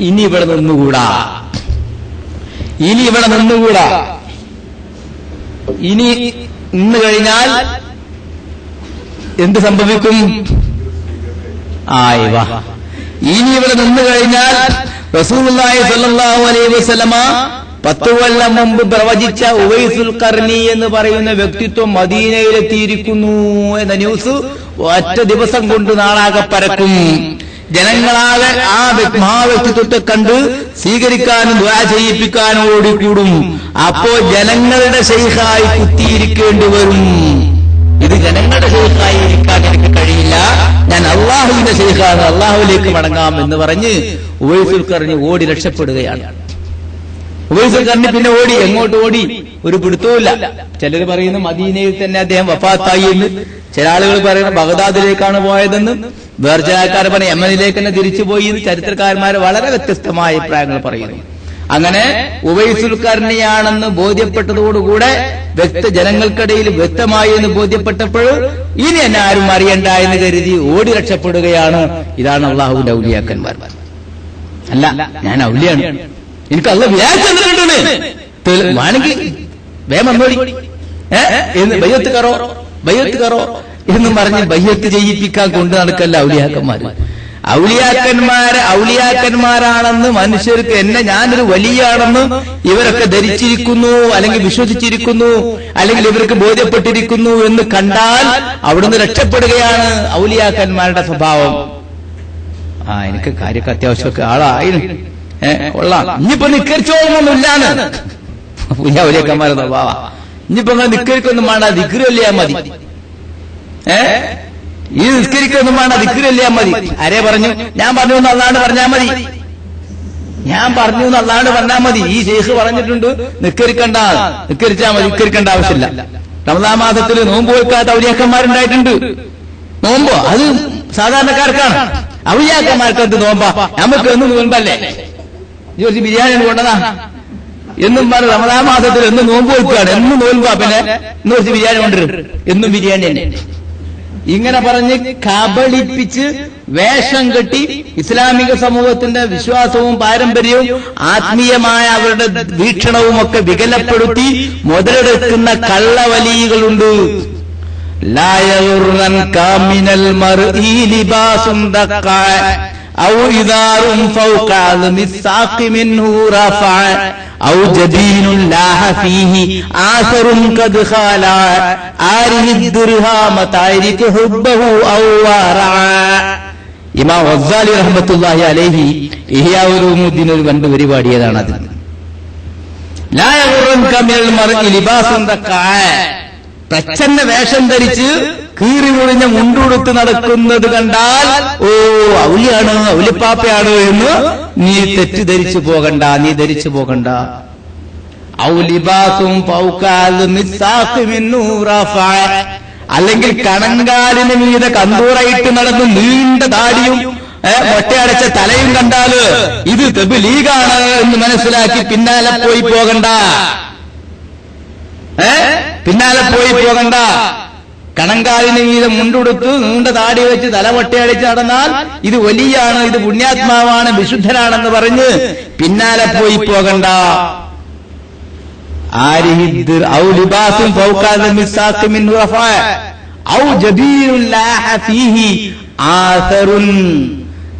ഇനി ഇവിടെ നിന്നുകൂടാ. ഇനി നിന്ന് കഴിഞ്ഞാൽ എന്ത് സംഭവിക്കും? ഇനി ഇവിടെ നിന്ന് കഴിഞ്ഞാൽ റസൂലുള്ളാഹി സ്വല്ലല്ലാഹു അലൈഹി വസല്ലമ 10 കൊല്ലം മുമ്പ് പ്രവചിച്ച ഉവൈസുൽ ഖർനി എന്ന് പറയുന്ന വ്യക്തിത്വം മദീനയിലെത്തിയിരിക്കുന്നു എന്ന ന്യൂസ് ഒറ്റ ദിവസം കൊണ്ട് നാളാകെ പരക്കും. ജനങ്ങളാകെ ആ മഹാവ്യക്തിത്വത്തെ കണ്ട് സ്വീകരിക്കാനും ദുആ ചെയ്യിപ്പിക്കാനും ഓടിക്കൂടും. അപ്പോ ജനങ്ങളുടെ ശൈഖായി കുത്തിയിരിക്കേണ്ടി വരും. ഇത് ജനങ്ങളുടെ ശൈഖായി ഇരിക്കാൻ എനിക്ക് കഴിയില്ല, ഞാൻ അള്ളാഹുവിന്റെ ശൈഖാണ്, അള്ളാഹുവിലേക്ക് മടങ്ങാം എന്ന് പറഞ്ഞ് ഉവൈസുൽ ഖർനി ഓടി രക്ഷപ്പെടുകയാണ്. ഉവൈസുൽ ഖർനി പിന്നെ ഓടി. എങ്ങോട്ട് ഓടി? ഒരു പിടുത്തവുമില്ല. ചിലർ പറയുന്നു മദീനയിൽ തന്നെ അദ്ദേഹം വഫാത്തായി എന്ന്, ചില ആളുകൾ പറയുന്നു ബഗ്ദാദിലേക്കാണ് പോയതെന്ന്, വേറെ ചില ആൾക്കാർ പറയും യമനിലേക്ക് തന്നെ തിരിച്ചുപോയി എന്ന്. ചരിത്രകാരന്മാർ വളരെ വ്യത്യസ്തമായ അഭിപ്രായങ്ങൾ പറയുന്നു. അങ്ങനെ ഉവൈസുൽ ഖർനിയാണെന്ന് ബോധ്യപ്പെട്ടതോടുകൂടെ ജനങ്ങൾക്കിടയിൽ വ്യക്തമായി എന്ന് ബോധ്യപ്പെട്ടപ്പോൾ ഇനി എന്നെ ആരും അറിയണ്ട എന്ന് കരുതി ഓടി രക്ഷപ്പെടുകയാണ്. ഇതാണ് അള്ളാഹുവിന്റെ ഔലിയാക്കന്മാർ. അല്ല, ഞാൻ ഔലിയാണ്, എനിക്ക് അള്ളാഹ് വിലാസം തന്നിട്ടുണ്ട്, വേണമെങ്കിൽ വേഗം വന്നോളി എന്ന് ബയ്യത്ത് കറോ എന്നും പറഞ്ഞ് ബയ്യത്ത് ചെയ്യിപ്പിക്കാൻ കൊണ്ടു നടക്കല്ല ഔലിയാക്കന്മാർ. ഔലിയാക്കന്മാരാണെന്ന് മനുഷ്യർക്ക് ഞാനൊരു വലിയാണെന്ന് ഇവരൊക്കെ ധരിച്ചിരിക്കുന്നു, അല്ലെങ്കിൽ വിശ്വസിച്ചിരിക്കുന്നു, അല്ലെങ്കിൽ ഇവർക്ക് ബോധ്യപ്പെട്ടിരിക്കുന്നു എന്ന് കണ്ടാൽ അവിടുന്ന് രക്ഷപ്പെടുകയാണ് ഔലിയാക്കന്മാരുടെ സ്വഭാവം. എനിക്ക് കാര്യമൊക്കെ അത്യാവശ്യമൊക്കെ ആളായിരുന്നു, കൊള്ളാം, ഇനിയിപ്പോ നിക്കരിച്ചോളൊന്നുമില്ലാണ് ഔലിയാക്കന്മാരുടെ സ്വഭാവം. ഇനിയിപ്പോ നിക്കരിക്കൊന്നും വേണ്ട, ദിക്റല്ലിയാ മതി. ഈ നിസ്കരിക്കൊന്നും വേണ്ട, ദിക്റല്ലിയാ മതി. ആരെ പറഞ്ഞു? ഞാൻ പറഞ്ഞു എന്ന് അല്ലാണ്ട് പറഞ്ഞാൽ മതി. ഈ ശൈഖ് പറഞ്ഞിട്ടുണ്ട് നിക്കരിച്ചാൽ മതി, നിക്കരിക്കേണ്ട ആവശ്യമില്ല. റമദാൻ മാസത്തിൽ നോമ്പ് വെക്കാത്ത ഔലിയാക്കന്മാരുണ്ടായിട്ടുണ്ട്. നോമ്പോ അത് സാധാരണക്കാർക്കാണ്, ഔലിയാക്കന്മാർക്ക് എന്ത് നോമ്പാ? നമുക്ക് എന്നും നോമ്പല്ലേ, ജോലി ബിരിയാണി കൊണ്ടതാ എന്നും പറഞ്ഞ് റമദാൻ മാസത്തിൽ എന്നും നോമ്പ് വെക്കുകയാണ്, എന്നും നോൽമ്പാ, പിന്നെ ഇന്ന് കുറച്ച് ബിരിയാണി കൊണ്ടുവരും, എന്നും ബിരിയാണി തന്നെ. ഇങ്ങനെ പറഞ്ഞ് കബളിപ്പിച്ച് വേഷം കെട്ടി ഇസ്ലാമിക സമൂഹത്തിന്റെ വിശ്വാസവും പാരമ്പര്യവും ആത്മീയമായ അവരുടെ വീക്ഷണവും ഒക്കെ വികലപ്പെടുത്തി മുതലെടുക്കുന്ന കള്ളവലികളുണ്ട്. ലാ യഗുറൻക മിനൽ മർഇ ലിബാസുൻ ദഖാ ഔ ഇദാറുൻ ഫൗക അൽമിസാഖി മിൻഹു റഫഅ ഔ ജദീനുൻ ലാഹ ഫീഹി ആസറുൻ ഖദ് ഖാലാ ആരിഹി ദുർഹാമ തഅരികു ഹുബ്ബഹു ഔ വറഅ. ഇമാം ഗസ്സാലി റഹ്മത്തുള്ളാഹി അലൈഹി ഇഹ്യാ ഉലൂമുദ്ദീൻ ഒരു കണ്ടു പരിപാടിയതാണ് അത്. ലാ യഗുറൻക മിനൽ മർഇ ലിബാസുൻ ദഖാ, പ്രച്ഛന്ന വേഷം ധരിച്ച് കീറി മുറിഞ്ഞ മുണ്ടുടുത്ത് നടക്കുന്നത് കണ്ടാൽ ഓ ഔലിയാണ്, ഔലിപ്പാപ്പയാണ് എന്ന് നീ തെറ്റിദ്ധരിച്ചു പോകണ്ട, നീ ധരിച്ചു പോകണ്ട. ഔ ലിബാസും ഫൗകാൽ മിസാഖി മിൻഹു റഫഅ, അല്ലെങ്കിൽ കണങ്കാലിന് മീതെ കന്തൂറയിട്ട് നടന്ന് നീണ്ട താടിയും മൊട്ടയടച്ച തലയും കണ്ടാല് ഇത് തബ്ലീഗാണ് എന്ന് മനസ്സിലാക്കി പിന്നാലെ പോയി പോകണ്ട. കണങ്കാലിന് മീതെ മുണ്ടുടുത്ത് നീണ്ട താടി വെച്ച് തലവട്ടയടിച്ച് നടന്നാൽ ഇത് വലിയാണ്, ഇത് പുണ്യാത്മാവാണ്, വിശുദ്ധനാണെന്ന് പറഞ്ഞ് പിന്നാലെ പോയി പോകണ്ട. ഔ ലിബാസും ഫൗകാൽ മിസാഖി മിൻഹു റഫഅ ഔ ജബീനുൻ ലാഹ ഫീഹി ആസറുൻ,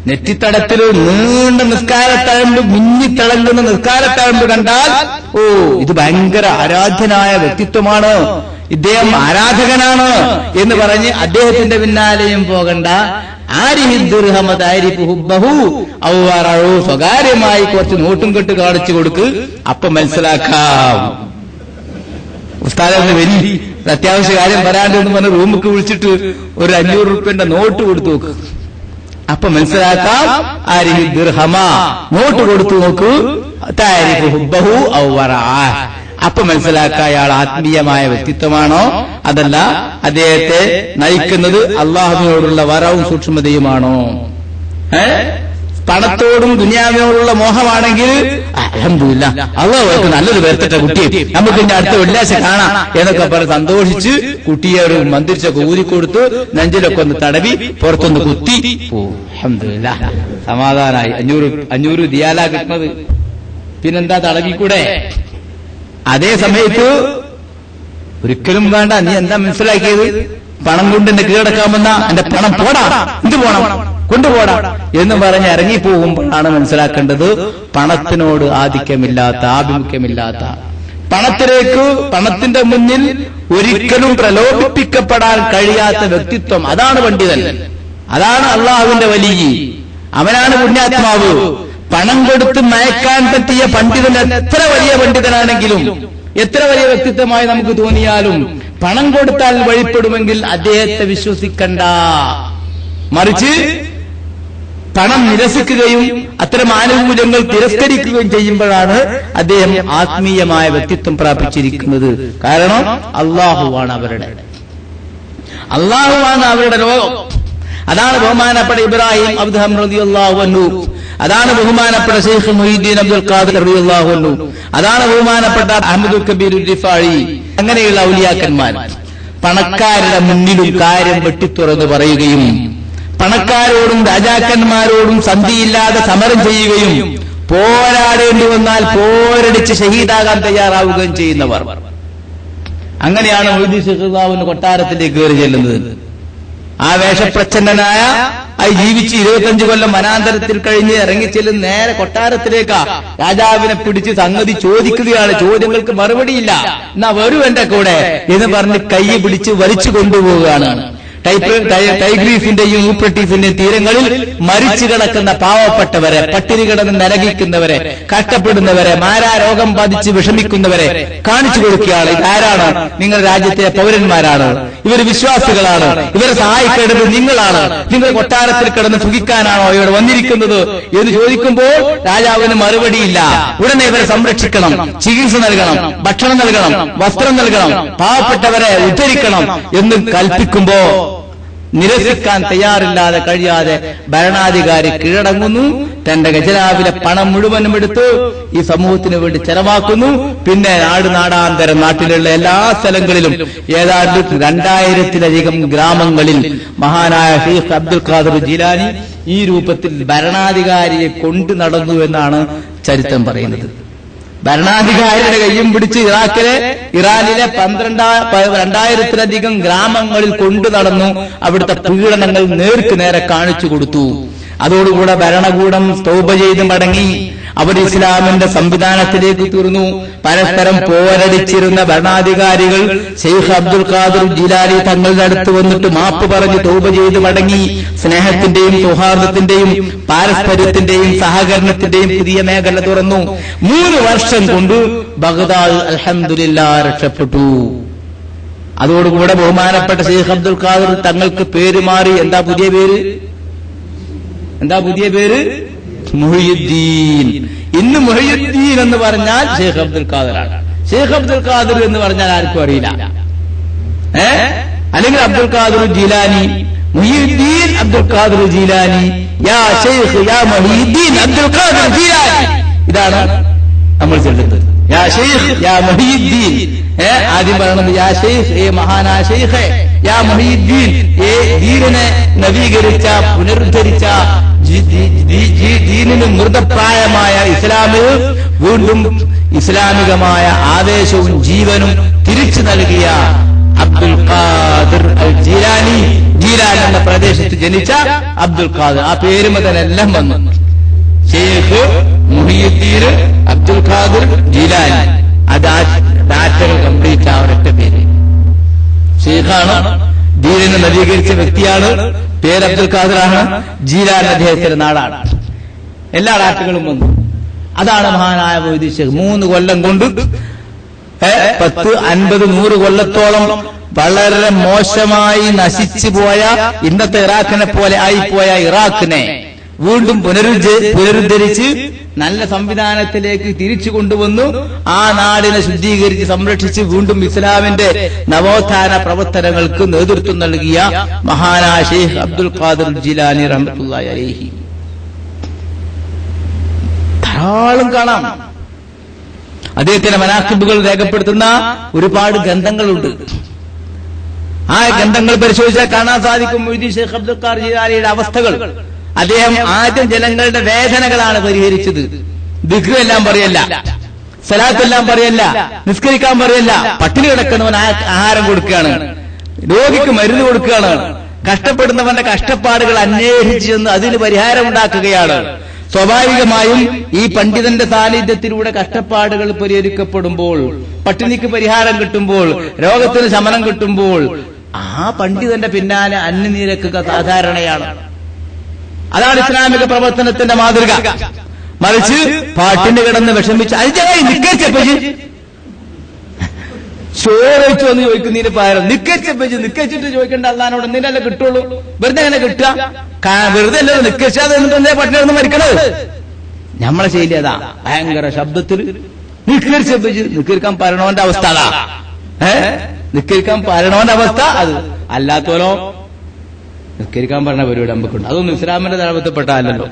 നെറ്റിത്തടത്തിൽ നീണ്ട നിസ്കാരത്തഴമ്പ്, മിന്നിത്തിളങ്ങുന്ന നിസ്കാരത്തഴമ്പ് കണ്ടാൽ ഓ ഇത് ഭയങ്കര ആരാധ്യനായ വ്യക്തിത്വമാണ്, ഇദ്ദേഹം ആരാധകനാണ് എന്ന് പറഞ്ഞ് അദ്ദേഹത്തിന്റെ പിന്നാലെയും പോകണ്ട. സ്വകാര്യമായി കുറച്ച് നോട്ടും കെട്ട് കാണിച്ചു കൊടുക്ക്, അപ്പൊ മനസ്സിലാക്കാം. ഉസ്താദ് വരി അത്യാവശ്യ കാര്യം പറയാണ്ടെന്ന് പറഞ്ഞ് റൂമിക്ക് വിളിച്ചിട്ട് ഒരു 500 രൂപയുടെ നോട്ട് കൊടുത്തു നോക്ക്, അപ്പൊ മനസ്സിലാക്കാം. ആരിഹി ദിർഹമ, നോട്ട് കൊടുത്തു നോക്കൂ, താരിഫു ഹുബ്ബഹു ഔ വറഅ, അപ്പൊ മനസ്സിലാക്കാം അയാൾ ആത്മീയമായ വ്യക്തിത്വമാണോ അതല്ല അദ്ദേഹത്തെ നയിക്കുന്നത് അള്ളാഹുവിനോടുള്ള വറവും സൂക്ഷ്മതയുമാണോ. പണത്തോടും ദുനിയാവിനോടുള്ള മോഹമാണെങ്കിൽ അൽഹംദുലില്ലാ, അള്ളാഹു നല്ലത് വരുത്തട്ടെ കുട്ടിയെ, നമുക്ക് ഇനി അടുത്ത വെള്ളിയാഴ്ച കാണാം എന്നൊക്കെ പറഞ്ഞ് സന്തോഷിച്ച് കുട്ടിയെ ഒരു മന്ത്രിച്ചൊക്കെ ഊരിക്കൊടുത്ത് നെഞ്ചിലൊക്കെ ഒന്ന് തടവി പുറത്തൊന്ന് കുത്തി അൽഹംദുലില്ലാ, സമാധാനായി. 500 ദിയാല കിട്ടുന്നത് പിന്നെന്താ തടവിക്കൂടെ? അതേ സമയത്ത് ഒരിക്കലും വേണ്ട. നീ എന്താ മനസ്സിലാക്കിയത്? പണം കൊണ്ട് എന്നെ കീഴടക്കാമെന്ന എന്റെ പണം പോടാ, എന്ത് പോണം, കൊണ്ടുപോടാ എന്ന് പറഞ്ഞ് ഇറങ്ങിപ്പോകുമ്പോഴാണ് മനസ്സിലാക്കേണ്ടത് പണത്തിനോട് ആധിക്യമില്ലാത്ത, ആഭിമുഖ്യമില്ലാത്ത, പണത്തിന്റെ മുന്നിൽ ഒരിക്കലും പ്രലോഭിപ്പിക്കപ്പെടാൻ കഴിയാത്ത വ്യക്തിത്വം. അതാണ് പണ്ഡിതൻ, അതാണ് അള്ളാഹുവിന്റെ വലിയ, അവനാണ് പുണ്യാത്മാവ്. പണം കൊടുത്ത് മയക്കാൻ പറ്റിയ പണ്ഡിതൻ എത്ര വലിയ പണ്ഡിതനാണെങ്കിലും, എത്ര വലിയ വ്യക്തിത്വമായി നമുക്ക് തോന്നിയാലും പണം കൊടുത്താൽ വഴിപ്പെടുമെങ്കിൽ അദ്ദേഹത്തെ വിശ്വസിക്കണ്ട. മറിച്ച് പണം നിരസിക്കുകയും അത്തരം ആനുകൂല്യങ്ങൾ തിരസ്കരിക്കുകയും ചെയ്യുമ്പോഴാണ് അദ്ദേഹം ആത്മീയമായ വ്യക്തിത്വം പ്രാപിച്ചിരിക്കുന്നത്. കാരണം അള്ളാഹുവാണ് അവരുടെ ലോകം. അതാണ് ബഹുമാനപ്പെട്ട ഇബ്രാഹിം അബ്ദുഹം റളിയല്ലാഹു അൻഹു, അതാണ് ബഹുമാനപ്പെട്ട ശൈഖ് മുഹീദ്ദീൻ അബ്ദുൽ ഖാദിർ റളിയല്ലാഹു അൻഹു, അതാണ് ബഹുമാനപ്പെട്ട അഹ്മദുൽ കബീർ റിഫായി. അങ്ങനെയുള്ള ഔലിയാക്കന്മാർ പണക്കാരുടെ മുന്നിലും കാര്യം വെട്ടിത്തുറന്ന് പറയുകയും പണക്കാരോടും രാജാക്കന്മാരോടും സന്ധിയില്ലാതെ സമരം ചെയ്യുകയും പോരാടേണ്ടി വന്നാൽ പോരടിച്ച് ഷഹീദാകാൻ തയ്യാറാവുകയും ചെയ്യുന്നവർ. അങ്ങനെയാണ് മുഹീദ്ദീൻ ശൈഖ് കൊട്ടാരത്തിലേക്ക് കയറി ചെല്ലുന്നത്. ആ വേഷപ്രച്ഛന്നനായ ജീവിച്ച് 25 കൊല്ലം വനാന്തരത്തിൽ കഴിഞ്ഞ് ഇറങ്ങിച്ചെല്ലും നേരെ കൊട്ടാരത്തിലേക്കാ. രാജാവിനെ പിടിച്ച് സംഗതി ചോദിക്കുകയാണ്. ചോദ്യങ്ങൾക്ക് മറുപടിയില്ല. എന്നാ വരൂ എന്റെ കൂടെ എന്ന് പറഞ്ഞ് കൈ പിടിച്ച് വലിച്ചു കൊണ്ടുപോവുകയാണ്. ടൈഗ്രീസിന്റെയും യൂഫ്രട്ടീസിന്റെയും തീരങ്ങളിൽ മരിച്ചു കിടക്കുന്ന പാവപ്പെട്ടവരെ, പട്ടിണി കിടന്ന് നരകിക്കുന്നവരെ, കഷ്ടപ്പെടുന്നവരെ, മാരാരോഗം ബാധിച്ച് വിഷമിക്കുന്നവരെ കാണിച്ചു കൊടുക്കുകയാണ്. ഇതാരാണ്? നിങ്ങൾ രാജ്യത്തെ പൗരന്മാരാണ്, ഇവർ വിശ്വാസികളാണ്, ഇവരെ സഹായിക്കേണ്ടത് നിങ്ങളാണ്. നിങ്ങൾ കൊട്ടാരത്തിൽ കിടന്ന് സുഖിക്കാനാണോ ഇവിടെ വന്നിരിക്കുന്നത് എന്ന് ചോദിക്കുമ്പോൾ രാജാവിന് മറുപടിയില്ല. ഉടനെ ഇവരെ സംരക്ഷിക്കണം, ചികിത്സ നൽകണം, ഭക്ഷണം നൽകണം, വസ്ത്രം നൽകണം, പാവപ്പെട്ടവരെ ഉദ്ധരിക്കണം എന്ന് കൽപ്പിക്കുമ്പോ നിരസിക്കാൻ തയ്യാറില്ലാതെ കഴിയാതെ ഭരണാധികാരി കീഴടങ്ങുന്നു. തന്റെ ഖജനാവിലെ പണം മുഴുവനും എടുത്ത് ഈ സമൂഹത്തിന് വേണ്ടി ചെലവാക്കുന്നു. പിന്നെ നാടാന്തരം നാട്ടിലുള്ള എല്ലാ സ്ഥലങ്ങളിലും ഏതാണ്ട് 2000-ലധികം ഗ്രാമങ്ങളിൽ മഹാനായ ഷെയ്ഖ് അബ്ദുൽ ഖാദിർ ജീലാനി ഈ രൂപത്തിൽ ഭരണാധികാരിയെ കൊണ്ടു നടന്നു എന്നാണ് ചരിത്രം പറയുന്നത്. ഭരണാധികാരിയുടെ കയ്യും പിടിച്ച് ഇറാനിലെ 2000-ലധികം ഗ്രാമങ്ങളിൽ കൊണ്ടു നടന്നു. അവിടുത്തെ പീഡനങ്ങൾ നേർക്ക് നേരെ കാണിച്ചു കൊടുത്തു. അതോടുകൂടെ ഭരണകൂടം തൗബ ചെയ്ത് മടങ്ങി. അവർ ഇസ്ലാമിന്റെ സംവിധാനത്തിലേക്ക് തീർന്നു. പരസ്പരം പോരടിച്ചിരുന്ന ഭരണാധികാരികൾ ശൈഖ് അബ്ദുൽ ഖാദിർ ജീലാനി തങ്ങളുടെ അടുത്ത് വന്നിട്ട് മാപ്പ് പറഞ്ഞ് തൗബ ചെയ്ത് മടങ്ങി. സ്നേഹത്തിന്റെയും സൗഹാർദ്ദത്തിന്റെയും പാരസ്പര്യത്തിന്റെയും സഹകരണത്തിന്റെയും പുതിയ മേഖല തുറന്നു. 3 വർഷം കൊണ്ട് ബഗ്ദാദ് അൽഹംദുലില്ലാഹ് രക്ഷപ്പെട്ടു. അതോടുകൂടെ ബഹുമാനപ്പെട്ട ശൈഖ് അബ്ദുൽ ഖാദിർ തങ്ങൾക്ക് പേര് മാറി. എന്താ പുതിയ പേര്? മുഹയ്യിദ്ദീൻ. ഇന്ന് മുഹയ്യിദ്ദീൻ എന്ന് പറഞ്ഞാൽ ശൈഖ് അബ്ദുൽ ഖാദിറാണ്. ശൈഖ് അബ്ദുൽ ഖാദിർ എന്ന് പറഞ്ഞാൽ ആർക്കും അറിയില്ല. അല്ലെങ്കിൽ അബ്ദുൽ ഖാദിർ ജീലാനി, മുഹയ്യിദ്ദീൻ അബ്ദുൽ ഖാദിർ ജീലാനി, യാ ശൈഖ് യാ മുഹയ്യിദ്ദീൻ അബ്ദുൽ ഖാദിർ ജീലാനി. ഇതാണ് നമ്മൾ ചൊല്ലുന്നത്. യാ ശൈഖ് യാ മുഹയ്യിദ്ദീൻ. ആദ്യം പറയണത് യാ ശൈഖ്, ഏ മഹാനായ ശൈഖേ, യാ മുഹയ്യിദ്ദീൻ, ഏ ദീനിനെ നവീകരിച്ച, പുനരുദ്ധരിച്ച, ദീനിന് മൃതപ്രായമായ ഇസ്ലാമിൽ വീണ്ടും ഇസ്ലാമികമായ ആവേശവും ജീവനും തിരിച്ചു നൽകിയ അബ്ദുൽ ഖാദിർ അൽ ജീലാനി. ജീലാൻ എന്ന പ്രദേശത്ത് ജനിച്ച അബ്ദുൽ ഖാദിർ. ആ പേര് മുതലെല്ലാം വന്നു. ശൈഖ് മുഹയ്യിദ്ദീൻ അബ്ദുൽ ഖാദിർ ജീലാനി. അത് ഡാറ്റകൾ കംപ്ലീറ്റ് ആ ഒരൊറ്റ പേര്. ശൈഖാണ്, ദീനിനെ നവീകരിച്ച വ്യക്തിയാണ്, പേര് അബ്ദുൽ ഖാദിറാണ്, ജീലാൻ അദ്ദേഹത്തിന്റെ നാടാണ്. എല്ലാ ഡാറ്റകളും വന്നു. അതാണ് മഹാനായ മൊയ്തീൻ ശൈഖ്. 3 കൊല്ലം കൊണ്ട് 10, 50, 100 കൊല്ലത്തോളം വളരെ മോശമായി നശിച്ചു പോയ, ഇന്നത്തെ ഇറാഖിനെ പോലെ ആയിപ്പോയ ഇറാഖിനെ വീണ്ടും പുനരുദ്ധരിച്ച് നല്ല സംവിധാനത്തിലേക്ക് തിരിച്ചു കൊണ്ടുവന്നു. ആ നാടിനെ ശുദ്ധീകരിച്ച് സംരക്ഷിച്ച് വീണ്ടും ഇസ്ലാമിന്റെ നവോത്ഥാന പ്രവർത്തനങ്ങൾക്ക് നേതൃത്വം നൽകിയ മഹാനായ ശൈഖ് അബ്ദുൽ ഖാദിർ ജീലാനി റഹ്മത്തുള്ളാഹി അലൈഹി ധാരാളം കാണാം. അദ്ദേഹത്തിന്റെ മനാഖിബുകൾ രേഖപ്പെടുത്തുന്ന ഒരുപാട് ഗ്രന്ഥങ്ങളുണ്ട്. ആ ഗ്രന്ഥങ്ങൾ പരിശോധിച്ചാൽ കാണാൻ സാധിക്കും മൊയ്‌ദീൻ ഷെയ്ഖ് അബ്ദുൽ ഖാദിർ ജീലാനിയുടെ അവസ്ഥകൾ. അദ്ദേഹം ആദ്യം ജനങ്ങളുടെ വേദനകളാണ് പരിഹരിച്ചത്. ദിക്ർ എല്ലാം പറയല്ല, സലാത്തെല്ലാം പറയല്ല, നിസ്കരിക്കാൻ പറയല്ല, പട്ടിണി കിടക്കുന്നവൻ ആഹാരം കൊടുക്കുകയാണ്, രോഗിക്ക് മരുന്ന് കൊടുക്കുകയാണ്, കഷ്ടപ്പെടുന്നവന്റെ കഷ്ടപ്പാടുകൾ അന്വേഷിച്ച് ചെന്ന് അതിന് പരിഹാരം ഉണ്ടാക്കുകയാണ്. സ്വാഭാവികമായും ഈ പണ്ഡിതന്റെ സാന്നിധ്യത്തിലൂടെ കഷ്ടപ്പാടുകൾ പരിഹരിക്കപ്പെടുമ്പോൾ, പട്ടിണിക്ക് പരിഹാരം കിട്ടുമ്പോൾ, രോഗത്തിന് ശമനം കിട്ടുമ്പോൾ ആ പണ്ഡിതന്റെ പിന്നാലെ അന്യനിരക്കുക സാധാരണയാണ്. അതാണ് ഇസ്ലാമിക പ്രവർത്തനത്തിന്റെ മാതൃക. മറിച്ച് പാട്ടിന് കിടന്ന് വിഷമിച്ച് അഞ്ചായി നിക്കേച്ചപ്പജി ചോദിച്ചു എന്ന് ചോദിക്കുന്നതിന് പകരം നിക്കേച്ചപ്പജി നിക്കേച്ചിട്ട് ചോദിക്കേണ്ട അള്ളാനോട് എന്തിനല്ലേ കിട്ടുള്ളൂ. വെറുതെ എങ്ങനെ കിട്ടുക? വെറുതെ അല്ലേ നിക്കേച്ചാതെ എന്നിട്ട് പട്ടിണി കിടന്ന് മരിക്കണത്. നമ്മളെ ശൈലി അതാ, ഭയങ്കര ശബ്ദത്തിൽ നിക്കരിച്ചപ്പജി. നിക്കരിക്കാൻ പരണവന്റെ അവസ്ഥ അതാ. നിക്കരിക്കാൻ പരണവന്റെ അവസ്ഥ അത്. അല്ലാത്തോലോ നിക്കരിക്കാൻ പറഞ്ഞ പരിപാടി നമുക്കുണ്ട്. അതൊന്നും ഇസ്ലാമിന്റെ തലവത്തപ്പെട്ടല്ലോ.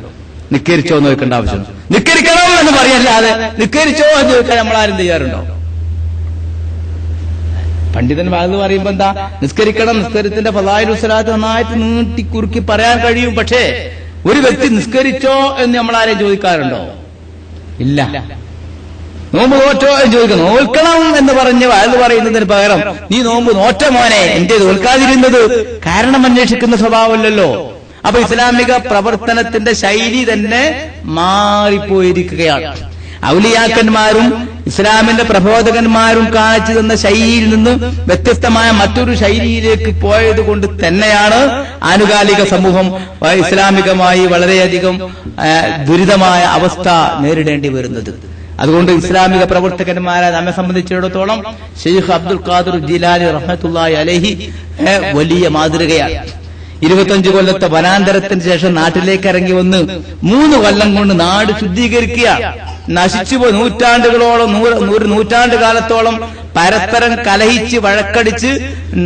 നിക്കരിച്ചോ എന്ന് ചോദിക്കേണ്ട ആവശ്യം. നിക്കരിക്കണോ എന്ന് പറയല്ലാതെ നിക്കരിച്ചോ എന്ന് ചോദിക്കാൻ നമ്മളാരും തയ്യാറുണ്ടോ? പണ്ഡിതൻ വാത് പറയുമ്പോ എന്താ, നിസ്കരിക്കണം, നിസ്കരിത്തിന്റെ ഫളായിലുൽ സ്വലാത്ത് നന്നായിട്ട് നീട്ടി കുറുക്കി പറയാൻ കഴിയും. പക്ഷേ ഒരു വ്യക്തി നിസ്കരിച്ചോ എന്ന് നമ്മളാരെയും ചോദിക്കാറുണ്ടോ? ഇല്ല. നോമ്പ് നോറ്റോ എന്ന് ചോദിക്കുന്നു. നോൽക്കണം എന്ന് പറഞ്ഞ് വാത് പറയുന്നതിന് പകരം നീ നോമ്പ് നോറ്റ മോനെ, എന്റെ നോൽക്കാതിരുന്നത് കാരണം അന്വേഷിക്കുന്ന സ്വഭാവമല്ലല്ലോ. അപ്പൊ ഇസ്ലാമിക പ്രവർത്തനത്തിന്റെ ശൈലി തന്നെ മാറിപ്പോയിരിക്കുകയാണ്. ഔലിയാക്കന്മാരും ഇസ്ലാമിന്റെ പ്രബോധകന്മാരും കാണിച്ചു തന്ന ശൈലിയിൽ നിന്ന് വ്യത്യസ്തമായ മറ്റൊരു ശൈലിയിലേക്ക് പോയത് കൊണ്ട് തന്നെയാണ് ആനുകാലിക സമൂഹം ഇസ്ലാമികമായി വളരെയധികം ദുരിതമായ അവസ്ഥ നേരിടേണ്ടി വരുന്നത്. അതുകൊണ്ട് ഇസ്ലാമിക പ്രവർത്തകന്മാരെ നമ്മെ സംബന്ധിച്ചിടത്തോളം ഷെയ്ഖ് അബ്ദുൽ ഖാദിർ ജീലാനി റഹ്മത്തുള്ളാഹി അലൈഹി വലിയ മാതൃകയാണ്. 25 കൊല്ലത്തെ വനാന്തരത്തിന് ശേഷം നാട്ടിലേക്ക് ഇറങ്ങി വന്ന് 3 കൊല്ലം കൊണ്ട് നാട് ശുദ്ധീകരിക്കുകയാണ്. നശിച്ചുപോയി നൂറ്റാണ്ടുകളോളം, നൂറ്റാണ്ട് കാലത്തോളം പരസ്പരം കലഹിച്ച് വഴക്കടിച്ച്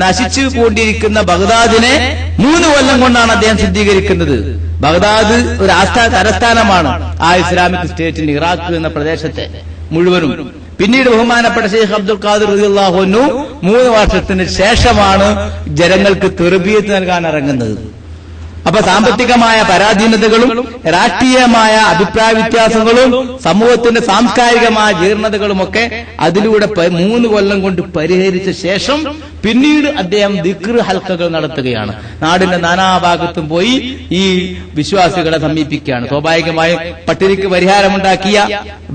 നശിച്ചു കൊണ്ടിരിക്കുന്ന ബഗ്ദാദിനെ 3 കൊല്ലം കൊണ്ടാണ് അദ്ദേഹം ശുദ്ധീകരിക്കുന്നത്. ബഗ്ദാദ് ഒരു തലസ്ഥാനമാണ് ആ ഇസ്ലാമിക് സ്റ്റേറ്റിന്, ഇറാഖ് എന്ന പ്രദേശത്തെ മുഴുവനും. പിന്നീട് ബഹുമാനപ്പെട്ട ഷെയ്ഖ് അബ്ദുൽ ഖാദിർ റളിയല്ലാഹു അൻഹു 3 വർഷത്തിന് ശേഷമാണ് ജനങ്ങൾക്ക് തർബിയത്ത് നൽകാൻ ഇറങ്ങുന്നത്. അപ്പൊ സാമ്പത്തികമായ പരാധീനതകളും രാഷ്ട്രീയമായ അഭിപ്രായ വ്യത്യാസങ്ങളും സമൂഹത്തിന്റെ സാംസ്കാരികമായ ജീർണതകളുമൊക്കെ അതിലൂടെ 3 കൊല്ലം കൊണ്ട് പരിഹരിച്ച ശേഷം പിന്നീട് അദ്ദേഹം ദിക്ർ ഹൽക്കകൾ നടത്തുകയാണ്. നാടിന്റെ നാനാഭാഗത്തും പോയി ഈ വിശ്വാസികളെ സമീപിക്കുകയാണ്. സ്വാഭാവികമായും പട്ടിണിക്ക് പരിഹാരമുണ്ടാക്കിയ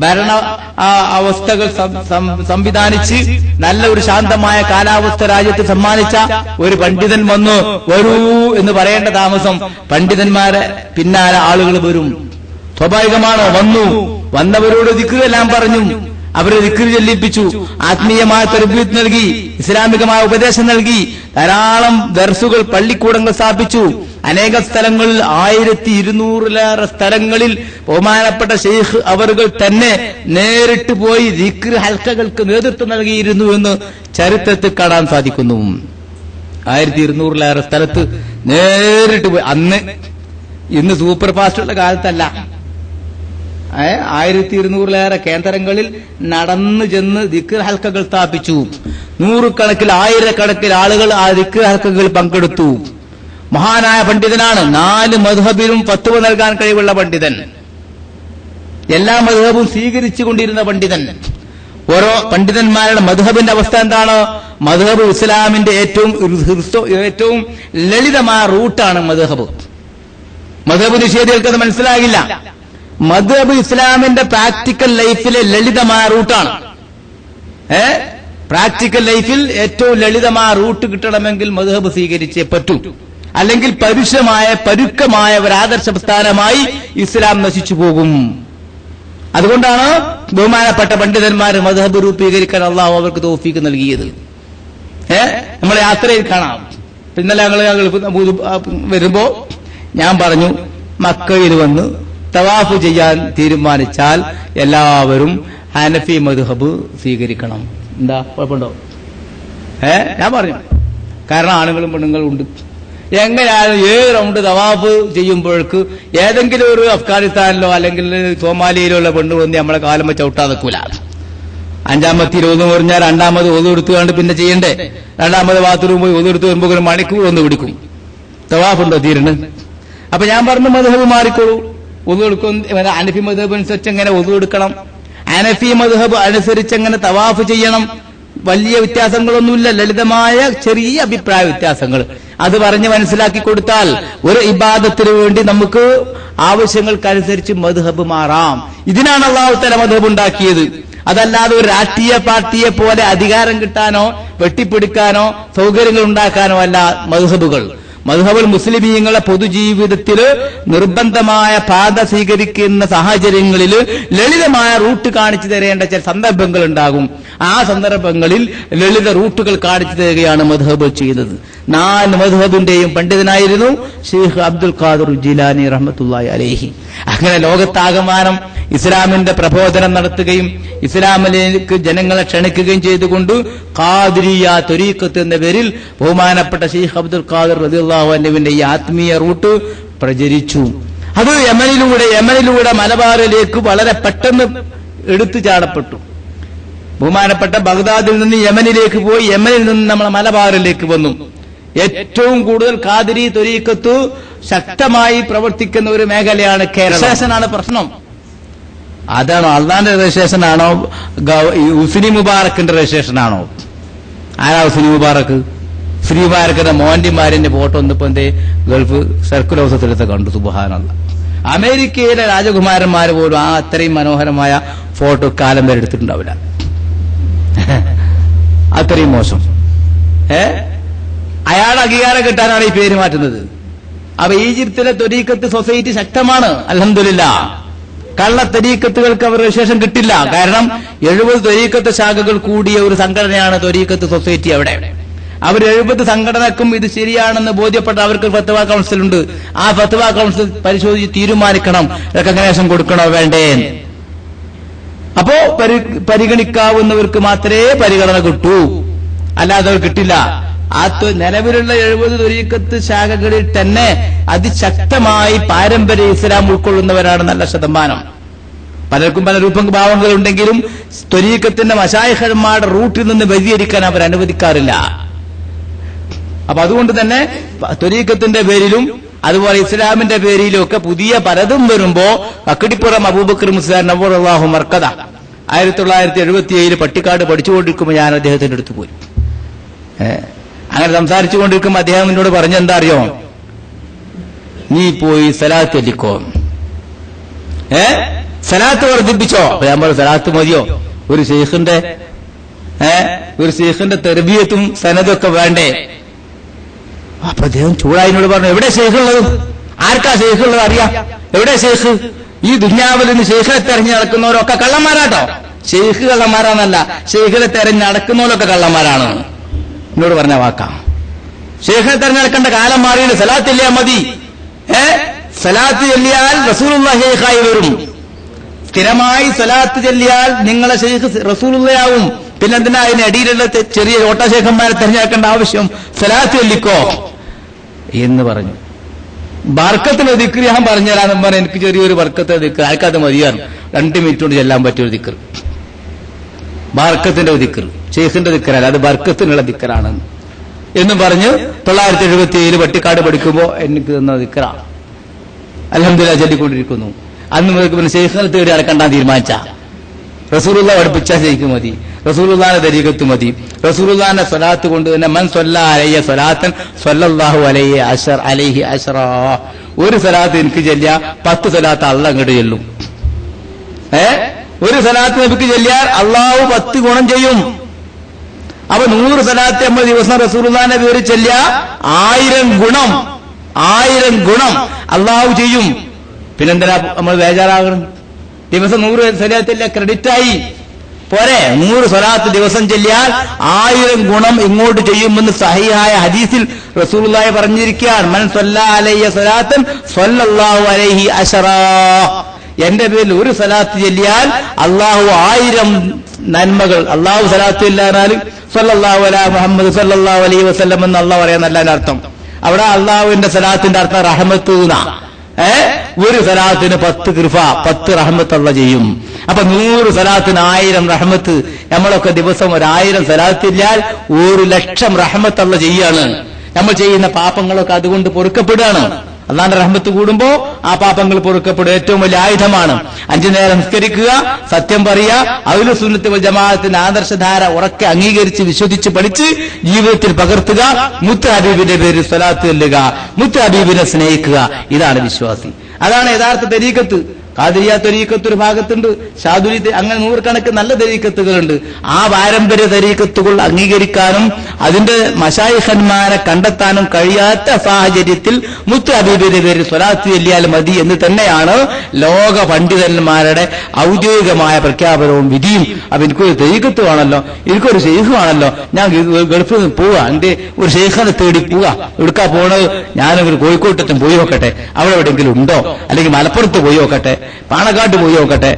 ഭരണ അവസ്ഥകൾ സംവിധാനിച്ച് നല്ല ഒരു ശാന്തമായ കാലാവസ്ഥ രാജ്യത്ത് സമ്മാനിച്ച ഒരു പണ്ഡിതൻ വന്നു. വരൂ എന്ന് പറയേണ്ട താമസം പണ്ഡിതന്മാരെ പിന്നാലെ ആളുകൾ വരും. സ്വാഭാവികമാണോ? വന്നവരോട് ദിക്ർ എല്ലാം പറഞ്ഞു, അവരെ ദിക്ർ ചൊല്ലിപ്പിച്ചു, ആത്മീയമായ തർബീയത്ത് നൽകി, ഇസ്ലാമികമായ ഉപദേശം നൽകി, ധാരാളം ദർസുകൾ, പള്ളിക്കൂടങ്ങൾ സ്ഥാപിച്ചു. അനേക സ്ഥലങ്ങളിൽ 1200-ലേറെ സ്ഥലങ്ങളിൽ ബഹുമാനപ്പെട്ട ഷെയ്ഖ് അവറുകൾ തന്നെ നേരിട്ട് പോയി ദിക്ർ ഹൽക്കകൾക്ക് നേതൃത്വം നൽകിയിരുന്നു എന്ന് ചരിത്രത്തിൽ കാണാൻ സാധിക്കുന്നു. 1200-ലേറെ സ്ഥലത്ത് നേരിട്ട് പോയി. ഇന്ന് സൂപ്പർ ഫാസ്റ്റുള്ള കാലത്തല്ല, 1200-ലേറെ കേന്ദ്രങ്ങളിൽ നടന്നു ചെന്ന് ദിക്ർ ഹൽക്കകൾ സ്ഥാപിച്ചു. 100 ആയിരക്കണക്കിന് ആളുകൾ ആ ദിക്ർ ഹൽക്കകളിൽ പങ്കെടുത്തു. മഹാനായ പണ്ഡിതനാണ്. 4 മദ്ഹബിലും ഫത്വ നൽകാൻ കഴിവുള്ള പണ്ഡിതൻ, എല്ലാ മദ്ഹബും സ്വീകരിച്ചുകൊണ്ടിരുന്ന പണ്ഡിതൻ. ഓരോ പണ്ഡിതന്മാരുടെ മദ്ഹബിന്റെ അവസ്ഥ എന്താണ്? മദ്ഹബ് ഇസ്ലാമിന്റെ ഏറ്റവും ലളിതമായ റൂട്ടാണ് മദ്ഹബ്. മദ്ഹബ് നിഷേധികൾക്ക് അത് മനസ്സിലാകില്ല. മദ്ഹബ് ഇസ്ലാമിന്റെ പ്രാക്ടിക്കൽ ലൈഫിലെ ലളിതമായ റൂട്ടാണ്. പ്രാക്ടിക്കൽ ലൈഫിൽ ഏറ്റവും ലളിതമായ റൂട്ട് കിട്ടണമെങ്കിൽ മദ്ഹബ് സ്വീകരിച്ചേ പറ്റൂ. അല്ലെങ്കിൽ പരുക്കമായ ഒരു ആദർശ പ്രസ്ഥാനമായി ഇസ്ലാം നശിച്ചു പോകും. അതുകൊണ്ടാണ് ബഹുമാനപ്പെട്ട പണ്ഡിതന്മാർ മദ്ഹബ് രൂപീകരിക്കാൻ അള്ളാഹു അവർക്ക് തൗഫീഖ് നൽകിയത്. നമ്മളെ യാത്രയിൽ കാണാം. ഇന്നലെ ഞങ്ങൾ വരുമ്പോ ഞാൻ പറഞ്ഞു, മക്കയിൽ വന്ന് തവാഫ് ചെയ്യാൻ തീരുമാനിച്ചാൽ എല്ലാവരും ഹനഫി മദ്ഹബ് സ്വീകരിക്കണം. എന്താ കുഴപ്പമുണ്ടോ? ഞാൻ പറഞ്ഞു, കാരണം ആണുങ്ങളും പെണ്ണുങ്ങളും ഉണ്ട്. എങ്ങനെയാണ് 7 റൗണ്ട് തവാഫ് ചെയ്യുമ്പോഴേക്ക് ഏതെങ്കിലും ഒരു അഫ്ഗാനിസ്ഥാനിലോ അല്ലെങ്കിൽ സോമാലിയയിലോ ഉള്ള പെണ്ണ് വന്ന് നമ്മളെ കാലം ചവിട്ടാതെ നിൽക്കൂല. 5-ാമത്തെ ഒന്നു പറഞ്ഞാൽ 2-ാമത് ഒതു എടുത്തുകൊണ്ട് പിന്നെ ചെയ്യണ്ടേ? 2-ാമത് ബാത്റൂം പോയി ഒതു എടുത്ത് വരുമ്പോൾ ഒരു മണിക്കൂർ ഒന്ന് പിടിക്കും. തവാഫുണ്ടോ തീരുന്നു? അപ്പൊ ഞാൻ പറഞ്ഞു മദ്ഹബ് മാറിക്കോളൂ. ഒതു എടുക്കും. ഹനഫി മദ്ഹബ് അനുസരിച്ച് എങ്ങനെ ഒതു എടുക്കണം, ഹനഫി മദ്ഹബ് അനുസരിച്ച് എങ്ങനെ തവാഫ് ചെയ്യണം, വലിയ വ്യത്യാസങ്ങളൊന്നുമില്ല, ലളിതമായ ചെറിയ അഭിപ്രായ വ്യത്യാസങ്ങൾ. അത് പറഞ്ഞ് മനസ്സിലാക്കി കൊടുത്താൽ ഒരു ഇബാദത്തിന് വേണ്ടി നമുക്ക് ആവശ്യങ്ങൾക്കനുസരിച്ച് മദ്ഹബ് മാറാം. ഇതിനാണ് അല്ലാഹു തആല മദ്ഹബ് ഉണ്ടാക്കിയത്. അതല്ലാതെ ഒരു രാഷ്ട്രീയ പാർട്ടിയെ പോലെ അധികാരം കിട്ടാനോ വെട്ടിപ്പിടിക്കാനോ സൗകര്യങ്ങൾ ഉണ്ടാക്കാനോ അല്ല മദ്ഹബുകൾ. മദ്ഹബുൽ മുസ്ലിമീങ്ങളെ പൊതുജീവിതത്തിൽ നിർബന്ധമായ പാത സ്വീകരിക്കുന്ന സാഹചര്യങ്ങളിൽ ലളിതമായ റൂട്ട് കാണിച്ചു തരേണ്ട ചില സന്ദർഭങ്ങൾ ഉണ്ടാകും. ആ സന്ദർഭങ്ങളിൽ ലളിത റൂട്ടുകൾ കാണിച്ചു തരികയാണ് മദ്ഹബ് ചെയ്യുന്നത്. 4 മദ്ഹബിന്റെയും പണ്ഡിതനായിരുന്നു ഷെയ്ഖ് അബ്ദുൽ ഖാദിർ ജിലാനി റഹ്മത്തുള്ളാഹി അലൈഹി. അങ്ങനെ ലോകത്താകമാനം ഇസ്ലാമിന്റെ പ്രബോധനം നടത്തുകയും ഇസ്ലാമിലേക്ക് ജനങ്ങളെ ക്ഷണിക്കുകയും ചെയ്തുകൊണ്ട് ഖാദിരിയ ത്വരീഖത്ത് എന്ന പേരിൽ ബഹുമാനപ്പെട്ട ഷെയ്ഖ് അബ്ദുൽ ഖാദിർ റളിയല്ലാഹു അൻഹുവിന്റെ ഈ ആത്മീയ റൂട്ട് പ്രചരിച്ചു. അത് യമനിലൂടെ മലബാറിലേക്ക് വളരെ പെട്ടെന്ന് എടുത്തു ചാടപ്പെട്ടു. ബഹുമാനപ്പെട്ട ബഗ്ദാദിൽ നിന്ന് യമനിലേക്ക് പോയി, യമനിൽ നിന്ന് നമ്മൾ മലബാറിലേക്ക് വന്നു. ഏറ്റവും കൂടുതൽ ഖാദിരി ത്വരീഖത്ത് ശക്തമായി പ്രവർത്തിക്കുന്ന ഒരു മേഖലയാണ് കേരളം. രജിസ്ട്രേഷനാണ് പ്രശ്നം. അതാണോ അള്ളാന്റെ രജിസ്ട്രേഷനാണോ ഹുസ്നി മുബാറക്കിന്റെ രജിസ്ട്രേഷനാണോ? ആരാ ഹുസ്നി മുബാറക്ക്? ഹുസ്നി മുബാറക്കിന്റെ മോന്റിമാരിന്റെ ഫോട്ടോ ഒന്നിപ്പോ എന്തേ ഗൾഫ് സർക്കിൾ ഹൗസത്തിലത്തെ കണ്ടു. സുബ്ഹാനല്ലാഹ്. അമേരിക്കയിലെ രാജകുമാരന്മാർ പോലും ആ അത്രയും മനോഹരമായ ഫോട്ടോ കാലം വരെ എടുത്തിട്ടുണ്ടാവില്ല. അത്രയും മോശം. അയാളുടെ അംഗീകാരം കിട്ടാനാണ് ഈ പേര് മാറ്റുന്നത്. അപ്പൊ ഈജിപ്തിലെ ത്വരീഖത്ത് സൊസൈറ്റി ശക്തമാണ് അൽഹംദുലില്ലാഹ്. കള്ള ത്വരീഖത്തുകൾക്ക് അവർ വിശേഷം കിട്ടില്ല. കാരണം 70 ത്വരീഖത്ത് ശാഖകൾ കൂടിയ ഒരു സംഘടനയാണ് ത്വരീഖത്ത് സൊസൈറ്റി. അവിടെ അവർ 70 സംഘടനക്കും ഇത് ശരിയാണെന്ന് ബോധ്യപ്പെട്ട അവർക്ക് ഫത്വ കൗൺസിൽ ഉണ്ട്. ആ ഫത്വ കൗൺസിൽ പരിശോധിച്ച് തീരുമാനിക്കണം റെക്കഗ്നേഷൻ കൊടുക്കണോ വേണ്ടേ. അപ്പോ പരിഗണിക്കാവുന്നവർക്ക് മാത്രമേ പരിഗണന കിട്ടൂ, അല്ലാതെ കിട്ടില്ല. ആ നിലവിലുള്ള 70 ത്വരീഖത്ത് ശാഖകളിൽ തന്നെ അതിശക്തമായി പാരമ്പര്യ ഇസ്ലാം ഉൾക്കൊള്ളുന്നവരാണ് നല്ല ശതമാനം. പലർക്കും പല രൂപഭാവങ്ങളുണ്ടെങ്കിലും ത്വരീഖത്തിന്റെ മശായിഖന്മാരുടെ റൂട്ടിൽ നിന്ന് വ്യതിചരിക്കാൻ അവർ അനുവദിക്കാറില്ല. അപ്പൊ അതുകൊണ്ട് തന്നെ ത്വരീഖത്തിന്റെ പേരിലും അതുപോലെ ഇസ്ലാമിന്റെ പേരിലും ഒക്കെ പുതിയ പലതും വരുമ്പോ കക്കിടിപ്പുറം അബൂബക്കർ മുസ്ലിയാർ നവ്വറല്ലാഹു മർക്കദ 1977 പട്ടിക്കാട് പഠിച്ചുകൊണ്ടിരിക്കുമ്പോൾ ഞാൻ അദ്ദേഹത്തിന്റെ അടുത്ത് പോയി. അങ്ങനെ സംസാരിച്ചുകൊണ്ടിരിക്കുമ്പോൾ അദ്ദേഹം എന്നോട് പറഞ്ഞെന്താ അറിയോ? നീ പോയി സലാത്ത് ചൊല്ലിക്കോ, സലാത്ത് വർദ്ധിപ്പിച്ചോ. അപ്പൊ ഞാൻ പറഞ്ഞു സലാത്ത് മതിയോ? ഒരു ശൈഖിന്റെ തെർബിയത്തും സനദൊക്കെ വേണ്ടേ? അപ്പൊ അദ്ദേഹം ചൂടായിനോട് പറഞ്ഞു, എവിടെ ശൈഖുള്ളത്? ആർക്കാ ശൈഖുള്ളത് അറിയാം? എവിടെ ശൈഖ്? ഈ ദുനിയാവിൽ നിന്ന് ശൈഖിനെ തെരഞ്ഞു നടക്കുന്നവരൊക്കെ കള്ളന്മാരാട്ടോ. ശൈഖ് കള്ളന്മാരാന്നല്ല, ശൈഖിനെ തെരഞ്ഞു നടക്കുന്നവരൊക്കെ കള്ളന്മാരാണ് എന്നോട് പറഞ്ഞ വാക്കാം. ശൈഖിനെ തെരഞ്ഞെടുക്കേണ്ട കാലം മാറിയിട്ട് സലാത്ത് ചൊല്ലിയാൽ മതി. സലാത്ത് ചൊല്ലിയാൽ റസൂലുള്ളാഹി ശൈഖായി വരും. സ്ഥിരമായി സലാത്ത് ചൊല്ലിയാൽ നിങ്ങളെ ശൈഖ് റസൂലുള്ളാഹിയാവും. പിന്നെന്തിനാ അതിന് അടിയിലുള്ള ചെറിയ ഓട്ടശേഖന്മാരെ തെരഞ്ഞെടുക്കേണ്ട ആവശ്യം? സലാത്ത് ചൊല്ലിക്കോ എന്ന് പറഞ്ഞു. ബർക്കത്തിന്റെ ദിക്ർ ഞാൻ പറഞ്ഞുതരാന്ന് പറഞ്ഞാൽ എനിക്ക് ചെറിയൊരു ബർക്കത്തിന്റെ ദിക്ർ ആർക്കത് മതിയാണ്. 2 മിനിറ്റ് കൊണ്ട് ചെല്ലാൻ പറ്റിയൊരു ദിക്ർ, ബർക്കത്തിന്റെ ദിക്ർ, ശൈഖിന്റെ ദിക്റല്ല, അത് ബർക്കത്തിനുള്ള ദിക്റാണ് എന്നും പറഞ്ഞ് 1977 പട്ടിക്കാട് പഠിക്കുമ്പോ എനിക്ക് തന്ന ദിക്റ അൽഹംദുലില്ലാഹ് ചൊല്ലിക്കൊണ്ടിരിക്കുന്നു. അന്ന് മുതൽ പിന്നെ ശൈഖിനെ തേടി നടക്കണ്ടാൻ തീരുമാനിച്ച റസൂലുള്ളാഹി പഠിപ്പിച്ച ശൈഖ് മതി, റസൂലുള്ളാഹിന്റെ തരീഖത്ത് മതി. റസൂലുള്ളാഹിന്റെ സ്വലാത്ത് കൊണ്ട് തന്നെ മൻ സ്വല്ലാ അലയ്യ സ്വലാത്തൻ സ്വല്ലല്ലാഹു അലൈഹി അശ്റാ. ഒരു സ്വലാത്ത് എനിക്ക് ചൊല്ലിയ 10 സ്വലാത്ത് അള്ളാഹ് അങ്ങോട്ട് ചെല്ലും. ഒരു സ്വലാത്ത് നബിക്ക് ചൊല്ലിയാൽ അള്ളാഹു 10 ഗുണം ചെയ്യും. അപ്പൊ 100 സ്വലാത്ത് നമ്മൾ ദിവസം റസൂലുള്ളാഹിന്റെ പേര് ചൊല്ലിയ 1000 ഗുണം അള്ളാഹു ചെയ്യും. പിന്നെന്തിനാ നമ്മൾ ബേജാറാകണം? ദിവസം 100 സ്വലാത്തില്ല, ക്രെഡിറ്റായി പോരെ. 100 സ്വലാത്ത് ദിവസം ചൊല്ലിയാൽ 1000 ഗുണം ഇങ്ങോട്ട് ചെയ്യുമെന്ന് സഹീഹായ ഹദീസിൽ റസൂലുള്ളാഹി പറഞ്ഞിരിക്കുകയാണ്. മൻ സ്വല്ലാ അലയ്യ സ്വലാത്തൻ സ്വല്ലല്ലാഹു അലൈഹി അശ്റാ. എന്റെ പേരിൽ ഒരു സ്വലാത്ത് ചൊല്ലിയാൽ അള്ളാഹു 1000 നന്മകൾ. അള്ളാഹു സ്വലാത്ത് ഇല്ലാനാൽ സ്വല്ലല്ലാഹു അലാ മുഹമ്മദ് സ്വല്ലല്ലാഹു അലൈഹി വസല്ലം എന്ന് അള്ളാഹ് പറയാന്നല്ല അർത്ഥം. അവിടെ അള്ളാഹുവിന്റെ സ്വലാത്തിന്റെ അർത്ഥം റഹ്മത്ത്. ഒരു സലാത്തിന് 10 കൃപ, 10 റഹ്മത്ത് അല്ലാഹു ചെയ്യും. അപ്പൊ 100 സലാത്തിന് 1000 റഹ്മത്ത്. നമ്മളൊക്കെ ദിവസം 1000 സലാത്തില്ലാൽ 1,00,000 റഹ്മത്ത് അല്ലാഹു ചെയ്യാണ്. നമ്മൾ ചെയ്യുന്ന പാപങ്ങളൊക്കെ അതുകൊണ്ട് പൊറുക്കപ്പെടുകയാണ്. അള്ളാന്റെ റഹ്മത്ത് കൂടുമ്പോ ആ പാപങ്ങൾ പൊറുക്കപ്പെടും. ഏറ്റവും വലിയ ആയുധമാണ് 5 നേരം നിസ്കരിക്കുക, സത്യം പറയുക, അഹ്ലു സുന്നത്ത് വൽ ജമാഅത്തിന്റെ ആദർശധാര ഉറക്കെ അംഗീകരിച്ച് വിശ്വസിച്ച് പഠിച്ച് ജീവിതത്തിൽ പകർത്തുക. മുത്ത് ഹബീബിന്റെ പേരിൽ സ്വലാത്ത് ചൊല്ലുക, മുത്ത് ഹബീബിനെ സ്നേഹിക്കുക. ഇതാണ് വിശ്വാസി. അതാണ് യഥാർത്ഥ തരീഖത്ത്. ഖാദിരിയ തരീഖത്ത് ഒരു ഭാഗത്തുണ്ട്, ഷാദുലി, അങ്ങനെ 100 കണക്ക് നല്ല തരീഖത്തുകളുണ്ട്. ആ പാരമ്പര്യ തരീഖത്തുകൾ അംഗീകരിക്കാനും അതിന്റെ മശായിഖന്മാരെ കണ്ടെത്താനും കഴിയാത്ത സാഹചര്യത്തിൽ മുത്ത് ഹബീബിന്റെ പേരിൽ സ്വലാത്ത് ചൊല്ലിയാൽ മതി എന്ന് തന്നെയാണ് ലോക പണ്ഡിതന്മാരുടെ ഔദ്യോഗികമായ പ്രഖ്യാപനവും വിധിയും. അപ്പൊ എനിക്കൊരു തരീഖത്ത് വേണമല്ലോ, എനിക്കൊരു ഷെയ്ഖ് വേണമല്ലോ, ഞാൻ ഗൾഫിൽ നിന്ന് പോവാ, എന്റെ ഒരു ഷെയ്ഖിനെ തേടി പോവാ. എടുക്കാ പോണത് ഞാനൊരു കോഴിക്കോട്ടറ്റും പോയി നോക്കട്ടെ, അവിടെ എവിടെയെങ്കിലും ഉണ്ടോ, അല്ലെങ്കിൽ മലപ്പുറത്ത് പോയി നോക്കട്ടെ, പാണക്കാട്ട് പോയി നോക്കട്ടെ,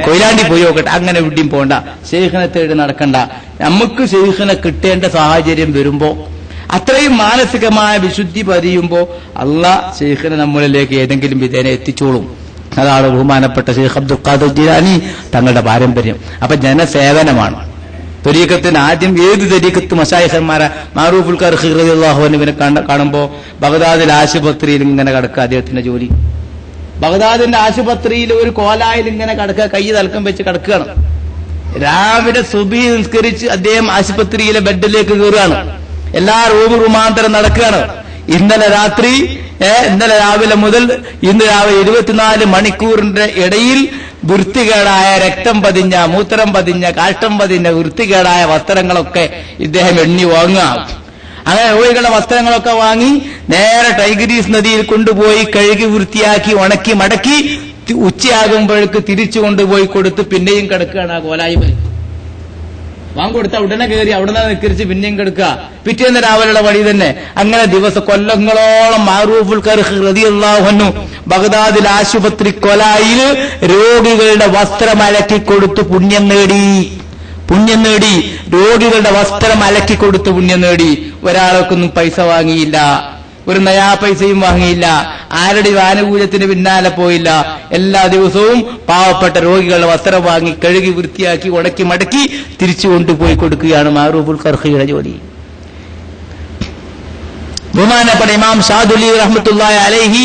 കൊയിലാണ്ടി പോയി നോക്കട്ടെ. അങ്ങനെ എവിടെയും പോകണ്ട, ഷെയ്ഖിനെ തേടി നടക്കണ്ട. നമുക്ക് ഷെയ്ഖിനെ കിട്ടേണ്ട സാഹചര്യം വരുമ്പോ, അത്രയും മാനസികമായ വിശുദ്ധി പതിയുമ്പോ അള്ളാഹ് ഷെയ്ഖിനെ നമ്മളിലേക്ക് ഏതെങ്കിലും വിധേന എത്തിച്ചോളും. അതാണ് ബഹുമാനപ്പെട്ട ഷെയ്ഖ് അബ്ദുൽ ഖാദിർ ജീലാനി തങ്ങളുടെ പാരമ്പര്യം. അപ്പൊ ജനസേവനമാണ് തരീഖത്തിന്. ആദ്യം ഏത് തരീഖത്ത് മശായിഖന്മാരെ മാറൂഫുൽ ഖർഖി റളിയല്ലാഹു അൻഹുവിനെ കാണുമ്പോ ബഗ്ദാദിൽ ആശുപത്രിയിൽ ഇങ്ങനെ കിടക്കുക, അദ്ദേഹത്തിന്റെ ജോലി ബഗ്ദാദിന്റെ ആശുപത്രിയിൽ ഒരു കോലായിൽ ഇങ്ങനെ കിടക്കുക, കൈ തലക്കം വെച്ച് കിടക്കുകയാണ്. രാവിലെ സുബഹി നിസ്കരിച്ച് അദ്ദേഹം ആശുപത്രിയിലെ ബെഡിലേക്ക് കയറുകയാണ്. എല്ലാ റൂമാന്തരം നടക്കുകയാണ്. ഇന്നലെ രാവിലെ മുതൽ ഇന്ന് രാവിലെ 24 മണിക്കൂറിന്റെ ഇടയിൽ വൃത്തികേടായ രക്തം പതിഞ്ഞ, മൂത്രം പതിഞ്ഞ, കാഷ്ടം പതിഞ്ഞ വൃത്തികേടായ വസ്ത്രങ്ങളൊക്കെ ഇദ്ദേഹം എണ്ണി വാങ്ങുക. അങ്ങനെ രോഗികളുടെ വസ്ത്രങ്ങളൊക്കെ വാങ്ങി നേരെ ടൈഗ്രീസ് നദിയിൽ കൊണ്ടുപോയി കഴുകി വൃത്തിയാക്കി ഉണക്കി മടക്കി ഉച്ചയാകുമ്പോഴേക്ക് തിരിച്ചു കൊണ്ടുപോയി കൊടുത്ത് പിന്നെയും കിടക്കുകയാണ് ആ കോലായ്മ. വാങ്ങിക്കൊടുത്ത ഉടനെ കയറി അവിടെ നിന്ന് നിക്കരിച്ച് പിന്നെയും കിടക്കുക. പിറ്റേന്ന് രാവിലെയുള്ള വഴി തന്നെ. അങ്ങനെ കൊല്ലങ്ങളോളം മാറൂഫുൽ ഖർഖി റളിയല്ലാഹു അൻഹു ബഗ്ദാദിൽ ആശുപത്രി കൊലായിൽ രോഗികളുടെ വസ്ത്രം അലക്കി കൊടുത്ത് പുണ്യം നേടി. രോഗികളുടെ വസ്ത്രം അലക്കി കൊടുത്ത് പുണ്യം നേടി. ഒരാൾക്കൊന്നും പൈസ വാങ്ങിയില്ല, ഒരു നയാ പൈസയും വാങ്ങിയില്ല, ആരുടെ ആനുകൂല്യത്തിന് പിന്നാലെ പോയില്ല. എല്ലാ ദിവസവും പാവപ്പെട്ട രോഗികളുടെ വസ്ത്രം വാങ്ങി കഴുകി വൃത്തിയാക്കി ഉണക്കി മടക്കി തിരിച്ചു കൊണ്ടുപോയി കൊടുക്കുകയാണ് മാറൂഫുൽ ഖർഖിയുടെ ജോലി. ബഹുമാനപ്പെട്ട ഇമാം ഷാദുലി റഹ്മത്തുള്ളാഹി അലൈഹി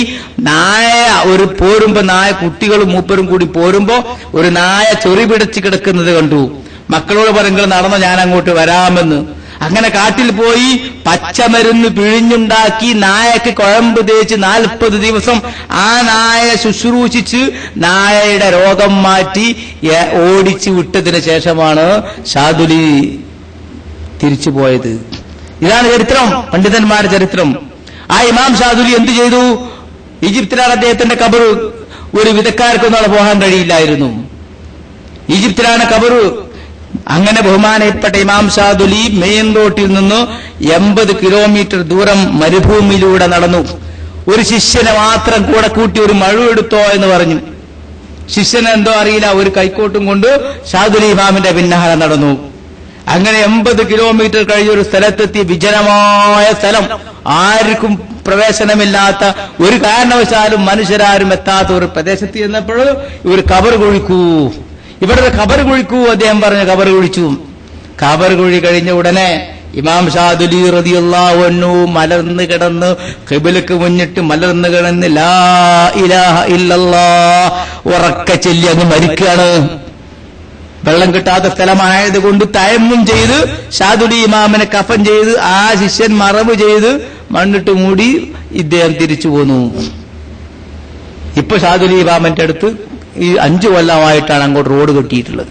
പോരുമ്പോ കുട്ടികളും മൂപ്പരും കൂടി പോരുമ്പോ ഒരു നായ ചൊറി പിടിച്ച് കിടക്കുന്നത് കണ്ടു. മക്കളോട് പറയുന്നത് നടന്നോ, ഞാൻ അങ്ങോട്ട് വരാമെന്ന്. അങ്ങനെ കാട്ടിൽ പോയി പച്ചമരുന്ന് പിഴിഞ്ഞുണ്ടാക്കി നായക്ക് കുഴമ്പ് തേച്ച് 40 ദിവസം ആ നായയെ ശുശ്രൂഷിച്ച് നായയുടെ രോഗം മാറ്റി ഓടിച്ചു വിട്ടതിന് ശേഷമാണ് ഷാദുലി തിരിച്ചു പോയത്. ഇതാണ് ചരിത്രം, പണ്ഡിതന്മാരുടെ ചരിത്രം. ആ ഇമാം ഷാദുലി എന്ത് ചെയ്തു? ഈജിപ്തിലാണ് അദ്ദേഹത്തിന്റെ ഖബർ. ഒരു വിധക്കാർക്കൊന്നും അവിടെ പോകാൻ കഴിയില്ലായിരുന്നു. ഈജിപ്തിലാണ് ഖബർ. അങ്ങനെ ബഹുമാനപ്പെട്ട ഇമാം ഷാദുലി മെയിൻ റോട്ടിൽ നിന്ന് 80 കിലോമീറ്റർ ദൂരം മരുഭൂമിയിലൂടെ നടന്നു. ഒരു ശിഷ്യനെ മാത്രം കൂടെ കൂട്ടി ഒരു മഴ എടുത്തോ എന്ന് പറഞ്ഞു. ശിഷ്യന് എന്തോ അറിയില്ല, ഒരു കൈക്കോട്ടും കൊണ്ട് ഷാദുലി ഇമാമിന്റെ പിന്നാലെ നടന്നു. അങ്ങനെ 80 കിലോമീറ്റർ കഴിഞ്ഞൊരു സ്ഥലത്തെത്തി. വിജനമായ സ്ഥലം, ആർക്കും പ്രവേശനമില്ലാത്ത, ഒരു കാരണവശാലും മനുഷ്യരാരും എത്താത്ത ഒരു പ്രദേശത്ത് ചെന്നപ്പോൾ ഇവർ ഖബർ കുഴിക്കൂ, ഇവിടുത്തെ ഖബർ കുഴിക്കൂ അദ്ദേഹം പറഞ്ഞു. ഖബർ കുഴിച്ചു. ഖബർ കുഴി കഴിഞ്ഞ ഉടനെ ഇമാം ഷാദുലി റളിയല്ലാഹു അൻഹു മലർന്ന് കിടന്ന് ഖിബലക്ക് മുന്നിട്ട് മലർന്ന് കിടന്ന് ലാ ഇലാഹ ഇല്ലല്ലാഹ് ഉറക്കെ ചൊല്ലി അങ്ങ് മരിക്കുകയാണ്. വെള്ളം കിട്ടാത്ത സ്ഥലമായതുകൊണ്ട് തയമ്മും ചെയ്ത് ഷാദുലി ഇമാമിനെ കഫൻ ചെയ്ത് ആ ശിഷ്യൻ മറവ് ചെയ്ത് മണ്ണിട്ട് മൂടി ഇദ്ദേഹം തിരിച്ചു പോന്നു. ഇപ്പൊ ഷാദുലി ഇമാമിന്റെ അടുത്ത് ഈ 5 കൊല്ലമായിട്ടാണ് അങ്ങോട്ട് റോഡ് കെട്ടിയിട്ടുള്ളത്.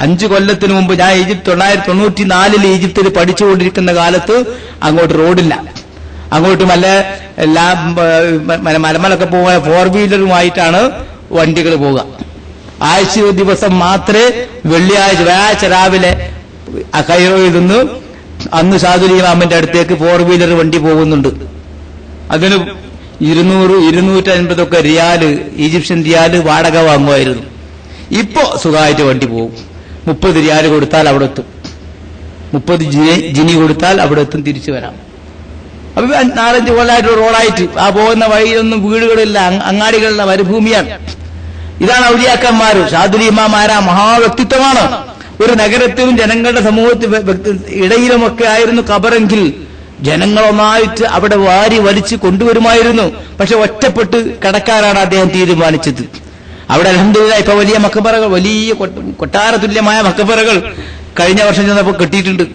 5 കൊല്ലത്തിന് മുമ്പ് ഞാൻ 1994 ഈജിപ്തിൽ പഠിച്ചുകൊണ്ടിരിക്കുന്ന കാലത്ത് അങ്ങോട്ട് റോഡില്ല. അങ്ങോട്ട് മലമലൊക്കെ പോകാൻ 4 വീലറുമായിട്ടാണ് വണ്ടികൾ പോവുക. ആഴ്ച ദിവസം മാത്രമേ വ്യാഴാഴ്ച രാവിലെ കൈറോയിൽ നിന്ന് അന്ന് ഷാദുലി ഇമാമിന്റെ അടുത്തേക്ക് 4 വീലർ വണ്ടി പോകുന്നുണ്ട്. അതിന് 200-250 റിയാല്, ഈജിപ്ഷ്യൻ റിയാല് വാടക വാങ്ങുമായിരുന്നു. ഇപ്പോ സുഖമായിട്ട് വണ്ടി പോകും. 30 റിയാല് കൊടുത്താൽ അവിടെ എത്തും, 30 ജിനി കൊടുത്താൽ അവിടെ എത്തും, തിരിച്ചു വരാം. അപ്പൊ 4-5 കൊല്ലമായിട്ട് റോഡായിട്ട് ആ പോകുന്ന വഴിയിലൊന്നും വീടുകളില്ല, അങ്ങാടികളിലെ മരുഭൂമിയാണ്. ഇതാണ് ഔലിയാക്കന്മാര്. ഷാദുലി ഇമാമാരാ മഹാവ്യക്തിത്വമാണ്. ഒരു നഗരത്തിലും ജനങ്ങളുടെ ഇടയിലുമൊക്കെ ആയിരുന്നു ഖബറെങ്കിൽ ജനങ്ങളൊന്നായിട്ട് അവിടെ വാരി വലിച്ച് കൊണ്ടുവരുമായിരുന്നു. പക്ഷെ ഒറ്റപ്പെട്ട് കിടക്കാനാണ് അദ്ദേഹം തീരുമാനിച്ചത്. അവിടെ അൽഹംദുലില്ലാഹ് ഇപ്പൊ വലിയ മഖബറകൾ, വലിയ കൊട്ടാര തുല്യമായ മഖബറകൾ കഴിഞ്ഞ വർഷം ചെന്നപ്പോൾ കിട്ടിയിട്ടുണ്ട്.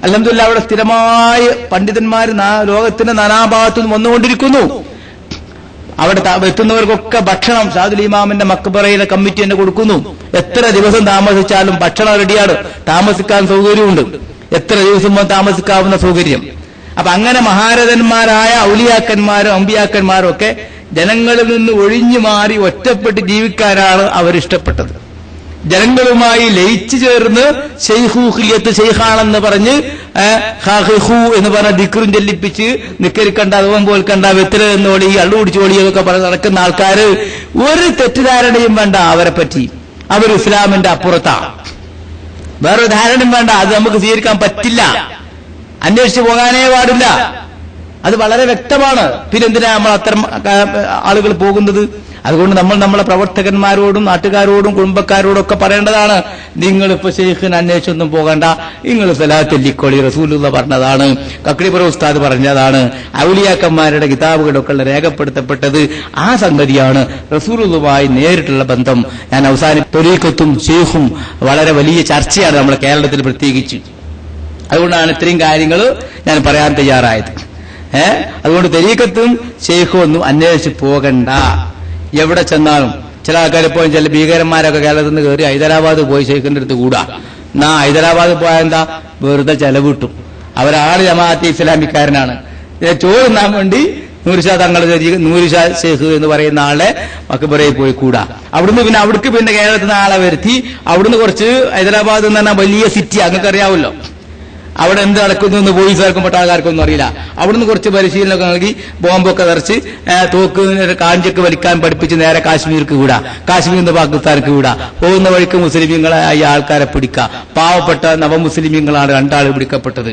അൽഹംദുലില്ലാഹ് അവിടെ സ്ഥിരമായ പണ്ഡിതന്മാർ ലോകത്തിന്റെ നാനാഭാഗത്തും വന്നുകൊണ്ടിരിക്കുന്നു. അവിടെ എത്തുന്നവർക്കൊക്കെ ഭക്ഷണം ഷാദുൽ ഇമാമിന്റെ മഖബറയിലെ കമ്മിറ്റി തന്നെ കൊടുക്കുന്നു. എത്ര ദിവസം താമസിച്ചാലും ഭക്ഷണം റെഡിയാണ്, താമസിക്കാൻ സൗകര്യമുണ്ട്, എത്ര ദിവസം താമസിക്കാവുന്ന സൗകര്യം. അപ്പൊ അങ്ങനെ മഹാരഥന്മാരായ ഔലിയാക്കന്മാരും അമ്പിയാക്കന്മാരും ഒക്കെ ജനങ്ങളിൽ നിന്ന് ഒഴിഞ്ഞു മാറി ഒറ്റപ്പെട്ട് ജീവിക്കാനാണ് അവരിഷ്ടപ്പെട്ടത്. ജനങ്ങളുമായി ലയിച്ചു ചേർന്ന് ഷെയ്ഖൂഖിലിയത്ത് ഷെയ്ഖാണെന്ന് പറഞ്ഞ് ഹാഹു എന്ന് പറഞ്ഞ ദിക്റും ചെല്ലിപ്പിച്ച് നിക്കരിക്കണ്ട, അതും പോൽക്കണ്ട, വെത്തിര എന്നോളി, അള്ളുപിടിച്ചോളി എന്നൊക്കെ പറഞ്ഞ് നടക്കുന്ന ആൾക്കാര് ഒരു തെറ്റിദ്ധാരണയും വേണ്ട അവരെ പറ്റി. അവർ ഇസ്ലാമിന്റെ അപ്പുറത്താണ്. വേറൊരു ധാരണയും വേണ്ട, അത് നമുക്ക് സ്വീകരിക്കാൻ പറ്റില്ല, അന്വേഷിച്ചു പോകാനേ പാടില്ല. അത് വളരെ വ്യക്തമാണ്. പിന്നെന്തിനാ നമ്മൾ അത്തരം ആളുകൾ പോകുന്നത്? അതുകൊണ്ട് നമ്മൾ നമ്മളെ പ്രവർത്തകന്മാരോടും നാട്ടുകാരോടും കുടുംബക്കാരോടും ഒക്കെ പറയേണ്ടതാണ്, നിങ്ങളിപ്പോ ശൈഖിനെ അന്വേഷിച്ചൊന്നും പോകണ്ട, നിങ്ങൾ സലാത്ത് ചൊല്ലിക്കോളി, റസൂലുള്ള പറഞ്ഞതാണ്, കക്കരിപുര ഉസ്താദ് പറഞ്ഞതാണ്, ഔലിയാക്കന്മാരുടെ കിതാബുകളൊക്കെ രേഖപ്പെടുത്തപ്പെട്ടത് ആ സംഗതിയാണ്. റസൂലുള്ളാഹി നേരിട്ടുള്ള ബന്ധം. ഞാൻ ത്വരീഖത്തും ശൈഖും വളരെ വലിയ ചർച്ചയാണ് നമ്മുടെ കേരളത്തിൽ പ്രത്യേകിച്ച്. അതുകൊണ്ടാണ് ഇത്രയും കാര്യങ്ങൾ ഞാൻ പറയാൻ തയ്യാറായത്. അതുകൊണ്ട് ത്വരീഖത്തും ശൈഖും ഒന്നും അന്വേഷിച്ച് പോകണ്ട. എവിടെ ചെന്നാലും ചില ആൾക്കാരിപ്പോൾ ചില ഭീകരന്മാരൊക്കെ കേരളത്തിൽ നിന്ന് കയറി ഹൈദരാബാദ് പോയി ശൈഖിന്റെ അടുത്ത് കൂടാ. ഹൈദരാബാദ് പോയാൽ എന്താ, വെറുതെ ചെലവ് കിട്ടും. അവരാള് ജമാഅത്തെ ഇസ്ലാമിക്കാരനാണ്. ചോറുന്നാൻ വേണ്ടി നൂർഷാ തങ്ങളുടെ നൂർഷാ ശൈഖ് എന്ന് പറയുന്ന ആളെ മക്ബറയിൽ പോയി കൂടാ. അവിടുന്ന് പിന്നെ അവിടേക്ക് പിന്നെ കേരളത്തിൽ നിന്ന് ആളെ വരുത്തി അവിടുന്ന് കുറച്ച് ഹൈദരാബാദ് എന്ന് പറഞ്ഞാൽ വലിയ സിറ്റി, അങ്ങക്ക് അറിയാമല്ലോ. അവിടെ എന്ത് നടക്കുന്നു എന്ന് പോലീസുകാർക്കും പട്ടാളക്കാർക്കൊന്നും അറിയില്ല. അവിടുന്ന് കുറച്ച് പരിശീലനമൊക്കെ നൽകി ബോംബൊക്കെ നിറച്ച് തോക്ക് കാഞ്ചൊക്കെ വലിക്കാൻ പഠിപ്പിച്ച് നേരെ കാശ്മീർക്ക് വിടാ, കാശ്മീരിൽ നിന്ന് പാകിസ്ഥാർക്ക് വിടാ. പോകുന്ന വഴിക്ക് മുസ്ലിമീങ്ങളായ ആൾക്കാരെ പിടിക്കുക. പാവപ്പെട്ട നവമുസ്ലിമീങ്ങളാണ് 2 ആൾ പിടിക്കപ്പെട്ടത്.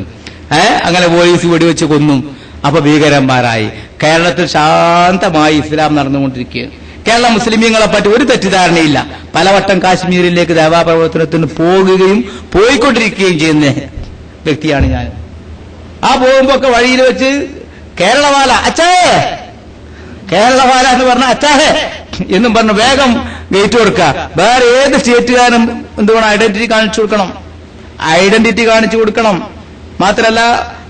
അങ്ങനെ പോലീസ് വെടിവെച്ച് കൊന്നും. അപ്പൊ ഭീകരന്മാരായി. കേരളത്തിൽ ശാന്തമായി ഇസ്ലാം നടന്നുകൊണ്ടിരിക്കുകയാണ്. കേരള മുസ്ലിമീങ്ങളെ പറ്റി ഒരു തെറ്റിദ്ധാരണയില്ല. പലവട്ടം കാശ്മീരിലേക്ക് ദേവാപ്രവർത്തനത്തിന് പോകുകയും പോയിക്കൊണ്ടിരിക്കുകയും ചെയ്യുന്ന വ്യക്തിയാണ് ഞാൻ. ആ പോകുമ്പോ ഒക്കെ വഴിയിൽ വെച്ച് കേരളവാല അച്ചാഹേ, കേരളവാല എന്ന് പറഞ്ഞ അച്ചാഹേ എന്നും പറഞ്ഞു വേഗം ഗേറ്റ് കൊടുക്കുക. വേറെ ഏത് സ്റ്റേറ്റുകാരും എന്തുവേണം, ഐഡന്റിറ്റി കാണിച്ചു കൊടുക്കണം. മാത്രമല്ല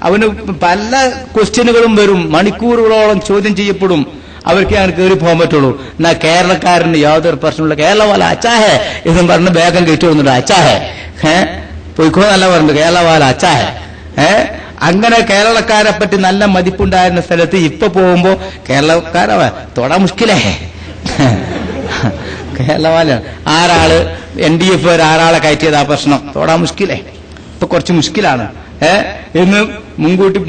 അവന് പല ക്വസ്റ്റ്യനുകളും വരും, മണിക്കൂറുകളോളം ചോദ്യം ചെയ്യപ്പെടും. അവർക്ക് അങ്ങനെ കയറി പോകാൻ പറ്റുള്ളൂ. എന്നാ കേരളക്കാരന് യാതൊരു പ്രശ്നമില്ല. കേരളവാല അച്ചാഹേ എന്നും പറഞ്ഞ് വേഗം ഗേറ്റ് കൊടുക്കുന്നുണ്ട്. അച്ചാഹേ പോയിക്കോ നല്ല പറഞ്ഞു, കേരളവാല അച്ചാഹേ. അങ്ങനെ കേരളക്കാരെ പറ്റി നല്ല മതിപ്പുണ്ടായിരുന്ന സ്ഥലത്ത് ഇപ്പൊ പോകുമ്പോ കേരളക്കാരെ തൊടാ മുഷ്കിലേ. കേരളവാല ആരാള് NDF ആരാളെ കയറ്റിയതാ പ്രശ്നം, തൊടാ മുഷ്കിലേ. ഇപ്പൊ കുറച്ച് മുഷ്കിലാണ്. എന്ന്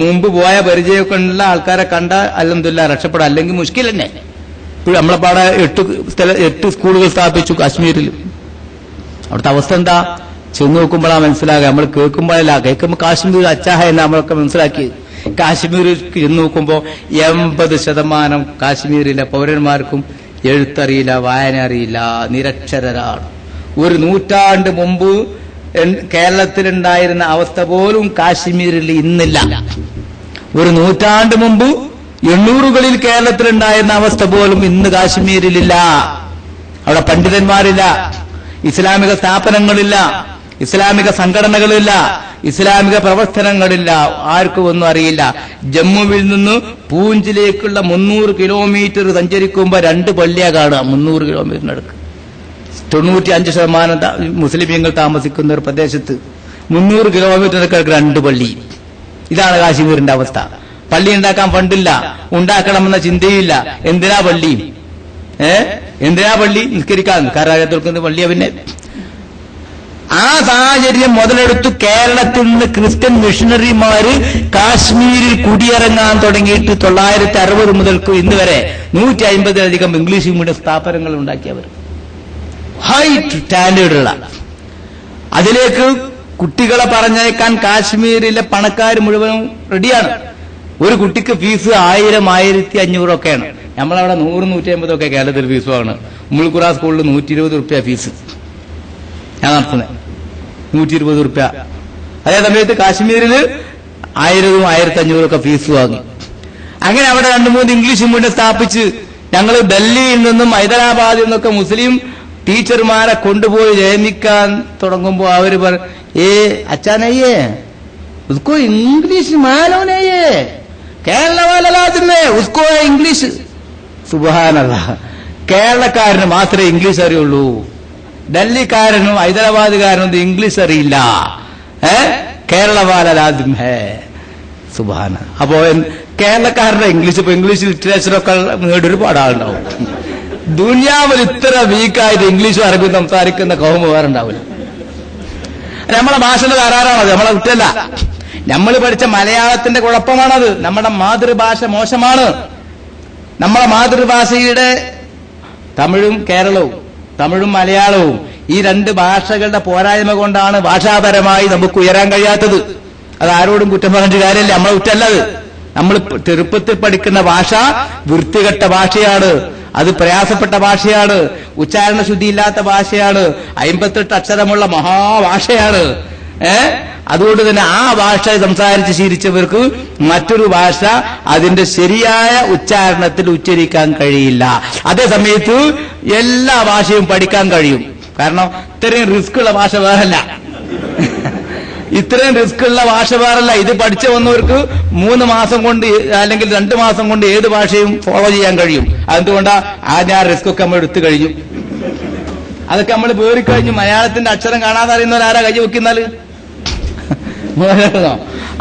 മുമ്പ് പോയ പരിചയമൊക്കെ ഉള്ള ആൾക്കാരെ കണ്ട അൽഹംദുലില്ലാഹ് രക്ഷപ്പെടാം, അല്ലെങ്കിൽ മുഷ്കിൽ തന്നെ. ഇപ്പോൾ നമ്മളെ പാടെ 8 സ്കൂളുകൾ സ്ഥാപിച്ചു കാശ്മീരിൽ. അവിടുത്തെ അവസ്ഥ എന്താ ചെന്ന് നോക്കുമ്പോഴാണ് മനസ്സിലാകുക. നമ്മൾ കേൾക്കുമ്പോഴല്ല, കേൾക്കുമ്പോൾ കാശ്മീർ അച്ചാഹ എന്ന് നമ്മളൊക്കെ മനസ്സിലാക്കിയത്. കാശ്മീരിൽ ചെന്ന് നോക്കുമ്പോ 80% കാശ്മീരിലെ പൗരന്മാർക്കും എഴുത്തറിയില്ല, വായന അറിയില്ല, നിരക്ഷരരാണ്. ഒരു നൂറ്റാണ്ട് മുമ്പ് കേരളത്തിലുണ്ടായിരുന്ന അവസ്ഥ പോലും കാശ്മീരിൽ ഇന്നില്ല. ഒരു നൂറ്റാണ്ട് മുമ്പ് 800കളിൽ കേരളത്തിലുണ്ടായിരുന്ന അവസ്ഥ പോലും ഇന്ന് കാശ്മീരിലില്ല. അവിടെ പണ്ഡിതന്മാരില്ല, ഇസ്ലാമിക സ്ഥാപനങ്ങളില്ല, ഇസ്ലാമിക സംഘടനകളില്ല, ഇസ്ലാമിക പ്രവർത്തനങ്ങളില്ല, ആർക്കും ഒന്നും അറിയില്ല. ജമ്മുവിൽ നിന്ന് പൂഞ്ചിലേക്കുള്ള 300 കിലോമീറ്റർ സഞ്ചരിക്കുമ്പോ 2 പള്ളിയാ കാണുക. 300 കിലോമീറ്ററിനടുക്ക് 95% മുസ്ലിമീങ്ങൾ താമസിക്കുന്ന ഒരു പ്രദേശത്ത് 300 കിലോമീറ്ററിനടുക്ക് 2 പള്ളി. ഇതാണ് കാശ്മീരിന്റെ അവസ്ഥ. പള്ളി ഉണ്ടാക്കാൻ ഫണ്ടില്ല, ഉണ്ടാക്കണമെന്ന ചിന്തയില്ല. എന്തിനാ പള്ളി? എന്തിനാ പള്ളി? നിസ്കരിക്കാൻ കാരാഗ്രഹത്തിൽ പള്ളിയാ. പിന്നെ ആ സാഹചര്യം മുതലെടുത്ത് കേരളത്തിൽ നിന്ന് ക്രിസ്ത്യൻ മിഷണറിമാര് കാശ്മീരിൽ കുടിയിറങ്ങാൻ തുടങ്ങിയിട്ട് 960 മുതൽക്ക് ഇന്ന് വരെ 150-ലധികം ഇംഗ്ലീഷ് മീഡിയം സ്ഥാപനങ്ങൾ ഉണ്ടാക്കിയവർ. ഹൈ സ്റ്റാൻഡേർഡുള്ള അതിലേക്ക് കുട്ടികളെ പറഞ്ഞേക്കാൻ കാശ്മീരിലെ പണക്കാർ മുഴുവനും റെഡിയാണ്. ഒരു കുട്ടിക്ക് ഫീസ് 1000, 1500 ഒക്കെയാണ്. നമ്മളവിടെ 100, 150 ഒക്കെ കേരളത്തിൽ ഫീസ് വാങ്ങണം. ഉമ്മുൽ ഖുറ സ്കൂളിൽ 120 റുപ്യ ഫീസ് ഞാൻ നടത്തുന്നത്, 120 റുപ്യ. അതേ സമയത്ത് കാശ്മീരിൽ 1000, 1500 ഒക്കെ ഫീസ് വാങ്ങി. അങ്ങനെ അവിടെ 2-3 ഇംഗ്ലീഷ് മീഡിയം സ്ഥാപിച്ച് ഞങ്ങൾ ഡൽഹിയിൽ നിന്നും ഹൈദരാബാദിൽ നിന്നൊക്കെ മുസ്ലിം ടീച്ചർമാരെ കൊണ്ടുപോയി നിയമിക്കാൻ തുടങ്ങുമ്പോ അവര് അച്ഛാ നയ്യേ ഉസ്കോ ഇംഗ്ലീഷ് മാലൂം നയ്യേ, കേരള വാലലാജിനെ ഉസ്കോ ഇംഗ്ലീഷ്. സുബ്ഹാനല്ലാഹ്, കേരളക്കാരന് മാത്രമേ ഇംഗ്ലീഷ് അറിയുള്ളൂ, ഡൽഹിക്കാരനും ഹൈദരാബാദുകാരനും ഇംഗ്ലീഷ് അറിയില്ല. കേരള വാലലാജിം ഹേ. സുബ്ഹാന. അപ്പോ കേരളക്കാരുടെ ഇംഗ്ലീഷ് ലിറ്ററേച്ചറൊക്കെ നേടൊരു പാടാളുണ്ടാവും. ദുനിയാവിൽ ഇത്ര വീക്കായിട്ട് ഇംഗ്ലീഷും അറബിയും സംസാരിക്കുന്ന കൗമ വേറെ ഉണ്ടാവില്ല. നമ്മളെ ഭാഷയുടെ കരാറാണത്, നമ്മളെ കുറ്റല്ല. നമ്മൾ പഠിച്ച മലയാളത്തിന്റെ കുഴപ്പമാണത്. നമ്മുടെ മാതൃഭാഷ മോശമാണ്. നമ്മളെ മാതൃഭാഷയുടെ തമിഴും കേരളവും, തമിഴും മലയാളവും, ഈ 2 ഭാഷകളുടെ പോരായ്മ കൊണ്ടാണ് ഭാഷാപരമായി നമുക്ക് ഉയരാൻ കഴിയാത്തത്. അത് ആരോടും കുറ്റം പറഞ്ഞിട്ട് കാര്യമില്ല, നമ്മളെ കുറ്റല്ലത്. നമ്മൾ ചെറുപ്പത്തിൽ പഠിക്കുന്ന ഭാഷ വൃത്തികെട്ട ഭാഷയാണ്, അത് പ്രയാസപ്പെട്ട ഭാഷയാണ്, ഉച്ചാരണ ശുദ്ധിയില്ലാത്ത ഭാഷയാണ്, 58 അക്ഷരമുള്ള മഹാഭാഷയാണ്. അതുകൊണ്ട് തന്നെ ആ ഭാഷ സംസാരിച്ച് ശീലിച്ചവർക്ക് മറ്റൊരു ഭാഷ അതിന്റെ ശരിയായ ഉച്ചാരണത്തിൽ ഉച്ചരിക്കാൻ കഴിയില്ല. അതേ സമയത്ത് എല്ലാ ഭാഷയും പഠിക്കാൻ കഴിയും. കാരണം ഇത്രയും റിസ്ക് ഉള്ള ഭാഷ വേറല്ല, ഇത്രയും റിസ്ക് ഉള്ള ഭാഷ വേറല്ല. ഇത് പഠിച്ചു വന്നവർക്ക് 3 മാസം കൊണ്ട് അല്ലെങ്കിൽ 2 മാസം കൊണ്ട് ഏത് ഭാഷയും ഫോളോ ചെയ്യാൻ കഴിയും. അതുകൊണ്ടാ ഞാൻ റിസ്ക് ഒക്കെ നമ്മൾ എടുത്തു കഴിഞ്ഞു. അതൊക്കെ നമ്മൾ പേറിക്കഴിഞ്ഞു. മലയാളത്തിന്റെ അക്ഷരം കാണാതെ അറിയുന്നവരാരാ കൈ വെക്കുന്നാല്?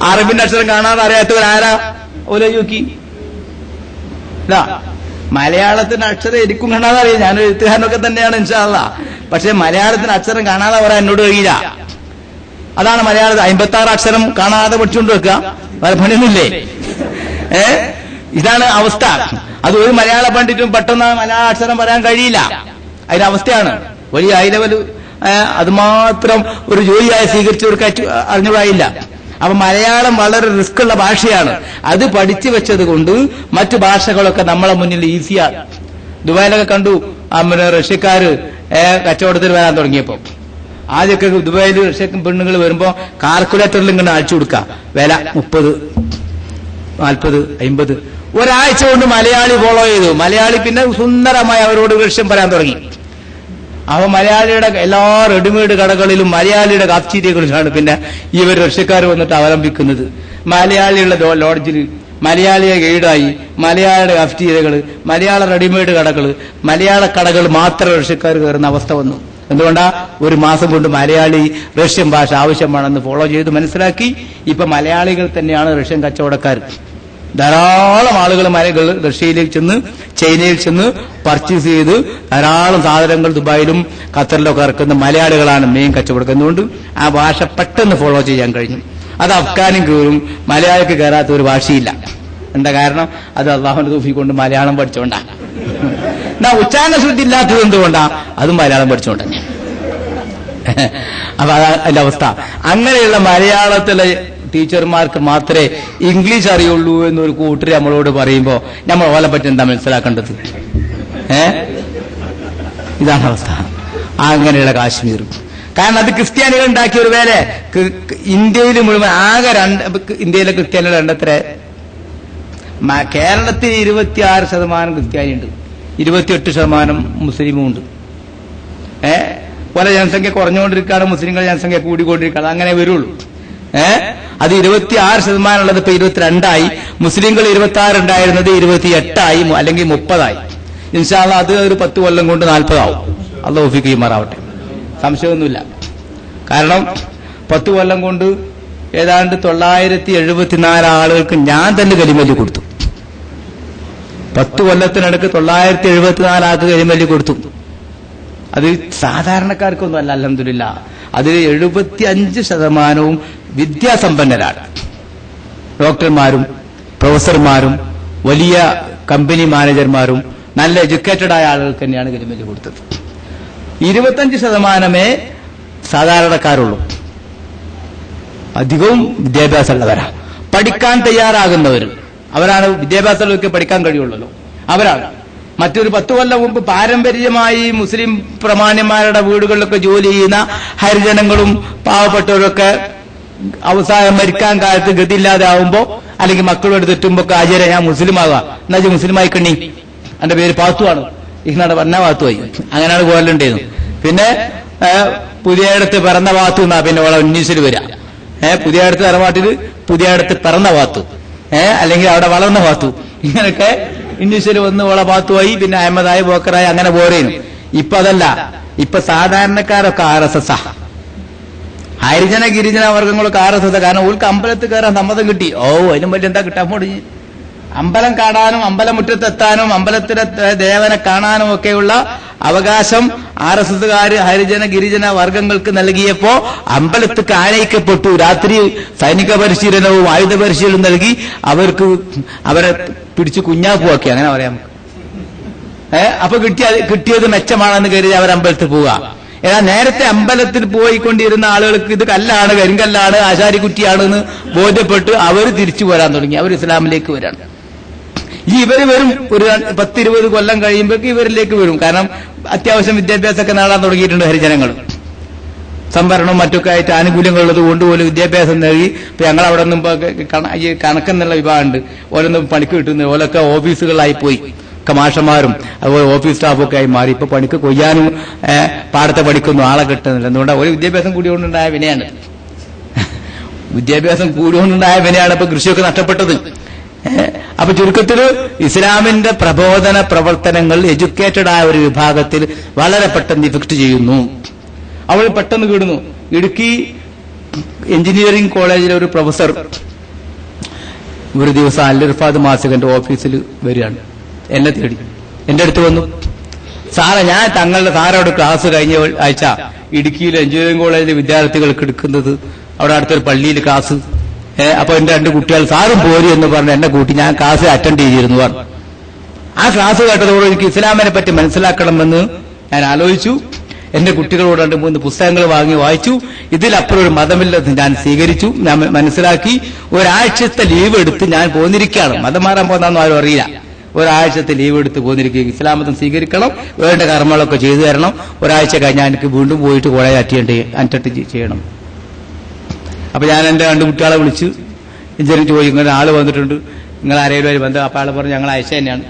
അറബിന്റെ അക്ഷരം കാണാതെ അറിയാത്തവരാരാ ഓല നോക്കി? മലയാളത്തിന്റെ അക്ഷരം എനിക്കും കാണാതെ അറിയാം, ഞാനൊരു എഴുത്തുകാരനൊക്കെ തന്നെയാണ് ഇൻഷാ അല്ലാഹ്. പക്ഷെ മലയാളത്തിന്റെ അക്ഷരം കാണാതെ പറയാൻ എന്നോട് കഴിയില്ല. അതാണ് മലയാളത്തിൽ 56 അക്ഷരം കാണാതെ പഠിച്ചുകൊണ്ട് വെക്കുക, വേറെ പണിയൊന്നുമില്ലേ? ഇതാണ് അവസ്ഥ. അത് ഒരു മലയാള പണ്ഡിറ്റും പെട്ടെന്ന് മലയാള അക്ഷരം പറയാൻ കഴിയില്ല. അതിന്റെ അവസ്ഥയാണ്. വലിയ ഹൈ ലെവൽ അതുമാത്രം ഒരു ജോലിയായി സ്വീകരിച്ചവർക്ക് അറിഞ്ഞുകൂടായില്ല. അപ്പൊ മലയാളം വളരെ റിസ്ക് ഉള്ള ഭാഷയാണ്. അത് പഠിച്ചു വെച്ചത് കൊണ്ട് മറ്റു ഭാഷകളൊക്കെ നമ്മളെ മുന്നിൽ ഈസിയാണ്. ദുബായിലൊക്കെ കണ്ടു റഷ്യക്കാര് കച്ചവടത്തിൽ വരാൻ തുടങ്ങിയപ്പോ. ആദ്യമൊക്കെ ദുബായിൽ റഷ്യൻ പെണ്ണുങ്ങൾ വരുമ്പോ കാൽക്കുലേറ്ററിൽ ഇങ്ങനെ അയച്ചു കൊടുക്കുക, വില 30, 40, 50. ഒരാഴ്ച കൊണ്ട് മലയാളി ഫോളോ ചെയ്തു. മലയാളി പിന്നെ സുന്ദരമായി അവരോട് റഷ്യൻ പറയാൻ തുടങ്ങി. അപ്പൊ മലയാളിയുടെ എല്ലാ റെഡിമെയ്ഡ് കടകളിലും മലയാളിയുടെ കാഫ്റ്റീരിയകളിലാണ് പിന്നെ ഇവർ റഷ്യക്കാർ വന്നിട്ട് അവലംബിക്കുന്നത്. മലയാളിയുള്ള ലോഡ്ജിൽ മലയാളിയെ ഗൈഡായി, മലയാളിയുടെ കാഫ്റ്റീരിയകള്, മലയാള റെഡിമെയ്ഡ് കടകള്, മലയാള കടകൾ മാത്രം റഷ്യക്കാർ കയറുന്ന അവസ്ഥ വന്നു. എന്തുകൊണ്ടാ? 1 മാസം കൊണ്ട് മലയാളി റഷ്യൻ ഭാഷ ആവശ്യമാണെന്ന് ഫോളോ ചെയ്ത് മനസ്സിലാക്കി. ഇപ്പൊ മലയാളികൾ തന്നെയാണ് റഷ്യൻ കച്ചവടക്കാർ. ധാരാളം ആളുകൾ റഷ്യയിലേക്ക് ചെന്ന് ചൈനയിൽ ചെന്ന് പർച്ചേസ് ചെയ്ത് ധാരാളം സാധനങ്ങൾ ദുബായിലും ഖത്തറിലൊക്കെ ഇറക്കുന്ന മലയാളികളാണ് മെയിൻ കച്ചവടം. എന്തുകൊണ്ട്? ആ ഭാഷ പെട്ടെന്ന് ഫോളോ ചെയ്യാൻ കഴിഞ്ഞു. അത് അഫ്ഗാനും കയറും, മലയാളിക്ക് കയറാത്ത ഒരു ഭാഷയില്ല. എന്താ കാരണം? അത് അള്ളാഹുവിന്റെ തൗഫീഖ് കൊണ്ട് മലയാളം പഠിച്ചോണ്ടാ. എന്നാ ഉച്ചാരണ ശുദ്ധി ഇല്ലാത്തത് എന്തുകൊണ്ടാ? അതും മലയാളം പഠിച്ചോണ്ട. അപ്പൊ അതിന്റെ അവസ്ഥ. അങ്ങനെയുള്ള മലയാളത്തിലെ ടീച്ചർമാർക്ക് മാത്രമേ ഇംഗ്ലീഷ് അറിയുള്ളൂ എന്നൊരു കൂട്ടര് നമ്മളോട് പറയുമ്പോ നമ്മൾ ഓലെ പറ്റി എന്താ മനസ്സിലാക്കേണ്ടത്? ഇതാണ് അവസ്ഥ. അങ്ങനെയുള്ള കാശ്മീർ. കാരണം അത് ക്രിസ്ത്യാനികൾ ഉണ്ടാക്കിയ ഒരു വേല. ഇന്ത്യയിൽ മുഴുവൻ ആകെ ഇന്ത്യയിലെ ക്രിസ്ത്യാനികൾ എണ്ണത്ര? കേരളത്തിൽ 26% ക്രിസ്ത്യാനി ഉണ്ട്, 28% മുസ്ലിമും ഉണ്ട്. പോലെ ജനസംഖ്യ കുറഞ്ഞുകൊണ്ടിരിക്കുകയാണ്, മുസ്ലിങ്ങളുടെ ജനസംഖ്യ കൂടിക്കൊണ്ടിരിക്കുകയാണ്. അങ്ങനെ വരുള്ളൂ. അത് 26% ഉള്ളത് ഇപ്പൊ 22 മുസ്ലിങ്ങൾ 26 ഉണ്ടായിരുന്നത് 28 അല്ലെങ്കിൽ 30 ഇൻഷാ അല്ലാഹ് അത് ഒരു 10 കൊല്ലം കൊണ്ട് 40 ആവും. അല്ലാഹു തൗഫീഖ് ചെയ്യുമാറാവട്ടെ. സംശയമൊന്നുമില്ല. കാരണം 10 കൊല്ലം കൊണ്ട് ഏതാണ്ട് 974 ആളുകൾക്ക് ഞാൻ തന്നെ കലിമല്ലി കൊടുത്തു. 10 കൊല്ലത്തിനടുക്ക് 974 ആൾക്ക് കലിമല്ലി കൊടുത്തു. അത് സാധാരണക്കാർക്കൊന്നും അല്ല, അൽഹംദുലില്ലാ. അതിൽ 75% വിദ്യാസമ്പന്നരാണ്. ഡോക്ടർമാരും പ്രൊഫസർമാരും വലിയ കമ്പനി മാനേജർമാരും നല്ല എഡ്യൂക്കേറ്റഡ് ആയ ആളുകൾക്ക് തന്നെയാണ് കലിമല്ലി കൊടുത്തത്. 25% സാധാരണക്കാരുള്ളൂ. അധികവും വിദ്യാഭ്യാസമുള്ളവരാ, പഠിക്കാൻ തയ്യാറാകുന്നവർ, അവരാണ് വിദ്യാഭ്യാസത്തിലൊക്കെ പഠിക്കാൻ കഴിയുള്ളൂ. അവരാണ്. മറ്റൊരു 10 കൊല്ലം മുമ്പ് പാരമ്പര്യമായി മുസ്ലിം പ്രമാണിമാരുടെ വീടുകളിലൊക്കെ ജോലി ചെയ്യുന്ന ഹരിജനങ്ങളും പാവപ്പെട്ടവരൊക്കെ അവസാനം മരിക്കാൻ കാലത്ത് ഗതിയില്ലാതെ ആവുമ്പോ അല്ലെങ്കിൽ മക്കളോട് തെറ്റുമ്പോ ആചാര്യ ഞാൻ മുസ്ലിമാകാം, എന്നാ മുസ്ലിമായി കണ്ണി, എന്റെ പേര് പാത്തുവാണ്, ഇന്നാണ് പറഞ്ഞ പാത്തുമായി, അങ്ങനെയാണ് പോലുണ്ടായിരുന്നു. പിന്നെ പുതിയയിടത്ത് പിറന്ന പാത്തു എന്നാ പിന്നെ ഓളെ ഉന്നീസിൽ വരിക. പുതിയയിടത്ത് തറവാട്ടിൽ പുതിയയിടത്ത് പിറന്ന പാത്തു, അല്ലെങ്കിൽ അവിടെ വളർന്ന പാത്തു, ഇങ്ങനെയൊക്കെ ഇംഗ്ലീഷിൽ വന്ന് ഓളെ പാത്തുമായി, പിന്നെ അഹമ്മദായി ബോക്കറായി അങ്ങനെ പോരേനും. ഇപ്പൊ അതല്ല, ഇപ്പൊ സാധാരണക്കാരൊക്കെ RSS. ഹരിജന ഗിരിജന വർഗങ്ങളൊക്കെ RSS. കാരണം ഓൾക്ക് അമ്പലത്തിൽ കയറാൻ സമ്മതം കിട്ടി. അതിനും വലിയ എന്താ കിട്ടാൻ പോടി? അമ്പലം കാണാനും അമ്പലമുറ്റത്തെത്താനും അമ്പലത്തിലെ ദേവനെ കാണാനും ഒക്കെയുള്ള അവകാശം RSSകാര് ഹരിജന ഗിരിജന വർഗങ്ങൾക്ക് നൽകിയപ്പോ അമ്പലത്തേക്ക് ആനയിക്കപ്പെട്ടു. രാത്രി സൈനിക പരിശീലനവും ആയുധ പരിശീലനവും നൽകി അവരെ പിടിച്ച് കുഞ്ഞാക്കുവാക്കി, അങ്ങനെ പറയാം. അപ്പൊ കിട്ടിയത് മെച്ചമാണെന്ന് കരുതി അവരമ്പലത്തിൽ പോവുക. എന്നാൽ നേരത്തെ അമ്പലത്തിൽ പോയിക്കൊണ്ടിരുന്ന ആളുകൾക്ക് ഇത് കല്ലാണ്, കരിങ്കല്ലാണ്, ആശാരിക്കുറ്റിയാണ് എന്ന് ബോധ്യപ്പെട്ട് അവർ തിരിച്ചു പോരാൻ തുടങ്ങി. അവർ ഇസ്ലാമിലേക്ക് വരാണ്. ഇവര് വരും, ഒരു 10-20 കൊല്ലം കഴിയുമ്പോഴേക്ക് ഇവരിലേക്ക് വരും. കാരണം അത്യാവശ്യം വിദ്യാഭ്യാസമൊക്കെ നേടാൻ തുടങ്ങിയിട്ടുണ്ട് ഹരിജനങ്ങൾ. സംവരണവും മറ്റൊക്കെ ആയിട്ട് ആനുകൂല്യങ്ങളുള്ളത് കൊണ്ടുപോലും വിദ്യാഭ്യാസം നൽകി. ഇപ്പൊ ഞങ്ങളവിടെ നിന്നും ഈ കണക്കെന്നുള്ള വിഭാഗമുണ്ട്, ഓരോന്നും പണിക്ക് കിട്ടുന്നത്, ഓലൊക്കെ ഓഫീസുകളായി പോയി, മാഷന്മാരും അതുപോലെ ഓഫീസ് സ്റ്റാഫൊക്കെ ആയി മാറി. ഇപ്പൊ പണിക്ക് കൊയ്യാനും പാടത്തെ പഠിക്കുന്നു ആളെ കിട്ടുന്നില്ല. എന്തുകൊണ്ടാ? ഒരു വിദ്യാഭ്യാസം കൂടിയോണ്ടുണ്ടായ വിനയാണ്. വിദ്യാഭ്യാസം കൂടിയോണ്ടുണ്ടായ വിനയാണ് ഇപ്പൊ കൃഷിയൊക്കെ നഷ്ടപ്പെട്ടത്. അപ്പൊ ചുരുക്കത്തിൽ ഇസ്ലാമിന്റെ പ്രബോധന പ്രവർത്തനങ്ങൾ എഡ്യൂക്കേറ്റഡ് ആയ ഒരു വിഭാഗത്തിൽ വളരെ പെട്ടെന്ന് ഇഫക്ട് ചെയ്യുന്നു. അവൾ പെട്ടെന്ന് കിടുന്നു. ഇടുക്കി എഞ്ചിനീയറിംഗ് കോളേജിലെ ഒരു പ്രൊഫസർ ഒരു ദിവസം അൽ-ഇർഫാദ് മാസികന്റെ ഓഫീസിൽ വരികയാണ്. എന്നെ തേടി എന്റെ അടുത്ത് വന്നു. സാറേ, ഞാൻ തങ്ങളുടെ സാറോട് ക്ലാസ് കഴിഞ്ഞ ആഴ്ച ഇടുക്കിയിലെ എഞ്ചിനീയറിംഗ് കോളേജിലെ വിദ്യാർത്ഥികൾക്ക് എടുക്കുന്നത് അവിടെ അടുത്തൊരു പള്ളിയിൽ ക്ലാസ്. അപ്പൊ എന്റെ 2 കുട്ടികൾ സാറും പോരി എന്ന് പറഞ്ഞ് എന്നെ കൂട്ടി ഞാൻ ക്ലാസ് അറ്റൻഡ് ചെയ്തിരുന്നു പറഞ്ഞു. ആ ക്ലാസ് കേട്ടതോടെ എനിക്ക് ഇസ്ലാമിനെ പറ്റി മനസ്സിലാക്കണമെന്ന് ഞാൻ ആലോചിച്ചു. എന്റെ കുട്ടികളോട് 2-3 പുസ്തകങ്ങൾ വാങ്ങി വായിച്ചു. ഇതിലപ്പുറം ഒരു മതമില്ലെന്ന് ഞാൻ സ്വീകരിച്ചു. ഞാൻ മനസ്സിലാക്കി. ഒരാഴ്ചത്തെ ലീവ് എടുത്ത് ഞാൻ പോന്നിരിക്കുകയാണ്. മതം മാറാൻ പോകുന്നതെന്നും ആരും അറിയില്ല. ഒരാഴ്ചത്തെ ലീവ് എടുത്ത് പോന്നിരിക്കുക. ഇസ്ലാം മതം സ്വീകരിക്കണം, വേണ്ട കർമ്മങ്ങളൊക്കെ ചെയ്തു തരണം. ഒരാഴ്ച കഴിഞ്ഞാൽ എനിക്ക് വീണ്ടും പോയിട്ട് കോളേജ് അറ്റൻഡ് ചെയ്യണം. അപ്പൊ ഞാൻ എന്റെ 2 കുട്ടികളെ വിളിച്ച് എഞ്ചിനീയറിംഗ് ചോദിക്കും, ഇങ്ങനെ ആള് വന്നിട്ടുണ്ട്, നിങ്ങൾ ആരെങ്കിലും ബന്ധം? അപ്പൊ ആള് പറഞ്ഞു, ഞങ്ങൾ അയച്ച തന്നെയാണ്.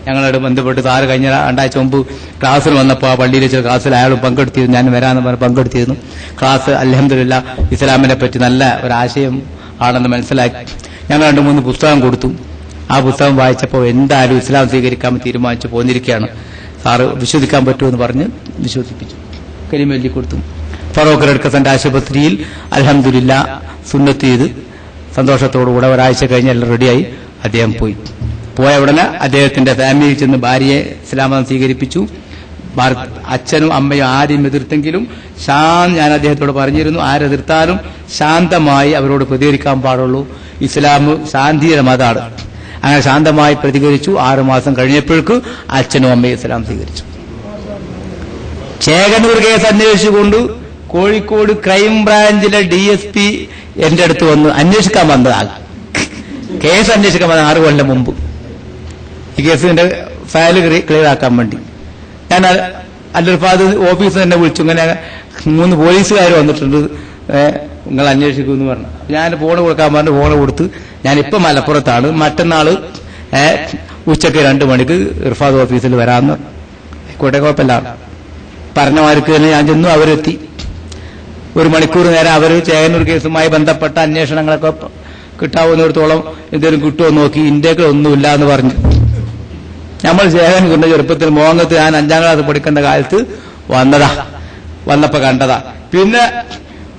ഞങ്ങളോട് ബന്ധപ്പെട്ട് സാറ് കഴിഞ്ഞ 2 ആഴ്ച മുമ്പ് ക്ലാസ്സിൽ വന്നപ്പോൾ ആ പള്ളിയിൽ വെച്ച ക്ലാസ്സിൽ അയാളും പങ്കെടുത്തിരുന്നു, ഞാൻ വരാമെന്ന് പറഞ്ഞ് പങ്കെടുത്തിരുന്നു. ക്ലാസ് അൽഹംദുലില്ലാ ഇസ്ലാമിനെ പറ്റി നല്ല ഒരാശയം ആണെന്ന് മനസ്സിലാക്കി. ഞങ്ങൾ 2-3 പുസ്തകം കൊടുത്തു. ആ പുസ്തകം വായിച്ചപ്പോൾ എന്തായാലും ഇസ്ലാം സ്വീകരിക്കാൻ തീരുമാനിച്ചു പോന്നിരിക്കുകയാണ്. സാറ് വിശ്വസിക്കാൻ പറ്റുമെന്ന് പറഞ്ഞ് വിശ്വസിപ്പിച്ചു. കലിമ ചൊല്ലി കൊടുത്തു. ഫറൂഖ് റെഡ് ക്രസന്റ് ആശുപത്രിയിൽ അൽഹംദുലില്ലാ സുന്നത്ത് ചെയ്ത് സന്തോഷത്തോടുകൂടെ ഒരാഴ്ച കഴിഞ്ഞ് എല്ലാം റെഡിയായി അദ്ദേഹം പോയി. പോയ ഉടനെ അദ്ദേഹത്തിന്റെ ഫാമിലിയിൽ ചെന്ന് ഭാര്യയെ ഇസ്ലാം മതം സ്വീകരിപ്പിച്ചു. അച്ഛനും അമ്മയും ആരും എതിർത്തെങ്കിലും ഞാൻ അദ്ദേഹത്തോട് പറഞ്ഞിരുന്നു, ആരെതിർത്താലും ശാന്തമായി അവരോട് പ്രതികരിക്കാൻ പാടുള്ളൂ. ഇസ്ലാം ശാന്തിയുടെ മതമാണ്. അങ്ങനെ ശാന്തമായി പ്രതികരിച്ചു. 6 മാസം കഴിഞ്ഞപ്പോഴേക്ക് അച്ഛനും അമ്മയും ഇസ്ലാം സ്വീകരിച്ചു. ചേകന്നൂർ കേസ് അന്വേഷിച്ചുകൊണ്ട് കോഴിക്കോട് ക്രൈംബ്രാഞ്ചിലെ DSP എന്റെ അടുത്ത് വന്ന് അന്വേഷിക്കാൻ വന്നതാണ്. കേസ് അന്വേഷിക്കാൻ വന്ന 6 കൊല്ലം മുമ്പ്. ഈ കേസിന്റെ ഫയൽ ക്ലിയർ ആക്കാൻ വേണ്ടി ഞാൻ അൽ-ഇർഫാദ് ഓഫീസിൽ തന്നെ വിളിച്ചു. ഇങ്ങനെ 3 പോലീസുകാർ വന്നിട്ടുണ്ട്, നിങ്ങൾ അന്വേഷിക്കുമെന്ന് പറഞ്ഞു. ഞാൻ ഫോണ് കൊടുക്കാൻ പറഞ്ഞു. ഫോണ് കൊടുത്ത് ഞാനിപ്പോ മലപ്പുറത്താണ്, മറ്റന്നാള് ഉച്ചയ്ക്ക് 2 മണിക്ക് ഇർഫാദ് ഓഫീസിൽ വരാമെന്ന്. ആയിക്കോട്ടെ, കുഴപ്പമില്ല പറഞ്ഞ മാർക്ക് തന്നെ ഞാൻ ചെന്നു. അവരെത്തി. 1 മണിക്കൂർ നേരം അവർ ചേകന്നൂർ കേസുമായി ബന്ധപ്പെട്ട അന്വേഷണങ്ങളൊക്കെ കിട്ടാവുന്നിടത്തോളം എന്തെങ്കിലും കിട്ടുമോ നോക്കി. ഇന്ത്യക്ക് ഒന്നുമില്ല എന്ന് പറഞ്ഞു. നമ്മൾ ചേകന്നൂരിന്റെ ചെറുപ്പത്തിൽ മോങ്ങത്ത് ഞാൻ 5ാം ക്ലാസ് പഠിക്കേണ്ട കാലത്ത് വന്നപ്പോ കണ്ടതാ. പിന്നെ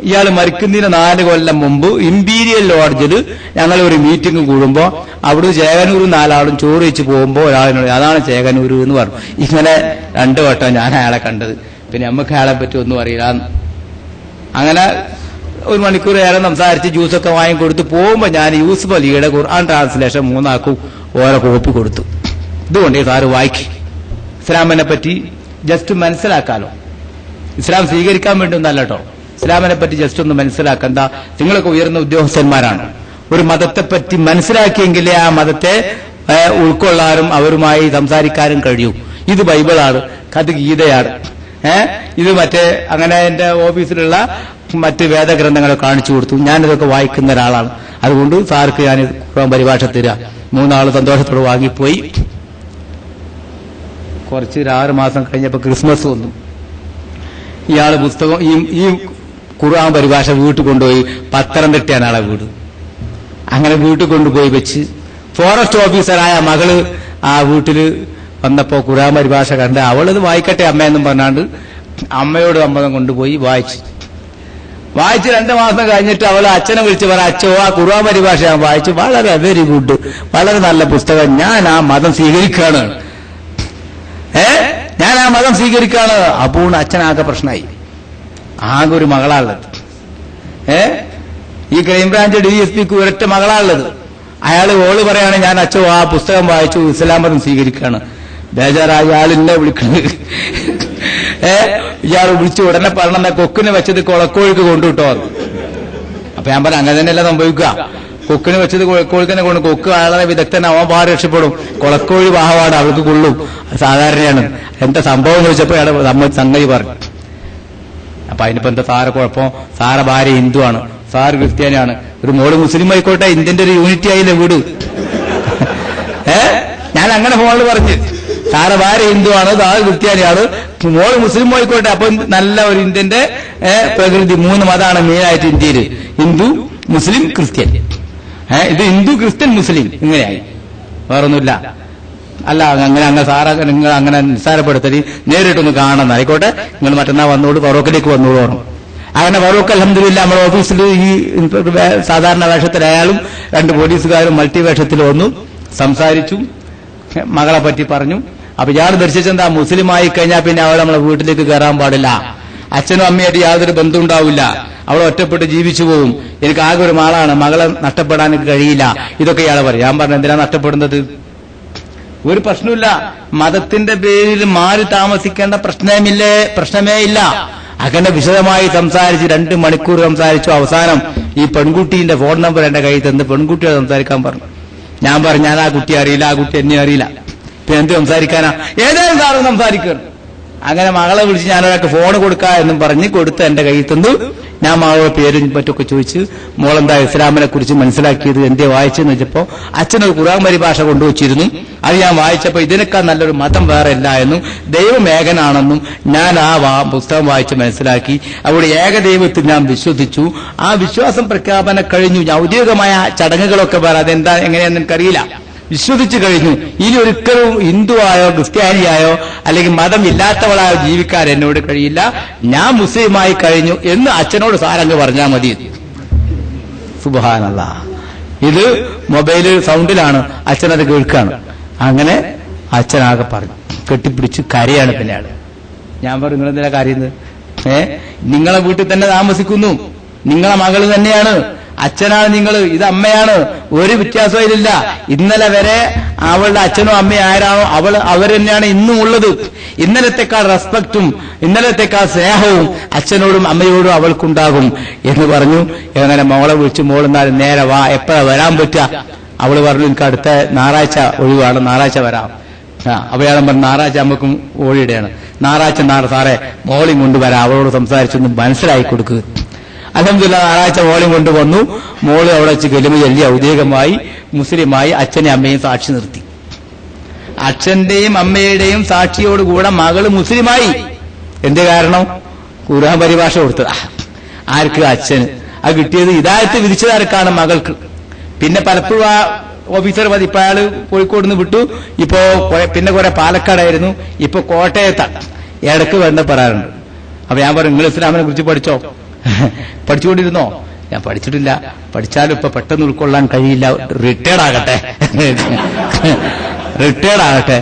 ഇയാൾ മരിക്കുന്നതിന് 4 കൊല്ലം മുമ്പ് ഇമ്പീരിയൽ ലോഡ്ജിൽ ഞങ്ങൾ ഒരു മീറ്റിംഗ് കൂടുമ്പോ അവിടെ ചേകനൂർ 4 ആളും ചോറ് വെച്ച് പോകുമ്പോ ഒരാളിനോട് അതാണ് ചേകനൂർ എന്ന് പറഞ്ഞു. ഇങ്ങനെ 2 വട്ടം ഞാൻ അയാളെ കണ്ടത്. പിന്നെ നമുക്ക് അയാളെ പറ്റി ഒന്നും അറിയില്ല. അങ്ങനെ 1 മണിക്കൂർ നേരം സംസാരിച്ച് ജ്യൂസൊക്കെ വാങ്ങിക്കൊടുത്ത് പോകുമ്പോ ഞാൻ യൂസുഫ് അലിയുടെ ഖുർആൻ ട്രാൻസ്ലേഷൻ 3 ആൾക്കും ഓരോ കോപ്പി കൊടുത്തു. ഇതുകൊണ്ട് സാറ് വായിക്കും. ഇസ്ലാമിനെ പറ്റി ജസ്റ്റ് മനസ്സിലാക്കാലോ. ഇസ്ലാം സ്വീകരിക്കാൻ വേണ്ടി ഒന്നല്ല കേട്ടോ. ഇസ്ലാമിനെ പറ്റി ജസ്റ്റ് ഒന്ന് മനസ്സിലാക്കണ്ട. നിങ്ങളൊക്കെ ഉയർന്ന ഉദ്യോഗസ്ഥന്മാരാണ്. ഒരു മതത്തെപ്പറ്റി മനസ്സിലാക്കിയെങ്കിലേ ആ മതത്തെ ഉൾക്കൊള്ളാനും അവരുമായി സംസാരിക്കാനും കഴിയൂ. ഇത് ബൈബിളാണ്, അത് ഗീതയാണ്, ഇത് മറ്റേ അങ്ങനെ എന്റെ ഓഫീസിലുള്ള മറ്റ് വേദഗ്രന്ഥങ്ങളെ കാണിച്ചു കൊടുത്തു. ഞാനിതൊക്കെ വായിക്കുന്ന ഒരാളാണ്. അതുകൊണ്ട് സാർക്ക് ഞാൻ ഖുർആൻ പരിഭാഷ തരിക. 3 ആള് സന്തോഷത്തോടെ വാങ്ങിപ്പോയി. കുറച്ച് 6 മാസം കഴിഞ്ഞപ്പോ ക്രിസ്മസ് വന്നു. ഇയാള് പുസ്തകം ഈ ഖുർആൻ പരിഭാഷ വീട്ടിൽ കൊണ്ടുപോയി, പത്തനംതിട്ടയാണ് ആളെ വീട്. അങ്ങനെ വീട്ടിൽ കൊണ്ടുപോയി വെച്ച് ഫോറസ്റ്റ് ഓഫീസറായ മകള് ആ വീട്ടില് വന്നപ്പോ ഖുർആൻ പരിഭാഷ കണ്ട് അവളത് വായിക്കട്ടെ അമ്മയെന്നും പറഞ്ഞാണ്ട് അമ്മയോട് അമ്മതം കൊണ്ടുപോയി വായിച്ച് 2 മാസം കഴിഞ്ഞിട്ട് അവള് അച്ഛനെ വിളിച്ച് പറ, അച്ഛോ ആ ഖുർആൻ പരിഭാഷ ഞാൻ വായിച്ചു, വളരെ വെരി ഗുഡ്, വളരെ നല്ല പുസ്തകം, ഞാൻ ആ മതം സ്വീകരിക്കുകയാണ്, ഞാൻ ആ മതം സ്വീകരിക്കുകയാണ്. അപ്പോൾ അച്ഛനാകെ പ്രശ്നമായി. ആകെ ഒരു മകളാണുള്ളത്. ഈ ക്രൈംബ്രാഞ്ച് DSPക്ക് ഒരൊറ്റ മകളാണുള്ളത്. ഓള് പറയാണ് ഞാൻ അച്ഛോ ആ പുസ്തകം വായിച്ചു, ഇസ്ലാം മതം സ്വീകരിക്കുകയാണ്. ബേജാറായി ആളിന്നെ വിളിക്കുന്നത്. ഇയാൾ വിളിച്ചു ഉടനെ പറഞ്ഞ കൊക്കിന് വെച്ചത് കൊളക്കോഴിക്ക് കൊണ്ടുവിട്ടോ. അപ്പൊ ഞാൻ പറഞ്ഞു അങ്ങനെ തന്നെയല്ല സംഭവിക്കുക. കൊക്കിന് വെച്ചത് കൊളക്കോഴിക്കനെ കൊണ്ട്, കൊക്ക് വളരെ വിദഗ്ധനാവാൻ പാട് രക്ഷപ്പെടും, കൊളക്കോഴി വാഹവാട് അവൾക്ക് കൊള്ളും, സാധാരണയാണ്. എന്താ സംഭവം എന്ന് വെച്ചപ്പോ അയാൾ സംഗതി പറഞ്ഞു. അപ്പൊ അതിനിപ്പോ എന്താ സാറെ കുഴപ്പം? സാറെ ഭാര്യ ഹിന്ദുവാണ്, സാർ ക്രിസ്ത്യാനിയാണ്, ഒരു മോള് മുസ്ലിം ആയിക്കോട്ടെ, ഇന്ത്യന്റെ ഒരു യൂണിറ്റി ആയില്ലേ വീട്. ഞാൻ അങ്ങനെ ഫോണിൽ പറഞ്ഞു, സാറെ ഭാര്യ ഹിന്ദുവാണ്, സാറ് ക്രിസ്ത്യാനിയാണ്, മോള് മുസ്ലിം ആയിക്കോട്ടെ, അപ്പൊ നല്ല ഒരു ഇന്ത്യന്റെ പ്രകൃതി 3 മതമാണ് മെയിനായിട്ട് ഇന്ത്യയിൽ, ഹിന്ദു മുസ്ലിം ക്രിസ്ത്യൻ. ഇത് ഹിന്ദു ക്രിസ്ത്യൻ മുസ്ലിം ഇങ്ങനെയായി, വേറൊന്നുമില്ല. അല്ല അങ്ങനെ സാറ നിങ്ങൾ അങ്ങനെ നിസ്സാരപ്പെടുത്തരി, നേരിട്ടൊന്ന് കാണണം, ആയിക്കോട്ടെ നിങ്ങൾ മറ്റന്നാൾ വന്നോളൂ, ഫറൂഖിലേക്ക് വന്നോളൂ പറഞ്ഞു. അങ്ങനെ ഫറൂഖ് അൽഹംദുലില്ലാ നമ്മുടെ ഓഫീസിൽ ഈ സാധാരണ വേഷത്തിലായാലും 2 പോലീസുകാരും മൾട്ടി വേഷത്തിൽ വന്നു, സംസാരിച്ചു, മകളെ പറ്റി പറഞ്ഞു. അപ്പൊ ഇയാൾ ദർശിച്ചെന്താ, മുസ്ലിമായി കഴിഞ്ഞാൽ പിന്നെ അവൾ നമ്മളെ വീട്ടിലേക്ക് കയറാൻ പാടില്ല, അച്ഛനും അമ്മയായിട്ട് യാതൊരു ബന്ധം ഉണ്ടാവില്ല, അവൾ ഒറ്റപ്പെട്ട് ജീവിച്ചു പോകും, എനിക്ക് ആകെ ഒരു മകളാണ്, മകളെ നഷ്ടപ്പെടാൻ എനിക്ക് കഴിയില്ല, ഇതൊക്കെ ഇയാളെ പറയും. ഞാൻ പറഞ്ഞു എന്തിനാ നഷ്ടപ്പെടുന്നത്? ഒരു പ്രശ്നമില്ല, മതത്തിന്റെ പേരിൽ മാറി താമസിക്കേണ്ട പ്രശ്നമേ ഇല്ല. അങ്ങനെ വിശദമായി സംസാരിച്ച് 2 മണിക്കൂർ സംസാരിച്ചു. അവസാനം ഈ പെൺകുട്ടീന്റെ ഫോൺ നമ്പർ എന്റെ കയ്യിൽ തന്ന് പെൺകുട്ടിയോട് സംസാരിക്കാൻ പറഞ്ഞു. ഞാൻ പറഞ്ഞു ഞാൻ ആ കുട്ടിയെ അറിയില്ല, ആ കുട്ടി എന്നെ അറിയില്ല, പിന്നെ എന്ത് സംസാരിക്കാനാ, ഏതായാലും സാറും സംസാരിക്കണം. അങ്ങനെ മകളെ വിളിച്ച് ഞാനൊരാൾക്ക് ഫോൺ കൊടുക്കാ എന്നും പറഞ്ഞ് കൊടുത്ത് എന്റെ കയ്യിൽ തന്നു. ഞാൻ മകളുടെ പേരും പറ്റൊക്കെ ചോദിച്ച്, മോളെന്താ ഇസ്ലാമിനെ കുറിച്ച് മനസ്സിലാക്കിയത്, എന്തേ വായിച്ചെന്ന് വെച്ചപ്പോ അച്ഛനൊരു ഖുർആൻ പരിഭാഷ കൊണ്ടുവച്ചിരുന്നു, അത് ഞാൻ വായിച്ചപ്പോ ഇതിനേക്കാൾ നല്ലൊരു മതം വേറെ ഇല്ല എന്നും ദൈവം ഏകനാണെന്നും ഞാൻ ആ പുസ്തകം വായിച്ച് മനസ്സിലാക്കി. അവിടെ ഏകദൈവത്തിൽ ഞാൻ വിശ്വസിച്ചു. ആ വിശ്വാസം പ്രഖ്യാപനം കഴിഞ്ഞു. ഔദ്യോഗികമായ ചടങ്ങുകളൊക്കെ വേറെ, അതെന്താ എങ്ങനെയാണെന്ന് എനിക്കറിയില്ല, വിശ്വസിച്ചു കഴിഞ്ഞു. ഇനി ഒരിക്കലും ഹിന്ദുവായോ ക്രിസ്ത്യാനിയായോ അല്ലെങ്കിൽ മതമില്ലാത്തവളായോ ജീവിക്കാൻ എന്നോട് കഴിയില്ല, ഞാൻ മുസ്ലിമായി കഴിഞ്ഞു എന്ന് അച്ഛനോട് സാരങ്ങ് പറഞ്ഞാൽ മതി. സുബ്ഹാനല്ലാഹ്. ഇത് മൊബൈൽ സൗണ്ടിലാണ്, അച്ഛനത് കേൾക്കാണ്. അങ്ങനെ അച്ഛനാകെ പറഞ്ഞു, കെട്ടിപ്പിടിച്ച് കരയാണ്. പിന്നെയാണ് ഞാൻ പറഞ്ഞു നിങ്ങളെന്തിനാ കരയുന്നത്? നിങ്ങളെ വീട്ടിൽ തന്നെ താമസിക്കുന്നു, നിങ്ങളെ മകള് തന്നെയാണ്, അച്ഛനാണ് നിങ്ങൾ, ഇത് അമ്മയാണ്, ഒരു വ്യത്യാസവും ഇതില്ല. ഇന്നലെ വരെ അവളുടെ അച്ഛനും അമ്മയും ആരാണോ അവർ തന്നെയാണ് ഇന്നും ഉള്ളത്. ഇന്നലത്തെക്കാൾ റെസ്പെക്റ്റും ഇന്നലത്തെക്കാൾ സ്നേഹവും അച്ഛനോടും അമ്മയോടും അവൾക്കുണ്ടാകും എന്ന് പറഞ്ഞു. അങ്ങനെ മോളെ വിളിച്ച്, മോളെന്നാലും നേരെ വാ, എപ്പോഴാ വരാൻ പറ്റുക? അവള് പറഞ്ഞു എനിക്ക് അടുത്ത ഞായറാഴ്ച ഒഴിവാണ്, ഞായറാഴ്ച വരാം. അയാളും പറഞ്ഞു ഞായറാഴ്ച അമ്മക്കും ഓടിയിടെയാണ്, ഞായറാഴ്ച സാറേ മോളിയും കൊണ്ടുവരാം, അവളോട് സംസാരിച്ചൊന്നും മനസ്സിലാക്കി കൊടുക്കുക. അൽഹംദുലില്ലാഹ് ഞായറാഴ്ച മോളിയും കൊണ്ടുവന്നു. മോള് അവിടെ വെച്ച് കലിമ ചൊല്ലി ഔദ്യോഗികമായി മുസ്ലിമായി അച്ഛനെയും അമ്മയും സാക്ഷി നിർത്തി. അച്ഛന്റെയും അമ്മയുടെയും സാക്ഷിയോടുകൂടെ മകള് മുസ്ലിമായി. എന്ത് കാരണം? ഖുർആൻ പരിഭാഷ കൊടുത്തത്. ആർക്ക്? അച്ഛന്. അത് കിട്ടിയത് ഹിദായത്ത് വിധിച്ചതാർക്കാണ്? മകൾക്ക്. പിന്നെ പലപ്പോഴും ആ ഓഫീസർ മതി, ഇപ്പൊ അയാള് കോഴിക്കോട് നിന്ന് വിട്ടു, ഇപ്പോ പിന്നെ കുറെ പാലക്കാടായിരുന്നു, ഇപ്പൊ കോട്ടയത്താണ്. ഇടക്ക് വേണ്ട പറയാറുണ്ട്. അപ്പൊ ഞാൻ പറഞ്ഞു നിങ്ങൾ ഇസ്ലാമിനെ കുറിച്ച് പഠിച്ചോ? പഠിച്ചുകൊണ്ടിരുന്നോ? ഞാൻ പഠിച്ചിട്ടില്ല, പഠിച്ചാലും ഇപ്പൊ പെട്ടെന്ന് ഉൾക്കൊള്ളാൻ കഴിയില്ല, റിട്ടയർഡ് ആകട്ടെ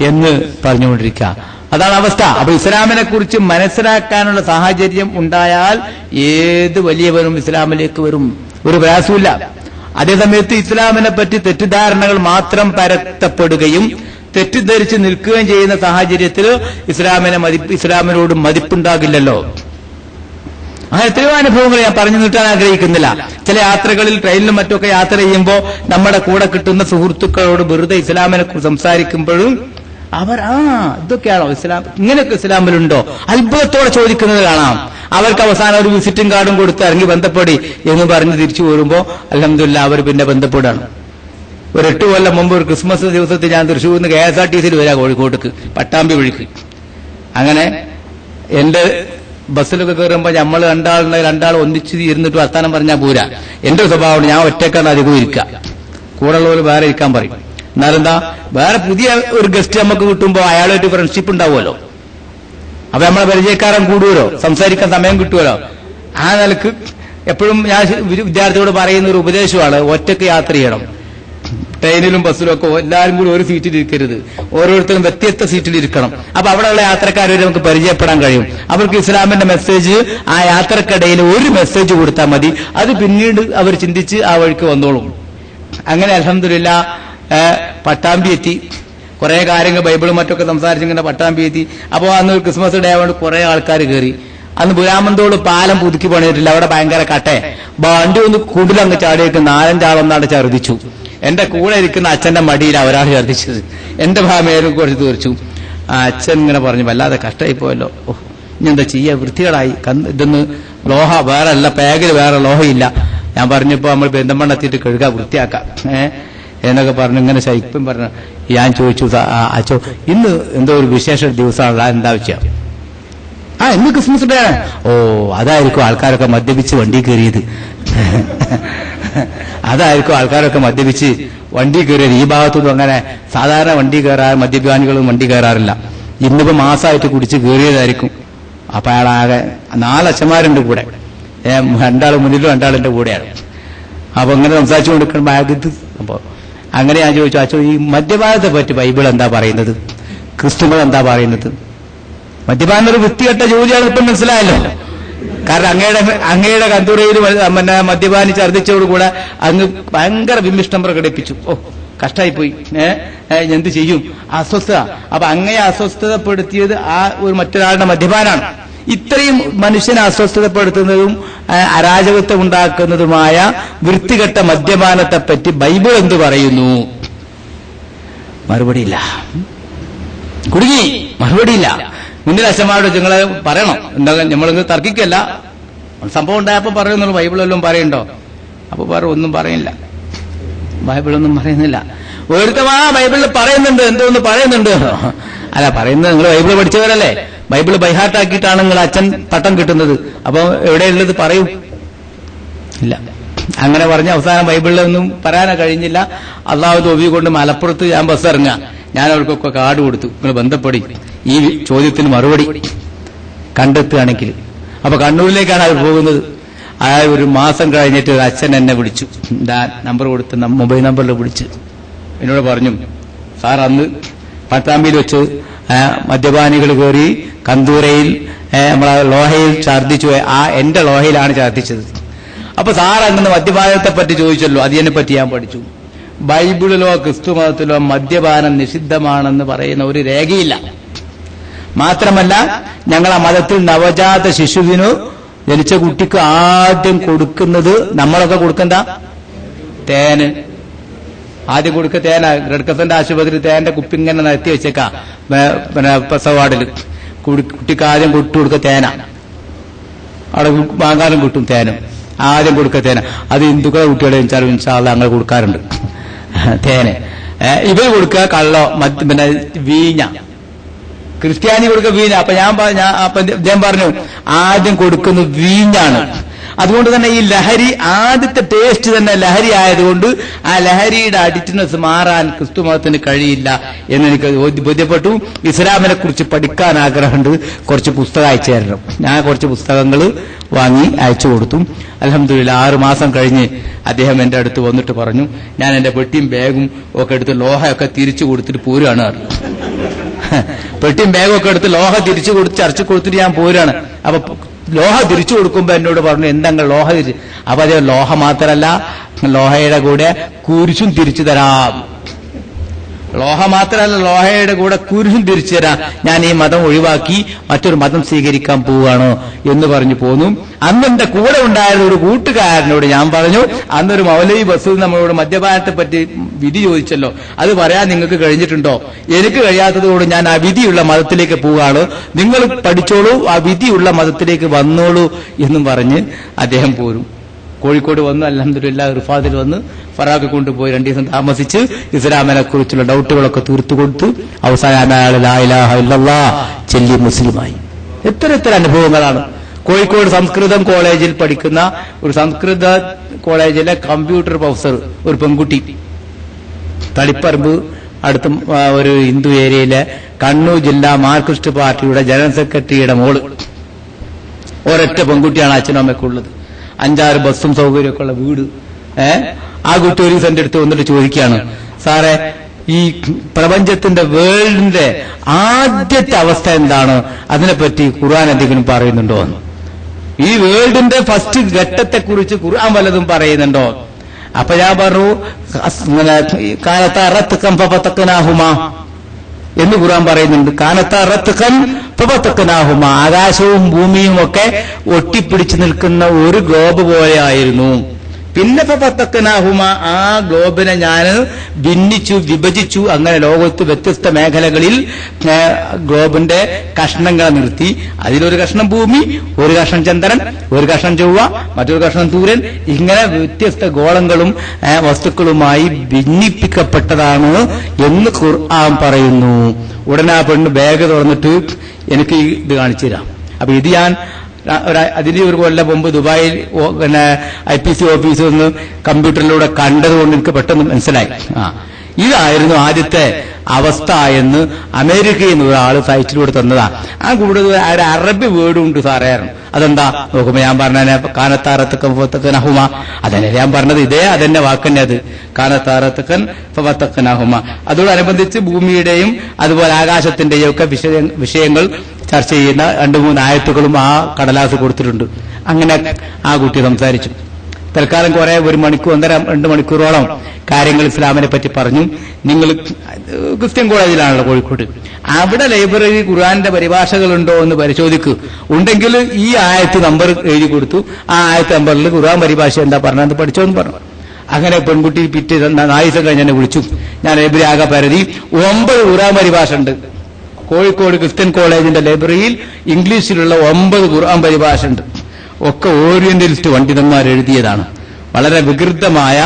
എന്ന് പറഞ്ഞുകൊണ്ടിരിക്കുക. അതാണ് അവസ്ഥ. അപ്പൊ ഇസ്ലാമിനെ കുറിച്ച് മനസ്സിലാക്കാനുള്ള സാഹചര്യം ഉണ്ടായാൽ ഏത് വലിയവരും ഇസ്ലാമിലേക്ക് വരും, ഒരു പ്രയാസമില്ല. അതേസമയത്ത് ഇസ്ലാമിനെ പറ്റി തെറ്റിദ്ധാരണകൾ മാത്രം പരത്തപ്പെടുകയും തെറ്റിദ്ധരിച്ച് നിൽക്കുകയും ചെയ്യുന്ന സാഹചര്യത്തിൽ ഇസ്ലാമിനോട് മതിപ്പുണ്ടാകില്ലല്ലോ. അങ്ങനെ എത്രയോ അനുഭവങ്ങൾ ഞാൻ പറഞ്ഞു നീട്ടാൻ ആഗ്രഹിക്കുന്നില്ല. ചില യാത്രകളിൽ ട്രെയിനിലും മറ്റൊക്കെ യാത്ര ചെയ്യുമ്പോൾ നമ്മുടെ കൂടെ കിട്ടുന്ന സുഹൃത്തുക്കളോട് വെറുതെ ഇസ്ലാമിനെ കുറിച്ച് സംസാരിക്കുമ്പോഴും അവർ ഇതൊക്കെയാണോ ഇസ്ലാം, ഇങ്ങനെയൊക്കെ ഇസ്ലാമിലുണ്ടോ, അത്ഭുതത്തോടെ ചോദിക്കുന്നത് കാണാം. അവർക്ക് അവസാനം ഒരു വിസിറ്റിംഗ് കാർഡും കൊടുത്ത് ഇറങ്ങി ബന്ധപ്പെടി എന്ന് പറഞ്ഞ് തിരിച്ചു പോരുമ്പോ അൽഹംദുലില്ലാ അവർ പിന്നെ ബന്ധപ്പെടാണ്. ഒരു 8 കൊല്ലം മുമ്പ് ഒരു ക്രിസ്മസ് ദിവസത്തിൽ ഞാൻ തൃശ്ശൂരിൽ നിന്ന് KSRTCയിൽ വരാ കോഴിക്കോട്ടേക്ക് പട്ടാമ്പി വഴിക്ക്. അങ്ങനെ എന്റെ ബസ്സിലൊക്കെ കയറുമ്പോ നമ്മൾ രണ്ടാൾ ഒന്നിച്ച് ഇരുന്നിട്ട് വർത്താനം പറഞ്ഞാൽ പോരാ. എന്റെ സ്വഭാവം ഞാൻ ഒറ്റക്കാണ് അധികം ഇരിക്കുക, കൂടെയുള്ളവർ വേറെ ഇരിക്കാൻ പറയും. എന്നാലെന്താ, വേറെ പുതിയ ഒരു ഗസ്റ്റ് നമുക്ക് കിട്ടുമ്പോ അയാളായിട്ട് ഫ്രണ്ട്ഷിപ്പ് ഉണ്ടാവുമല്ലോ, അപ്പൊ നമ്മളെ പരിചയക്കാരൻ കൂടുമല്ലോ, സംസാരിക്കാൻ സമയം കിട്ടുമല്ലോ. ആ നിലക്ക് എപ്പോഴും ഞാൻ വിദ്യാർത്ഥിയോട് പറയുന്ന ഒരു ഉപദേശമാണ്, ഒറ്റയ്ക്ക് യാത്ര ചെയ്യണം. ട്രെയിനിലും ബസ്സിലും ഒക്കെ എല്ലാവരും കൂടി ഒരു സീറ്റിൽ ഇരിക്കരുത്, ഓരോരുത്തരും വ്യത്യസ്ത സീറ്റിൽ ഇരിക്കണം. അപ്പൊ അവിടെയുള്ള യാത്രക്കാരെ നമുക്ക് പരിചയപ്പെടാൻ കഴിയും. അവർക്ക് ഇസ്ലാമിന്റെ മെസ്സേജ് ആ യാത്രക്കിടയിൽ ഒരു മെസ്സേജ് കൊടുത്താൽ മതി, അത് പിന്നീട് അവർ ചിന്തിച്ച് ആ വഴിക്ക് വന്നോളും. അങ്ങനെ അൽഹംദുലില്ലാ പട്ടാമ്പി എത്തി. കുറെ കാര്യങ്ങൾ ബൈബിളും മറ്റൊക്കെ സംസാരിച്ചിങ്ങനെ പട്ടാമ്പി എത്തി. അപ്പോൾ അന്ന് ക്രിസ്മസ് ഡേ ആയതുകൊണ്ട് കുറെ ആൾക്കാർ കയറി. അന്ന് പുരാമന്തോട് പാലം പുതുക്കി പണിയിട്ടില്ല, അവിടെ ഭയങ്കര കട്ടെ. വണ്ടി ഒന്ന് കൂടുതലങ്ങ് ചാടിയിട്ട് 4-5 ആളൊന്നാട് ഛർദ്ദിച്ചു. എന്റെ കൂടെ ഇരിക്കുന്ന അച്ഛന്റെ മടിയിൽ ഒരാൾ ഛർദ്ദിച്ചത്, എന്റെ ഭാമേരും കുറച്ച് തീർച്ചു. അച്ഛൻ ഇങ്ങനെ പറഞ്ഞു, വല്ലാതെ കഷ്ടമായി പോയല്ലോ, ഇനി എന്താ ചെയ്യാ, വൃത്തികളായി, ഇതൊന്ന് ലോഹ വേറെ അല്ല, പാകിൽ വേറെ ലോഹയില്ല. ഞാൻ പറഞ്ഞപ്പോ നമ്മൾ ബന്ധമണ്ണെത്തിയിട്ട് കഴുകാ, വൃത്തിയാക്കാം എന്നൊക്കെ പറഞ്ഞു. ഇങ്ങനെ ശൈപ്പം പറഞ്ഞു. ഞാൻ ചോദിച്ചു, അച്ഛോ ഇന്ന് എന്തോ ഒരു വിശേഷ ദിവസമാണല്ലോ, എന്താ വെച്ചാ? ഇന്ന് ക്രിസ്മസ് ഡേ. ഓ, അതായിരിക്കും ആൾക്കാരൊക്കെ മദ്യപിച്ച് വണ്ടി കയറിയത്. അതായിരിക്കും ആൾക്കാരൊക്കെ മദ്യപിച്ച് വണ്ടി കയറിയത്. ഈ ഭാഗത്തൊന്നും അങ്ങനെ സാധാരണ വണ്ടി കയറാറ്, മദ്യപാനികളും വണ്ടി കയറാറില്ല. ഇന്നിപ്പോ മാസമായിട്ട് കുടിച്ച് കയറിയതായിരിക്കും. അപ്പൊ അയാളാകെ 4 അച്ഛന്മാരുണ്ട് കൂടെ, 2 മുന്നിലും 2 കൂടെയാണ്. അപ്പൊ ഇങ്ങനെ സംസാരിച്ചു കൊടുക്കണം ബാഗത്ത്. അപ്പൊ അങ്ങനെ ഞാൻ ചോദിച്ചു, അച്ഛോ ഈ മദ്യപാനത്തെ പറ്റി ബൈബിൾ എന്താ പറയുന്നത്, ക്രിസ്തുമതം എന്താ പറയുന്നത്? മദ്യപാനം ഒരു വൃത്തികെട്ട ജോലിയാണ്, ഇപ്പം മനസ്സിലായല്ലോ. കാരണം അങ്ങയുടെ കന്തൂരയിൽ മദ്യപാനി ഛർദ്ദിച്ചതോടുകൂടെ അങ്ങ് ഭയങ്കര വിമിഷ്ടം പ്രകടിപ്പിച്ചു. ഓ, കഷ്ടായിപ്പോയി, എന്ത് ചെയ്യും, അസ്വസ്ഥത. അപ്പൊ അങ്ങയെ അസ്വസ്ഥതപ്പെടുത്തിയത് ആ ഒരു മറ്റൊരാളുടെ മദ്യപാനാണ്. ഇത്രയും മനുഷ്യനെ അസ്വസ്ഥതപ്പെടുത്തുന്നതും അരാജകത്വം ഉണ്ടാക്കുന്നതുമായ വൃത്തികെട്ട മദ്യപാനത്തെപ്പറ്റി ബൈബിൾ എന്ത് പറയുന്നു? മറുപടിയില്ല. കുടുങ്ങി, മറുപടിയില്ല. മുന്നിൽ അച്ഛന്മാരോട് നിങ്ങളെ പറയണം, എന്താ നമ്മളിന്ന് തർക്കിക്കല്ല, സംഭവം ഉണ്ടായപ്പോ പറയുന്നുള്ളൂ. ബൈബിളെല്ലാം പറയണ്ടോ? അപ്പൊ ഒന്നും പറയില്ല, ബൈബിളൊന്നും പറയുന്നില്ല. ഒരുത്തമാ ബൈബിളിൽ പറയുന്നുണ്ട്, എന്തോന്ന് പറയുന്നുണ്ട്. അല്ല, പറയുന്നത് നിങ്ങൾ ബൈബിൾ പഠിച്ചവരല്ലേ, ബൈബിൾ ബൈഹാർട്ടാക്കിയിട്ടാണ് നിങ്ങൾ അച്ഛൻ പട്ടം കിട്ടുന്നത്. അപ്പൊ എവിടെയുള്ളത് പറയൂ? ഇല്ല. അങ്ങനെ പറഞ്ഞ അവസാനം ബൈബിളിലൊന്നും പറയാനോ കഴിഞ്ഞില്ല. അള്ളാഹു തോഫീഖ് കൊണ്ട് മലപ്പുറത്ത് ഞാൻ ബസ് ഇറങ്ങാം. ഞാൻ അവർക്കൊക്കെ കാർഡ് കൊടുത്തു, നിങ്ങൾ ബന്ധപ്പെടി, ഈ ചോദ്യത്തിന് മറുപടി കണ്ടെത്തുകയാണെങ്കിൽ. അപ്പൊ കണ്ണൂരിലേക്കാണ് അവർ പോകുന്നത്. അയാൾ ഒരു മാസം കഴിഞ്ഞിട്ട് അച്ഛൻ എന്നെ വിളിച്ചു, നമ്പർ കൊടുത്ത് മൊബൈൽ നമ്പറിൽ വിളിച്ച് എന്നോട് പറഞ്ഞു, സാർ അന്ന് പട്ടാമ്പിയിൽ വെച്ച് മദ്യപാനികൾ കയറി കന്തൂരയിൽ നമ്മളെ ലോഹയിൽ ഛർദ്ദിച്ചു, എന്റെ ലോഹയിലാണ് ഛർദ്ദിച്ചത്. അപ്പൊ സാർ അങ്ങനെ മദ്യപാനത്തെ പറ്റി ചോദിച്ചല്ലോ, അതിനെ പറ്റി ഞാൻ പഠിച്ചു. ബൈബിളിലോ ക്രിസ്തു മതത്തിലോ മദ്യപാനം നിഷിദ്ധമാണെന്ന് പറയുന്ന ഒരു രേഖയില്ല. മാത്രമല്ല, ഞങ്ങളെ മതത്തിൽ നവജാത ശിശുവിനു ജനിച്ച കുട്ടിക്ക് ആദ്യം കൊടുക്കുന്നത്, നമ്മളൊക്കെ കൊടുക്കണ്ട തേന്, ആദ്യം കൊടുക്കുക തേന. റെഡ്കസന്റെ ആശുപത്രി തേന്റെ കുപ്പിങ്ങനെ നിരത്തി വെച്ചേക്കാം, പിന്നെ പ്രസവാർഡിൽ. കുട്ടിക്ക് ആദ്യം കൊടുക്കുക തേന, അവിടെ വാങ്ങാനും കിട്ടും തേനും. ആദ്യം കൊടുക്കുക തേന. അത് ഹിന്ദുക്കളെ കുട്ടികളെ വെച്ചാലും ഇൻഷാല്ലാഹ് ഞങ്ങൾ കൊടുക്കാറുണ്ട് തേന്. ഇവർ കൊടുക്കുക കള്ളോ, പിന്നെ വീഞ്ഞ. ക്രിസ്ത്യാനി കൊടുക്കുക വീഞ്ഞ. അപ്പൊ ഞാൻ പറഞ്ഞു ആദ്യം കൊടുക്കുന്നത് വീഞ്ഞാണ്. അതുകൊണ്ട് തന്നെ ഈ ലഹരി, ആദ്യത്തെ ടേസ്റ്റ് തന്നെ ലഹരി ആയതുകൊണ്ട് ആ ലഹരിയുടെ അഡിക്റ്റ്നെസ് മാറാൻ ക്രിസ്തു മതത്തിന് കഴിയില്ല എന്നെനിക്ക് ബോധ്യപ്പെട്ടു. ഇസ്ലാമിനെ കുറിച്ച് പഠിക്കാൻ ആഗ്രഹമുണ്ട്, കുറച്ച് പുസ്തകം അയച്ചു തരണം. ഞാൻ കുറച്ച് പുസ്തകങ്ങൾ വാങ്ങി അയച്ചു കൊടുത്തു. അൽഹംദുലില്ലാഹ് 6 മാസം കഴിഞ്ഞ് അദ്ദേഹം എന്റെ അടുത്ത് വന്നിട്ട് പറഞ്ഞു, ഞാൻ എന്റെ പെട്ടിയും ബാഗും ഒക്കെ എടുത്ത് ലോഹയൊക്കെ തിരിച്ചു കൊടുത്തിട്ട് പോരുകയാണ്. പെട്ടിയും ബാഗും ഒക്കെ എടുത്ത് ലോഹ തിരിച്ചു കൊടുത്ത് ചർച്ച കൊടുത്തിട്ട് ഞാൻ പോരുകയാണ്. അപ്പൊ ലോഹ തിരിച്ചു കൊടുക്കുമ്പോ എന്നോട് പറഞ്ഞു, എന്താ ലോഹ തിരിച്ചു? അപ്പൊ അതേ, ലോഹ മാത്രല്ല, ലോഹയുടെ കൂടെ കുരിശും തിരിച്ചു തരാം. ലോഹ മാത്രമല്ല, ലോഹയുടെ കൂടെ കുരിശും തിരിച്ചു തരാം, ഞാൻ ഈ മതം ഒഴിവാക്കി മറ്റൊരു മതം സ്വീകരിക്കാൻ പോവുകയാണ് എന്ന് പറഞ്ഞു പോന്നു. അന്ന് എന്റെ കൂടെ ഉണ്ടായിരുന്ന ഒരു കൂട്ടുകാരനോട് ഞാൻ പറഞ്ഞു, അന്നൊരു മൗലവി ബസ് നമ്മളോട് മദ്യപാനത്തെ പറ്റി വിധി ചോദിച്ചല്ലോ, അത് പറയാൻ നിങ്ങൾക്ക് കഴിഞ്ഞിട്ടുണ്ടോ? എനിക്ക് കഴിയാത്തതുകൊണ്ട് ഞാൻ ആ വിധിയുള്ള മതത്തിലേക്ക് പോവുകയാണ്, നിങ്ങൾ പഠിച്ചോളൂ, ആ വിധിയുള്ള മതത്തിലേക്ക് വന്നോളൂ എന്നും പറഞ്ഞ് അദ്ദേഹം പോരും. കോഴിക്കോട് വന്ന് അൽഹംദുലില്ലാഹ് റിഫാദിൽ വന്ന് ഫറാഖ് കൊണ്ടുപോയി 2 ദിവസം താമസിച്ച് ഇസ്ലാമിനെ കുറിച്ചുള്ള ഡൗട്ടുകളൊക്കെ തീർത്തു കൊടുത്തു. അവസാനം അയാൾ ലാ ഇലാഹ ഇല്ലല്ലാഹ് ചൊല്ലി മുസ്ലിമായി. എത്ര അനുഭവങ്ങളാണ്. കോഴിക്കോട് സംസ്കൃതം കോളേജിൽ പഠിക്കുന്ന ഒരു സംസ്കൃത കോളേജിലെ കമ്പ്യൂട്ടർ പ്രൊഫസർ, ഒരു പെൺകുട്ടി, തളിപ്പറമ്പ് അടുത്ത ഒരു ഹിന്ദു ഏരിയയിലെ കണ്ണൂർ ജില്ലാ മാർക്സിസ്റ്റ് പാർട്ടിയുടെ ജനറൽ സെക്രട്ടറിയുടെ മോള്, ഒരൊറ്റ പെൺകുട്ടിയാണ് അച്ഛനും അമ്മയ്ക്കുള്ളത്. 5-6 ബസ്സും സൗകര്യമൊക്കെ ഉള്ള വീട്. ആ കുട്ടി ഒരു സെന്റ് എടുത്ത് വന്നിട്ട് ചോദിക്കുകയാണ്, സാറേ ഈ പ്രപഞ്ചത്തിന്റെ വേൾഡിന്റെ ആദ്യത്തെ അവസ്ഥ എന്താണ്, അതിനെപ്പറ്റി ഖുർആൻ എന്തെങ്കിലും പറയുന്നുണ്ടോ? ഈ വേൾഡിന്റെ ഫസ്റ്റ് ഘട്ടത്തെക്കുറിച്ച് ഖുർആൻ വല്ലതും പറയുന്നുണ്ടോ? അപ്പൊ ഞാൻ പറഞ്ഞു, കാലത്തറത്തുക്കംപത്തക്കനാഹുമാ എന്ന് ഖുർആൻ പറയുന്നുണ്ട്. കാനത്തറത്തുക്കംപത്തക്കനാഹുമ, ആകാശവും ഭൂമിയും ഒക്കെ ഒട്ടിപ്പിടിച്ചു നിൽക്കുന്ന ഒരു ഗ്ലോബ് പോലെയായിരുന്നു. പിന്നെ പത്തക്കനാഹുമ, ആ ഗ്ലോബിനെ ഞാൻ ഭിന്നിച്ചു, വിഭജിച്ചു. അങ്ങനെ ലോകത്ത് വ്യത്യസ്ത മേഖലകളിൽ ഗ്ലോബിന്റെ കഷ്ണങ്ങളെ നിർത്തി. അതിലൊരു കഷ്ണം ഭൂമി, ഒരു കഷ്ണം ചന്ദ്രൻ, ഒരു കഷ്ണം ചൊവ്വ, മറ്റൊരു കഷ്ണം സൂര്യൻ, ഇങ്ങനെ വ്യത്യസ്ത ഗോളങ്ങളും വസ്തുക്കളുമായി ഭിന്നിപ്പിക്കപ്പെട്ടതാണ് എന്ന് ഖുർആൻ പറയുന്നു. ഉടനെ ആ പെണ്ണ് ബാഗ് തുറന്നിട്ട് എനിക്ക് ഇത് കാണിച്ചു തരാം. അപ്പൊ ഇത് ഞാൻ അതിന് ഒരു കൊല്ലം മുമ്പ് ദുബായിൽ IPC ഓഫീസിൽ നിന്ന് കമ്പ്യൂട്ടറിലൂടെ കണ്ടതുകൊണ്ട് എനിക്ക് പെട്ടെന്ന് മനസ്സിലായി. ഇതായിരുന്നു ആദ്യത്തെ അവസ്ഥ എന്ന് അമേരിക്കയിൽ നിന്ന് ഒരാൾ സൈറ്റിലൂടെ തന്നതാ. ആ കൂടുതൽ ഒരു അറബി വേർഡും ഉണ്ട് സാറേ. അതെന്താ നോക്കുമ്പോ ഞാൻ പറഞ്ഞ കാനത്താറത്തക്കൻ അതന്നെ ഞാൻ പറഞ്ഞത്, അതെന്നെ വാക്കന്നെ അത്, കാനത്താറത്തക്കൻ ഫത്തക്കനാഹുമ. അതോടനുബന്ധിച്ച് ഭൂമിയുടെയും അതുപോലെ ആകാശത്തിന്റെയും ഒക്കെ വിഷയങ്ങൾ ചർച്ച ചെയ്യുന്ന 2-3 ആയത്തുകളും ആ കടലാസ് കൊടുത്തിട്ടുണ്ട്. അങ്ങനെ ആ കുട്ടി സംസാരിച്ചു. തൽക്കാലം കുറെ 1 മണിക്കൂർ 1.5-2 മണിക്കൂറോളം കാര്യങ്ങൾ ഇസ്ലാമിനെ പറ്റി പറഞ്ഞു. നിങ്ങൾ ക്രിസ്ത്യൻ കോളേജിലാണല്ലോ കോഴിക്കോട്, അവിടെ ലൈബ്രറി ഖുർആന്റെ പരിഭാഷകളുണ്ടോ എന്ന് പരിശോധിക്കൂ. ഉണ്ടെങ്കിൽ ഈ ആയത്ത് നമ്പർ എഴുതി കൊടുത്തു. ആ ആയത്ത് നമ്പറിൽ ഖുർആൻ പരിഭാഷ എന്താ പറഞ്ഞത് പഠിച്ചോന്ന് പറഞ്ഞു. അങ്ങനെ പെൺകുട്ടി പിറ്റേ 4 ദിവസം കഴിഞ്ഞ് എന്നെ വിളിച്ചു. ഞാൻ ലൈബ്രറി ആകെ പരതി 9 ഖുർആൻ പരിഭാഷ ഉണ്ട്. കോഴിക്കോട് ക്രിസ്ത്യൻ കോളേജിന്റെ ലൈബ്രറിയിൽ ഇംഗ്ലീഷിലുള്ള 9 ഖുർആൻ പരിഭാഷ ഉണ്ട്. ഒക്കെ ഓറിയന്റലിസ്റ്റ് പണ്ഡിതന്മാർ എഴുതിയതാണ്. വളരെ വികൃതമായ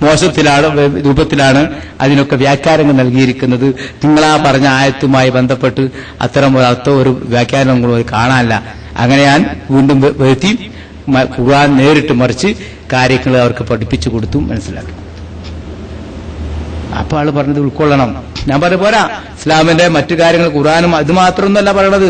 മോശത്തിലാണ് രൂപത്തിലാണ് അതിനൊക്കെ വ്യാഖ്യാനങ്ങൾ നൽകിയിരിക്കുന്നത്. നിങ്ങളാ പറഞ്ഞ ആയത്തുമായി ബന്ധപ്പെട്ട് അത്തരം ഒരു അർത്ഥം ഒരു വ്യാഖ്യാനങ്ങളും കാണാനില്ല. അങ്ങനെ ഞാൻ വീണ്ടും വരുത്തി ഖുർആൻ നേരിട്ട് മറിച്ച് കാര്യങ്ങൾ അവർക്ക് പഠിപ്പിച്ചു കൊടുത്തു, മനസ്സിലാക്കി. അപ്പൊ ആള് പറഞ്ഞത് ഉൾക്കൊള്ളണം. ഞാൻ പറഞ്ഞ പോരാ, ഇസ്ലാമിന്റെ മറ്റു കാര്യങ്ങൾ ഖുർആനും അത് മാത്രമൊന്നുമല്ല പറയണത്.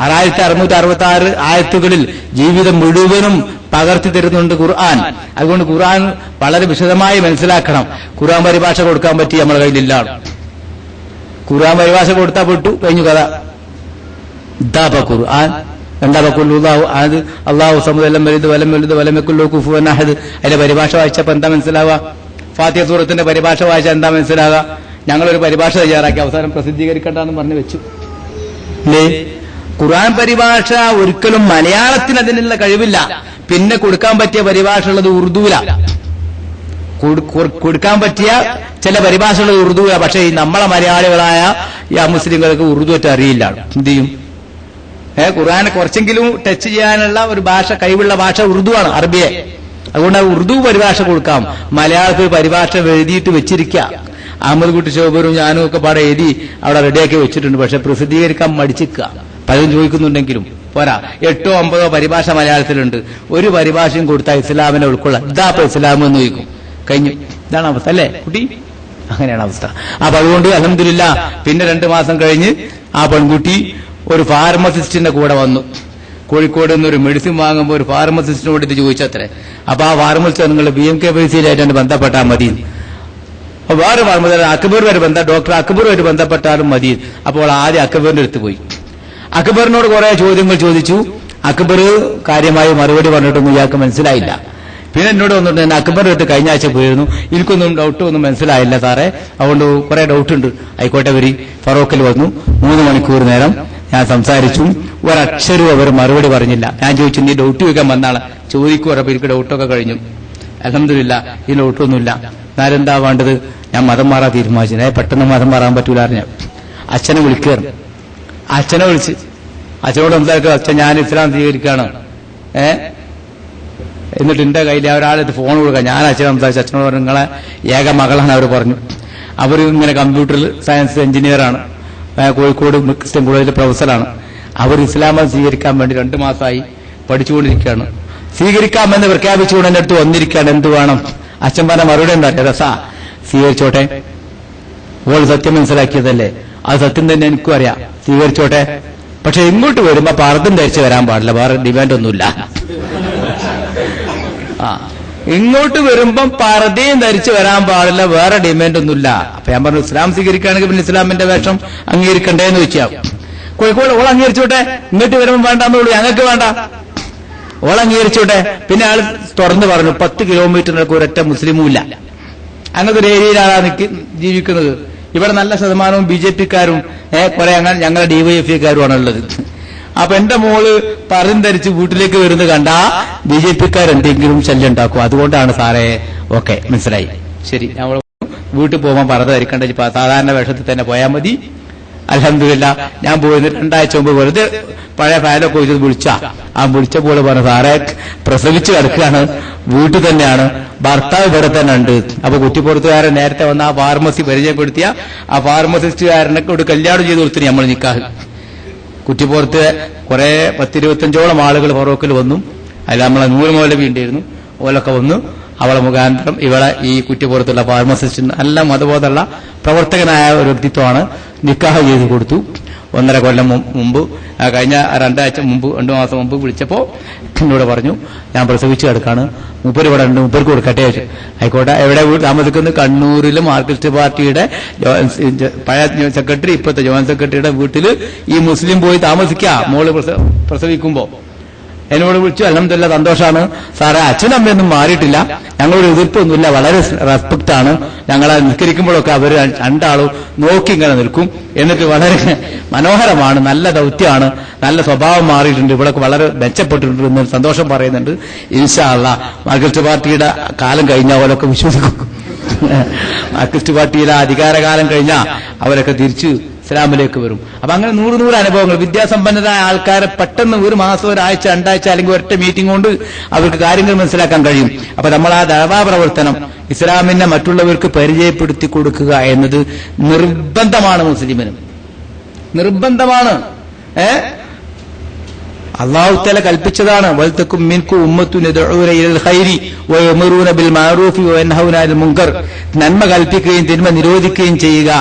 6666 ആയത്തുകളിൽ ജീവിതം മുഴുവനും പകർത്തി തരുന്നുണ്ട് ഖുർആൻ. അതുകൊണ്ട് ഖുർആൻ വളരെ വിശദമായി മനസ്സിലാക്കണം. ഖുർആൻ പരിഭാഷ കൊടുക്കാൻ പറ്റി നമ്മുടെ കയ്യിലില്ല. ഖുർആൻ പരിഭാഷ കൊടുത്താൽ പെട്ടു, കഴിഞ്ഞു കഥ. ഇതാപ്പ ഖുർആൻ അത് അള്ളാഹു സമദല്ലം വലുത് വലം വലുത് വലമെക്കുള്ളൂ കുഫുവൻ അഹദ്. അതിന്റെ പരിഭാഷ വായിച്ചപ്പോ എന്താ മനസ്സിലാവുക? ഫാത്തിഹ സൂറത്തിന്റെ പരിഭാഷ വായിച്ചാൽ എന്താ മനസ്സിലാവുക? ഞങ്ങളൊരു പരിഭാഷ തയ്യാറാക്കി അവസാനം പ്രസിദ്ധീകരിക്കണ്ടെന്ന് പറഞ്ഞു വെച്ചു. അല്ലേ? ഖുർആൻ പരിഭാഷ ഒരിക്കലും മലയാളത്തിന് അതിനുള്ള കഴിവില്ല. പിന്നെ കൊടുക്കാൻ പറ്റിയ പരിഭാഷ ഉള്ളത് ഉറുദുവില. കൊടുക്കാൻ പറ്റിയ ചില പരിഭാഷകൾ ഉറുദുവില. പക്ഷേ ഈ നമ്മളെ മലയാളികളായ ഈ മുസ്ലിങ്ങൾക്ക് ഉറുദു ഒറ്റ അറിയില്ല. എന്ത് ചെയ്യും? ഖുർആനെ കുറച്ചെങ്കിലും ടച്ച് ചെയ്യാനുള്ള ഒരു ഭാഷ, കഴിവുള്ള ഭാഷ ഉറുദുവാണ്, അറബിയെ. അതുകൊണ്ട് ഉറുദു പരിഭാഷ കൊടുക്കാം. മലയാളത്തിൽ പരിഭാഷ എഴുതിയിട്ട് വെച്ചിരിക്കുക. അഹമ്മദ് കുട്ടി ശോഭരും ഞാനും ഒക്കെ പാടെ എഴുതി അവിടെ റെഡിയാക്കി വെച്ചിട്ടുണ്ട്. പക്ഷെ പ്രസിദ്ധീകരിക്കാൻ മടിച്ചിക്കുക. പലരും ചോദിക്കുന്നുണ്ടെങ്കിലും പോരാ. 8-9 പരിഭാഷ മലയാളത്തിലുണ്ട്. ഒരു പരിഭാഷയും കൊടുത്താൽ ഇസ്ലാമിനെ ഉൾക്കൊള്ളാം. ഇതാപ്പോ ഇസ്ലാം എന്ന് ചോദിക്കും. കഴിഞ്ഞു. ഇതാണ് അവസ്ഥ അല്ലേ കുട്ടി? അങ്ങനെയാണ് അവസ്ഥ. അപ്പൊ അതുകൊണ്ട് അൽഹംദുലില്ലാ പിന്നെ 2 മാസം കഴിഞ്ഞ് ആ പെൺകുട്ടി ഒരു ഫാർമസിസ്റ്റിന്റെ കൂടെ വന്നു. കോഴിക്കോട് നിന്നൊരു മെഡിസിൻ വാങ്ങുമ്പോൾ ഒരു ഫാർമസിസ്റ്റിനോട് ഇത് ചോദിച്ചത്രേ. അപ്പൊ ആ ഫാർമസിസ്റ്റ് നിങ്ങൾ BMKBCയിലായിട്ട് ബന്ധപ്പെട്ടാൽ മതി. വേറെ ഫാർമസിസ്റ്റ് അക്ബറുമായിട്ട് ഡോക്ടർ അക്ബറുമായിട്ട് ബന്ധപ്പെട്ടാലും മതി. അപ്പോൾ ആദ്യം അക്ബറിന്റെ അടുത്ത് പോയി. അക്ബറിനോട് കുറെ ചോദ്യങ്ങൾ ചോദിച്ചു. അക്ബർ കാര്യമായി മറുപടി പറഞ്ഞിട്ടൊന്നും ഇയാൾക്ക് മനസ്സിലായില്ല. പിന്നെ എന്നോട് വന്നിട്ട് ഞാൻ അക്ബർ അടുത്ത് കഴിഞ്ഞ ആഴ്ച പോയിരുന്നു, എനിക്കൊന്നും ഡൗട്ട് ഒന്നും മനസ്സിലായില്ല സാറേ, അതുകൊണ്ട് കുറെ ഡൗട്ട് ഉണ്ട്. ആയിക്കോട്ടെ വരി. ഫറൂഖിൽ വന്നു. 3 മണിക്കൂർ നേരം ഞാൻ സംസാരിച്ചു. ഒരക്ഷരവും അവർ മറുപടി പറഞ്ഞില്ല. ഞാൻ ചോദിച്ചു, നീ ഡൗട്ട് ചോദിക്കാൻ വന്നാണ്? ചോദിക്കൂ പറഞ്ഞപ്പോൾ എനിക്ക് ഡൗട്ടൊക്കെ കഴിഞ്ഞു. അൽഹംദുലില്ലാ ഈ ഡൗട്ടൊന്നുമില്ല. ഞാനെന്താ വേണ്ടത്? ഞാൻ മതം മാറാൻ തീരുമാനിച്ചു. പെട്ടെന്ന് മതം മാറാൻ പറ്റൂല അറിഞ്ഞ അച്ഛനെ വിളിക്കുകയാണ്. അച്ഛനെ വിളിച്ച് അച്ഛനോട് എന്താക്കുക, അച്ഛൻ ഞാൻ ഇസ്ലാം സ്വീകരിക്കുകയാണ്. എന്നിട്ട് എന്റെ കയ്യിൽ ഒരാളെടുത്ത് ഫോൺ കൊടുക്കാം. ഞാൻ അച്ഛനെ സംസാരിച്ചു. അച്ഛനോട് പറഞ്ഞു, നിങ്ങളെ ഏക മകളാണ് അവർ പറഞ്ഞു. അവർ ഇങ്ങനെ കമ്പ്യൂട്ടർ സയൻസ് എഞ്ചിനീയറാണ്, കോഴിക്കോട് ക്രിസ്ത്യൻ കോളേജിലെ പ്രൊഫസറാണ്. അവർ ഇസ്ലാം സ്വീകരിക്കാൻ വേണ്ടി 2 മാസമായി പഠിച്ചുകൊണ്ടിരിക്കുകയാണ്. സ്വീകരിക്കാമെന്ന് പ്രഖ്യാപിച്ചുകൊണ്ട് എന്റെ അടുത്ത് വന്നിരിക്കുകയാണ്. എന്ത് വേണം? അച്ഛൻ പറഞ്ഞ മറുപടി എന്താ? രസാ, സ്വീകരിച്ചോട്ടെ, ഓൾ സത്യം മനസ്സിലാക്കിയതല്ലേ, അത് സത്യം തന്നെ എനിക്കും അറിയാം, സ്വീകരിച്ചോട്ടെ. പക്ഷെ ഇങ്ങോട്ട് വരുമ്പോ പർദ്ദം ധരിച്ച് വരാൻ പാടില്ല, വേറെ ഡിമാൻഡ് ഒന്നുമില്ല. ഇങ്ങോട്ട് വരുമ്പം പർദ്ദയും ധരിച്ച് വരാൻ പാടില്ല, വേറെ ഡിമാൻഡ് ഒന്നുമില്ല. അപ്പൊ ഞാൻ പറഞ്ഞു, ഇസ്ലാം സ്വീകരിക്കുകയാണെങ്കിൽ പിന്നെ ഇസ്ലാമിന്റെ വേഷം അംഗീകരിക്കണ്ടേന്ന് ചോദിച്ചാൽ കോഴിക്കോട് ഓൾ അംഗീകരിച്ചോട്ടെ, ഇങ്ങോട്ട് വരുമ്പോൾ വേണ്ടെന്നുള്ളൂ, ഞങ്ങൾക്ക് വേണ്ട, ഓൾ അംഗീകരിച്ചോട്ടെ. പിന്നെ ആൾ തുറന്നു പറഞ്ഞു, 10 കിലോമീറ്ററിനൊക്കെ ഒരൊറ്റ മുസ്ലിമും ഇല്ല. അങ്ങനത്തെ ഒരു ഏരിയയിലാണ് ജീവിക്കുന്നത്. ഇവിടെ നല്ല ശതമാനവും BJP-ക്കാരും കുറെ അങ്ങനെ ഞങ്ങളുടെ DYFI-ക്കാരുമാണ് ഉള്ളത്. അപ്പൊ എന്റെ മോള് പർദ്ദ ധരിച്ച് വീട്ടിലേക്ക് വരുന്നത് കണ്ടാ BJP-ക്കാർ എന്തെങ്കിലും ശല്യം ഉണ്ടാക്കും. അതുകൊണ്ടാണ് സാറേ. ഓക്കെ, മനസ്സിലായി, ശരി. നമ്മൾ വീട്ടിൽ പോകുമ്പോൾ പർദ്ദ ധരിക്കേണ്ട സാധാരണ വേഷത്തിൽ തന്നെ പോയാൽ മതി. അൽഹംദുലില്ലാ ഞാൻ പോയിരുന്നു 2 ആഴ്ച മുമ്പ് വെറുതെ പഴയ ഫയലൊക്കെ വെച്ചത് വിളിച്ച പോലെ പറഞ്ഞു, സാറേ പ്രസവിച്ച് കിടക്കുകയാണ്, വീട്ടിൽ തന്നെയാണ്, ഭർത്താവ് ഇവിടെ തന്നെ ഉണ്ട്. അപ്പൊ കുറ്റിപ്പുറത്തുകാരൻ നേരത്തെ വന്ന ആ ഫാർമസി പരിചയപ്പെടുത്തിയ ആ ഫാർമസിസ്റ്റുകാരനൊക്കെ ഒരു കല്യാണം ചെയ്ത് കൊടുത്തു നമ്മൾ നിക്കാഹ്. കുറ്റിപ്പുറത്ത് കുറെ 10-25ഓളം ആളുകൾ ഫറൂഖിൽ വന്നു. അതിൽ നമ്മളെ നൂറ് മൗലവി ഉണ്ടായിരുന്നു. ഓലൊക്കെ വന്നു. അവളെ മുഖാന്തരം ഇവളെ ഈ കുറ്റിപ്പുറത്തുള്ള ഫാർമസിസ്റ്റ് നല്ല മതബോധമുള്ള പ്രവർത്തകനായ ഒരു വ്യക്തിത്വമാണ് നിക്കാഹ് ചെയ്ത് കൊടുത്തു. 1.5 കൊല്ലം മുമ്പ്, കഴിഞ്ഞ 2 ആഴ്ച മുമ്പ്, 2 മാസം മുമ്പ് വിളിച്ചപ്പോ എന്നോട് പറഞ്ഞു, ഞാൻ പ്രസവിച്ചു കിടക്കാണ്, മൂപ്പര് ഇവിടെ ഉണ്ട്, മൂപ്പർക്ക് കൊടുക്കട്ടെ. ആയിക്കോട്ടെ. എവിടെ താമസിക്കുന്നത്? കണ്ണൂരിൽ മാർക്സിസ്റ്റ് പാർട്ടിയുടെ പഴയ സെക്രട്ടറി, ഇപ്പോഴത്തെ ജോയിന്റ് സെക്രട്ടറിയുടെ വീട്ടിൽ ഈ മുസ്ലിം പോയി താമസിക്കുക മോള് പ്രസവിക്കുമ്പോ. എന്നോട് വിളിച്ചു. അൽഹംദുലില്ലാ സന്തോഷമാണ് സാറേ, അച്ഛനും അമ്മയൊന്നും മാറിയിട്ടില്ല, ഞങ്ങളൊരു എതിർപ്പൊന്നുമില്ല, വളരെ റെസ്പെക്ട് ആണ്. ഞങ്ങളെ നിസ്കരിക്കുമ്പോഴൊക്കെ അവർ 2 ആളും നോക്കി ഇങ്ങനെ നിൽക്കും. എന്നിട്ട് വളരെ മനോഹരമാണ്, നല്ല ദൗത്യമാണ്, നല്ല സ്വഭാവം മാറിയിട്ടുണ്ട്, ഇവിടെ വളരെ മെച്ചപ്പെട്ടിട്ടുണ്ട് എന്ന് സന്തോഷം പറയുന്നുണ്ട്. ഇൻഷാ അല്ലാഹ് മാർക്സിസ്റ്റ് പാർട്ടിയുടെ കാലം കഴിഞ്ഞ അവരൊക്കെ വിശ്വസിക്കും. മാർക്സിസ്റ്റ് പാർട്ടിയുടെ അധികാരകാലം കഴിഞ്ഞാൽ അവരൊക്കെ തിരിച്ചു ഇസ്ലാമിലേക്ക് വരും. അപ്പൊ അങ്ങനെ 100 അനുഭവങ്ങൾ. വിദ്യാസമ്പന്നരായ ആൾക്കാരെ പെട്ടെന്ന് 1 മാസം, 1 ആഴ്ച, 2 ആഴ്ച അല്ലെങ്കിൽ ഒറ്റ മീറ്റിംഗ് കൊണ്ട് അവർക്ക് കാര്യങ്ങൾ മനസ്സിലാക്കാൻ കഴിയും. അപ്പൊ നമ്മൾ ആ ദഅവാ പ്രവർത്തനം ഇസ്ലാമിനെ മറ്റുള്ളവർക്ക് പരിചയപ്പെടുത്തി കൊടുക്കുക എന്നത് നിർബന്ധമാണ്. മുസ്ലിമിന് നിർബന്ധമാണ്. അല്ലാഹു തആല കൽപ്പിച്ചതാണ്. വൽതകും മിൻകും ഉമ്മത്തുൻ യദ്ഊന ഇലൽ ഖൈരി വയഅ്മുറൂന ബിൽ മഅറൂഫി വയൻഹൗന അനിൽ മുൻകർ. നന്മ കൽപ്പിക്കുകയും തിന്മ നിരോധിക്കുകയും ചെയ്യുക.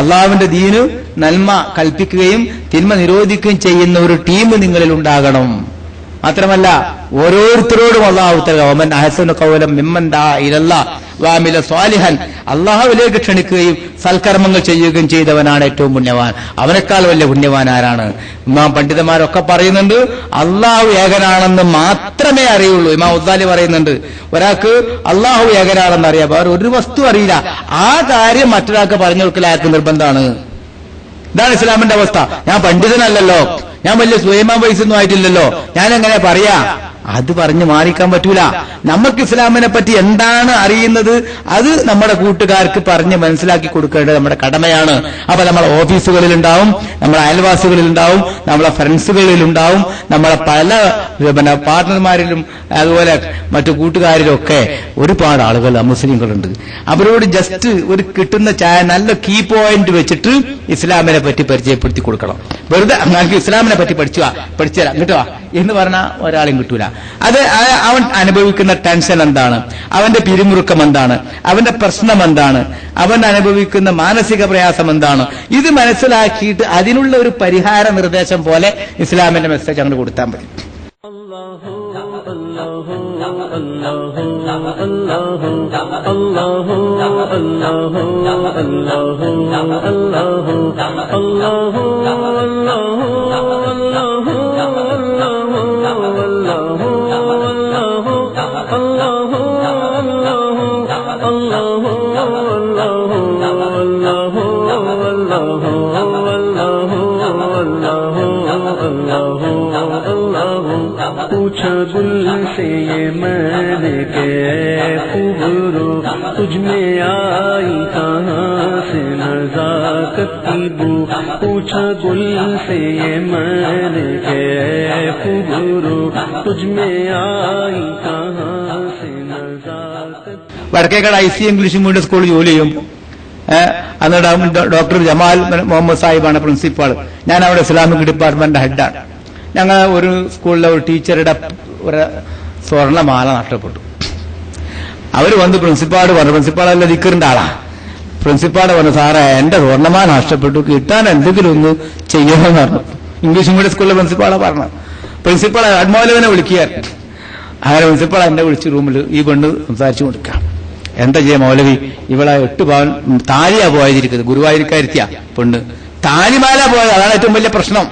അള്ളാഹുവിന്റെ ദീന് നന്മ കൽപ്പിക്കുകയും തിന്മ നിരോധിക്കുകയും ചെയ്യുന്ന ഒരു ടീം നിങ്ങളിൽ ഉണ്ടാകണം. മാത്രമല്ല ഓരോരുത്തരോടും അല്ലാഹു തആല വമൻ അഹ്സനു ഖൗലൻ മിമ്മൻ ദാ ഇലല്ലാഹ് വഅമില സ്വാലിഹൻ, അല്ലാഹുവിലേക്ക് ക്ഷണിക്കുകയും സൽക്കർമ്മങ്ങൾ ചെയ്യുകയും ചെയ്തവനാണ് ഏറ്റവും പുണ്യവാൻ. അവനേക്കാൾ വലിയ പുണ്യവാൻ ആരാണ്? ഇമാം പണ്ഡിതന്മാരൊക്കെ പറയുന്നുണ്ട്, അല്ലാഹു ഏകനാണെന്ന് മാത്രമേ അറിയുള്ളൂ. ഇമാം ഉദ്ദാലി പറയുന്നുണ്ട്, ഒരാൾക്ക് അല്ലാഹു ഏകനാണെന്ന് അറിയാം, വേറെ ഒരു വസ്തു അറിയില്ല, ആ കാര്യം മറ്റൊരാൾക്ക് പറഞ്ഞു കൊടുക്കൽ അയാൾക്ക് നിർബന്ധമാണ്. ഇതാണ് ഇസ്ലാമിന്റെ അവസ്ഥ. ഞാൻ പണ്ഡിതനല്ലല്ലോ, ഞാൻ വലിയ സുലൈമാൻ വയസ്സൊന്നും ആയിട്ടില്ലല്ലോ, ഞാൻ എങ്ങനെ പറയാ? അത് പറഞ്ഞ് മാറിക്കാൻ പറ്റൂല. നമുക്ക് ഇസ്ലാമിനെ പറ്റി എന്താണ് അറിയുന്നത് അത് നമ്മുടെ കൂട്ടുകാർക്ക് പറഞ്ഞ് മനസ്സിലാക്കി കൊടുക്കേണ്ടത് നമ്മുടെ കടമയാണ്. അപ്പൊ നമ്മളെ ഓഫീസുകളിലുണ്ടാവും, നമ്മളെ അയൽവാസികളിലുണ്ടാവും, നമ്മളെ ഫ്രണ്ട്സുകളിലുണ്ടാവും, നമ്മളെ പല പാർട്ട്ണർമാരിലും അതുപോലെ മറ്റു കൂട്ടുകാരിലൊക്കെ ഒരുപാട് ആളുകൾ മുസ്ലിങ്ങളുണ്ട്. അവരോട് ജസ്റ്റ് ഒരു കിട്ടുന്ന നല്ല കീ പോയിന്റ് വെച്ചിട്ട് ഇസ്ലാമിനെ പറ്റി പരിചയപ്പെടുത്തി കൊടുക്കണം. വെറുതെ നമുക്ക് ഇസ്ലാമിനെ പറ്റി പഠിച്ചുതരാം കിട്ടുക എന്ന് പറഞ്ഞാൽ ഒരാളെയും കിട്ടൂല. അത് അവൻ അനുഭവിക്കുന്ന ടെൻഷൻ എന്താണ്, അവന്റെ പിരിമുറുക്കം എന്താണ്, അവന്റെ പ്രശ്നം എന്താണ്, അവൻ അനുഭവിക്കുന്ന മാനസിക പ്രയാസം എന്താണ്, ഇത് മനസ്സിലാക്കിയിട്ട് അതിനുള്ള ഒരു പരിഹാര നിർദ്ദേശം പോലെ ഇസ്ലാമിന്റെ മെസ്സേജ് അങ്ങോട്ട് കൊടുത്താൽ മതി. Allah पूछा गुल से ये मैंने के खूबरो तुझ में आई कहाँ से नज़ाकत की बू पूछा गुल से ये मैंने के खूबरो तुझ में आई कहाँ से नज़ाकत വടക്കേക്കട IC ഇംഗ്ലീഷ് മീഡിയം സ്കൂളിൽ ജോലി ചെയ്യും. അന്ന് ഡോക്ടർ ജമാൽ മുഹമ്മദ് സാഹിബാണ് പ്രിൻസിപ്പാൾ. ഞാൻ അവിടെ ഇസ്ലാമിക് ഡിപ്പാർട്ട്മെന്റ് ഹെഡാണ്. ഞങ്ങൾ ഒരു സ്കൂളിലെ ഒരു ടീച്ചറുടെ ഒരു സ്വർണ്ണമാല നഷ്ടപ്പെട്ടു. അവർ വന്ന് പ്രിൻസിപ്പാള് പറഞ്ഞു, പ്രിൻസിപ്പാളല്ല ദിക്കറിന്റെ ആളാ, പ്രിൻസിപ്പാള് പറഞ്ഞു, സാറേ എന്റെ സ്വർണ്ണമാല നഷ്ടപ്പെട്ടു, കിട്ടാൻ എന്തെങ്കിലും ഒന്ന് ചെയ്യണമെന്ന് പറഞ്ഞു. ഇംഗ്ലീഷ് മീഡിയം സ്കൂളിലെ പ്രിൻസിപ്പാളാ പറഞ്ഞു. പ്രിൻസിപ്പാൾ അഡ്മോലവിനെ വിളിക്കുക. അങ്ങനെ പ്രിൻസിപ്പാൾ എന്നെ വിളിച്ച് റൂമിൽ ഈ പെണ്ണ് സംസാരിച്ചു കൊടുക്കാം. എന്താ ചെയ്യാ മൗലവി, ഇവളെ 8 പവൻ താലിയാ പോയതിരിക്കുന്നത്, ഗുരുവായൂരിക്കാരുത്തിയാ പെണ്ണ്, താലിമാല പോയത്, അതാണ് ഏറ്റവും വലിയ പ്രശ്നം.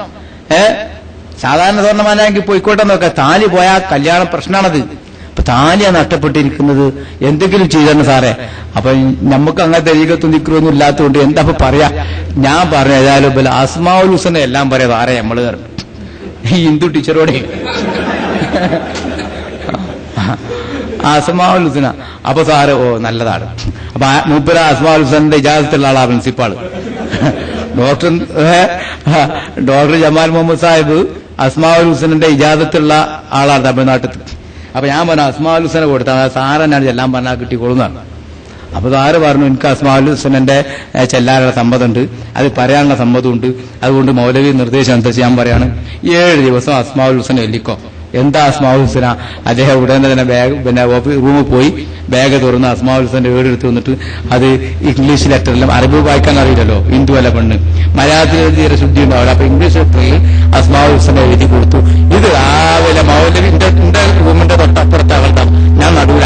സാധാരണ സ്വർണ്ണമാലാണെങ്കിൽ പോയിക്കോട്ടെ നോക്കാം, താലി പോയാൽ കല്യാണ പ്രശ്നമാണത്. അപ്പൊ താലിയാ നഷ്ടപ്പെട്ടിരിക്കുന്നത്, എന്തെങ്കിലും ചെയ്തെന്ന് സാറേ. അപ്പൊ നമുക്ക് അങ്ങനത്തെ രീകത്തും ദിക്റൊന്നും ഇല്ലാത്തതുകൊണ്ട് എന്താ പറയാ. ഞാൻ പറഞ്ഞു, ഏതായാലും അസ്മാഉൽ ഹുസ്ന എല്ലാം പറയാം സാറേ നമ്മള് ഈ ഹിന്ദു ടീച്ചറോടെ അസ്മാഉൽ ഹുസ്ന. അപ്പൊ സാറ് ഓ നല്ലതാണ്. അപ്പൊ മൂപ്പര അസ്മാഉൽ ഹുസ്നന്റെ ഇജാസത്തുള്ള ആളാ പ്രിൻസിപ്പാള്. ഡോക്ടർ ജമാൽ മുഹമ്മദ് സാഹിബ് അസ്മാഉൽ ഹുസ്നന്റെ ഇജാസത്തുള്ള ആളാണ് തമിഴ്നാട്ടിൽ. അപ്പൊ ഞാൻ പറഞ്ഞു അസ്മാഉൽ ഹുസ്ന കൊടുത്ത സാറെന്നാണ് ചെല്ലാൻ പറഞ്ഞാൽ കിട്ടിക്കൊള്ളുന്നതാണ്. അപ്പൊ സാറ് പറഞ്ഞു, എനിക്ക് അസ്മാഉൽ ഹുസ്നന്റെ ചെല്ലാനുള്ള സമ്മതമുണ്ട്, അത് പറയാനുള്ള സമ്മതമുണ്ട്, അതുകൊണ്ട് മൗലവി നിർദ്ദേശം അനുസരിച്ച് ഞാൻ പറയാണ് 7 ദിവസം അസ്മാഉൽ ഹുസ്ന എല്ലിക്കോ. എന്താ അസ്മാഉൽ ഹുസ്ന? അദ്ദേഹം ഉടനെ തന്നെ ബാഗ് റൂമിൽ പോയി ബാഗ് തുറന്ന് അസ്മാഉൽ ഹുസ്നന്റെ ഏട് എടുത്ത് വന്നിട്ട് അത് ഇംഗ്ലീഷ് ലെറ്ററിലും, അറബി വായിക്കാൻ അറിയില്ലല്ലോ, ഹിന്ദു അല്ല പെണ്ണ്, മലയാളത്തിൽ തീരെ ശുദ്ധി ഉണ്ടാവില്ല. അപ്പൊ ഇംഗ്ലീഷ് ലെറ്ററിൽ അസ്മാഉൽ ഹുസ്ന എഴുതി കൊടുത്തു. ഇത് രാവിലെ മൗലവിന്റെ റൂമിന്റെ തൊട്ടപ്പുറത്ത് അവളുടെ ഞാൻ നടുവില.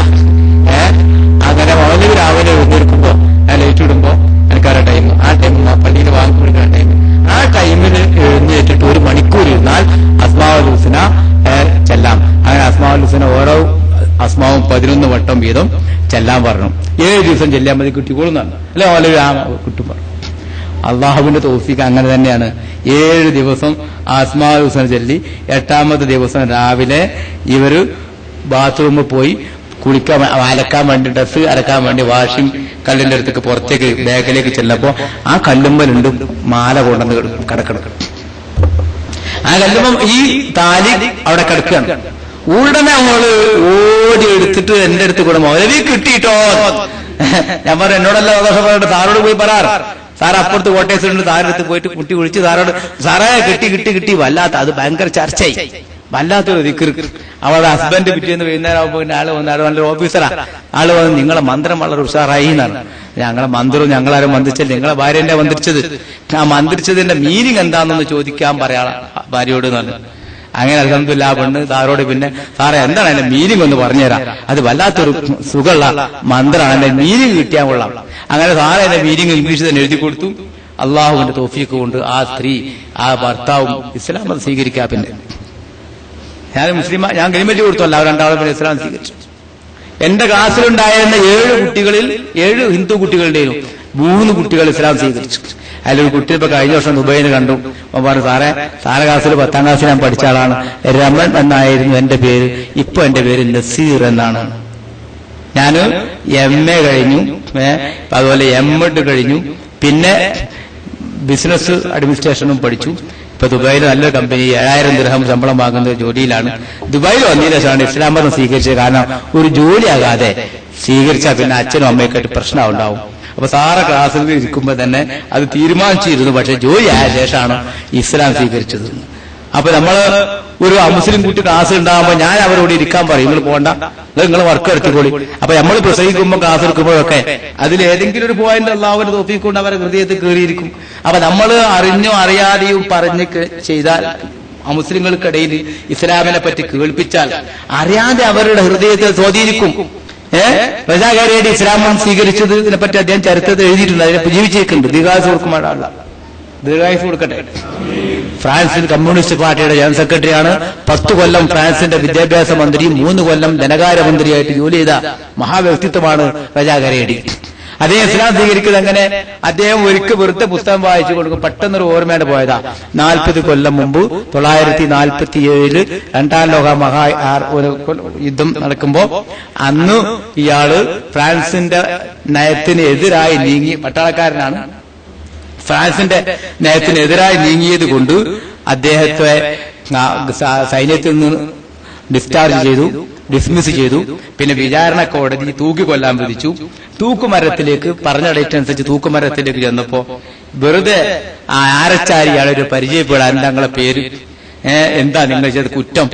അങ്ങനെ മൗലവി രാവിലെ എഴുന്നേൽക്കുമ്പോ ഞാൻ ലൈറ്റ് ഇടുമ്പോ എനിക്കറിയാം ടൈം, ആ ടൈം പള്ളിയിൽ വാങ്ങി കൊടുക്കുന്ന ടൈം, ആ ടൈമിൽ എഴുന്നേറ്റിട്ട് 1 മണിക്കൂർ ഇരുന്നാൽ അസ്മാഉൽ ഹുസ്ന ചെല്ലാം. അങ്ങനെ അസ്മാഉൽ ഹുസ്ന ഓരോ അസ്മാവും 11 വട്ടം വീതം ചെല്ലാൻ പറഞ്ഞു. 7 ദിവസം ചെല്ലാൻ മതി കിട്ടിക്കോളുന്നാണ്. അല്ലെ മൗലവി ആ കിട്ടും പറഞ്ഞു. അള്ളാഹുവിന്റെ തൗഫീഖ് അങ്ങനെ തന്നെയാണ്. 7 ദിവസം അസ്മാഉൽ ഹുസ്ന ചൊല്ലി 8ാമത്തെ ദിവസം രാവിലെ ഇവര് ബാത്റൂമിൽ പോയി കുളിക്കാൻ, അലക്കാൻ വേണ്ടി, ഡ്രസ്സ് അലക്കാൻ വേണ്ടി വാഷിംഗ് കല്ലിന്റെ അടുത്തേക്ക് പുറത്തേക്ക് ബാഗിലേക്ക് ചെല്ലപ്പോ ആ കല്ലുമ്മലുണ്ട് മാല കൊണ്ടുവന്ന് കിടക്കണം. ആ കല്ലുമ്പം ഈ താലി അവിടെ കിടക്കുകയാണ്. ഉടനെ അവള് ഓടി എടുത്തിട്ട് എന്റെ അടുത്ത് കൂടെ മൗലവി കിട്ടിയിട്ടോ. ഞാൻ പറഞ്ഞു എന്നോടല്ല അവകാശം പറഞ്ഞിട്ട് സാറോട് പോയി പറയാറ്. സാർ അപ്പുറത്ത് കോട്ടേഴ്സുണ്ട്, സാറടുത്ത് പോയിട്ട് കുട്ടി വിളിച്ച് സാറോട് സാറേ കിട്ടി കിട്ടി കിട്ടി. വല്ലാത്ത അത് ഭയങ്കര ചർച്ചയായി, വല്ലാത്തൊരു ദിക്ർ. അവളുടെ ഹസ്ബൻഡ് പിറ്റേന്ന് വൈകുന്നേരം ആവുമ്പോ ആള് വന്നാലും നല്ലൊരു ഓഫീസറാ. ആള് വന്ന് നിങ്ങളെ മന്ത്രം വളരെ ഉഷാറായി എന്നാണ്. ഞങ്ങളെ മന്ത്രവും ഞങ്ങളാരും മന്ത്രിച്ചത്, നിങ്ങളെ ഭാര്യന്റെ മന്ത്രിച്ചത്. ആ മന്ത്രിച്ചതിന്റെ മീനിങ് എന്താണെന്ന് ചോദിക്കാൻ പറയാ ഭാര്യയോട് എന്ന്. അങ്ങനെ അൽഹംദുലില്ലാ പെണ്ണ് സാറോട് പിന്നെ സാറേ എന്താണ് അതിന്റെ മീനിങ് ഒന്ന് പറഞ്ഞുതരാം, അത് വല്ലാത്തൊരു സുഖമുള്ള മന്ത്രമാണ്, അതിന്റെ മീനിങ് കിട്ടിയാൽ കൊള്ളാം. അങ്ങനെ സാറേ അതിന്റെ മീനിങ് ഇംഗ്ലീഷ് തന്നെ എഴുതി കൊടുത്തു. അള്ളാഹുവിന്റെ തൗഫീഖ് കൊണ്ട് ആ സ്ത്രീ ആ ഭർത്താവും ഇസ്ലാം മതം സ്വീകരിക്കുക. പിന്നെ ഞാൻ മുസ്ലിം, ഞാൻ ഗവൺമെന്റ് കൊടുത്തല്ല, അവർ 2 ആളും പിന്നെ ഇസ്ലാം സ്വീകരിച്ചു. എന്റെ ക്ലാസ്സിലുണ്ടായിരുന്ന 7 കുട്ടികളിൽ 7 ഹിന്ദു കുട്ടികളുടെയും 3 കുട്ടികൾ ഇസ്ലാം സ്വീകരിച്ചു. അതിലൊരു കുട്ടി ഇപ്പൊ കഴിഞ്ഞ വർഷം ദുബൈയിൽ കണ്ടു. പറഞ്ഞു സാറേ ക്ലാസ്സിൽ 10ാം ക്ലാസ്സിൽ ഞാൻ പഠിച്ച ആളാണ്, രമൺ എന്നായിരുന്നു എന്റെ പേര്, ഇപ്പൊ എന്റെ പേര് നസീർ എന്നാണ്. ഞാൻ MA കഴിഞ്ഞു, അതുപോലെ MEd കഴിഞ്ഞു, പിന്നെ ബിസിനസ് അഡ്മിനിസ്ട്രേഷനും പഠിച്ചു. ഇപ്പൊ ദുബായിൽ നല്ലൊരു കമ്പനി 7000 ദിർഹം ശമ്പളം വാങ്ങുന്ന ജോലിയിലാണ്. ദുബായിൽ വന്നതിന് ശേഷമാണ് ഇസ്ലാം മതം സ്വീകരിച്ചത്. കാരണം ഒരു ജോലിയാകാതെ സ്വീകരിച്ചാൽ പിന്നെ അച്ഛനും അമ്മയൊക്കെ പ്രശ്നം ഉണ്ടാവും. അപ്പൊ സാറെ ക്ലാസ്സിൽ ഇരിക്കുമ്പോ തന്നെ അത് തീരുമാനിച്ചിരുന്നു, പക്ഷെ ജോലി ആയ ശേഷമാണ് ഇസ്ലാം സ്വീകരിച്ചത്. അപ്പൊ നമ്മള് ഒരു മുസ്ലിം കുട്ടി ക്ലാസ് ഉണ്ടാകുമ്പോ ഞാൻ അവരോട് ഇരിക്കാൻ പറയും, നിങ്ങൾ പോകണ്ട, നിങ്ങൾ വർക്ക് എടുത്തുകൊള്ളി. അപ്പൊ നമ്മൾ പ്രസംഗിക്കുമ്പോൾ ക്ലാസ് എടുക്കുമ്പോഴൊക്കെ അതിലേതെങ്കിലും ഒരു പോയിന്റ് അല്ലാഹുവിന്റെ തൗഫീഖ് കൊണ്ട് അവരെ ഹൃദയത്തിൽ കയറിയിരിക്കും. അപ്പൊ നമ്മൾ അറിഞ്ഞോ അറിയാതെയും പറഞ്ഞ് ചെയ്താൽ മുസ്ലിങ്ങൾക്കിടയിൽ ഇസ്ലാമിനെ പറ്റി കേൾപ്പിച്ചാൽ അറിയാതെ അവരുടെ ഹൃദയത്തെ സ്വാധീനിക്കും. റജാകാരിയുടെ ഇസ്ലാമം സ്വീകരിച്ചതിനെ പറ്റി അദ്ദേഹം ചരിത്രത്തിൽ എഴുതിയിട്ടുണ്ട്, അതിനെ ജീവിച്ചിരിക്കുന്നുണ്ട്. ദീർഘായുസ് കൊടുക്കുമ്പോഴല്ല, ദീർഘായുസ് കൊടുക്കട്ടെ. ഫ്രാൻസിൽ കമ്മ്യൂണിസ്റ്റ് പാർട്ടിയുടെ ജനറൽ സെക്രട്ടറിയാണ്. 10 കൊല്ലം ഫ്രാൻസിന്റെ വിദ്യാഭ്യാസ മന്ത്രിയും 3 കൊല്ലം ധനകാര്യമന്ത്രിയായിട്ട് ജോലി ചെയ്ത മഹാവ്യക്തിത്വമാണ് റജാ കരേഡി. അദ്ദേഹം ഇസ്ലാം സ്വീകരിക്കുന്നത് അങ്ങനെ, അദ്ദേഹം ഒരിക്കൽ വെറുതെ പുസ്തകം വായിച്ചു കൊടുക്കും. പെട്ടെന്നൊരു ഓർമ്മയാണ് പോയതാ. 40 കൊല്ലം മുമ്പ് 947 രണ്ടാം ലോക ഒരു യുദ്ധം നടക്കുമ്പോ അന്ന് ഇയാള് ഫ്രാൻസിന്റെ നയത്തിന് എതിരായി നീങ്ങി, പട്ടാളക്കാരനാണ്, ഫ്രാൻസിന്റെ നയത്തിനെതിരായി നീങ്ങിയത് കൊണ്ട് അദ്ദേഹത്തെ സൈന്യത്തിൽ നിന്ന് ഡിസ്മിസ് ചെയ്തു. പിന്നെ വിചാരണ കോടതി തൂക്കിക്കൊല്ലാൻ വിധിച്ചു. തൂക്കുമരത്തിലേക്ക് പറഞ്ഞ ഡേറ്റ് അനുസരിച്ച് തൂക്കുമരത്തിലേക്ക് ചെന്നപ്പോ വെറുതെ ആരച്ചാരിയാളൊരു പരിചയപ്പെടാൻ തങ്ങളെ പേര് എന്താ നിങ്ങൾ ചെയ്ത് കുറ്റം?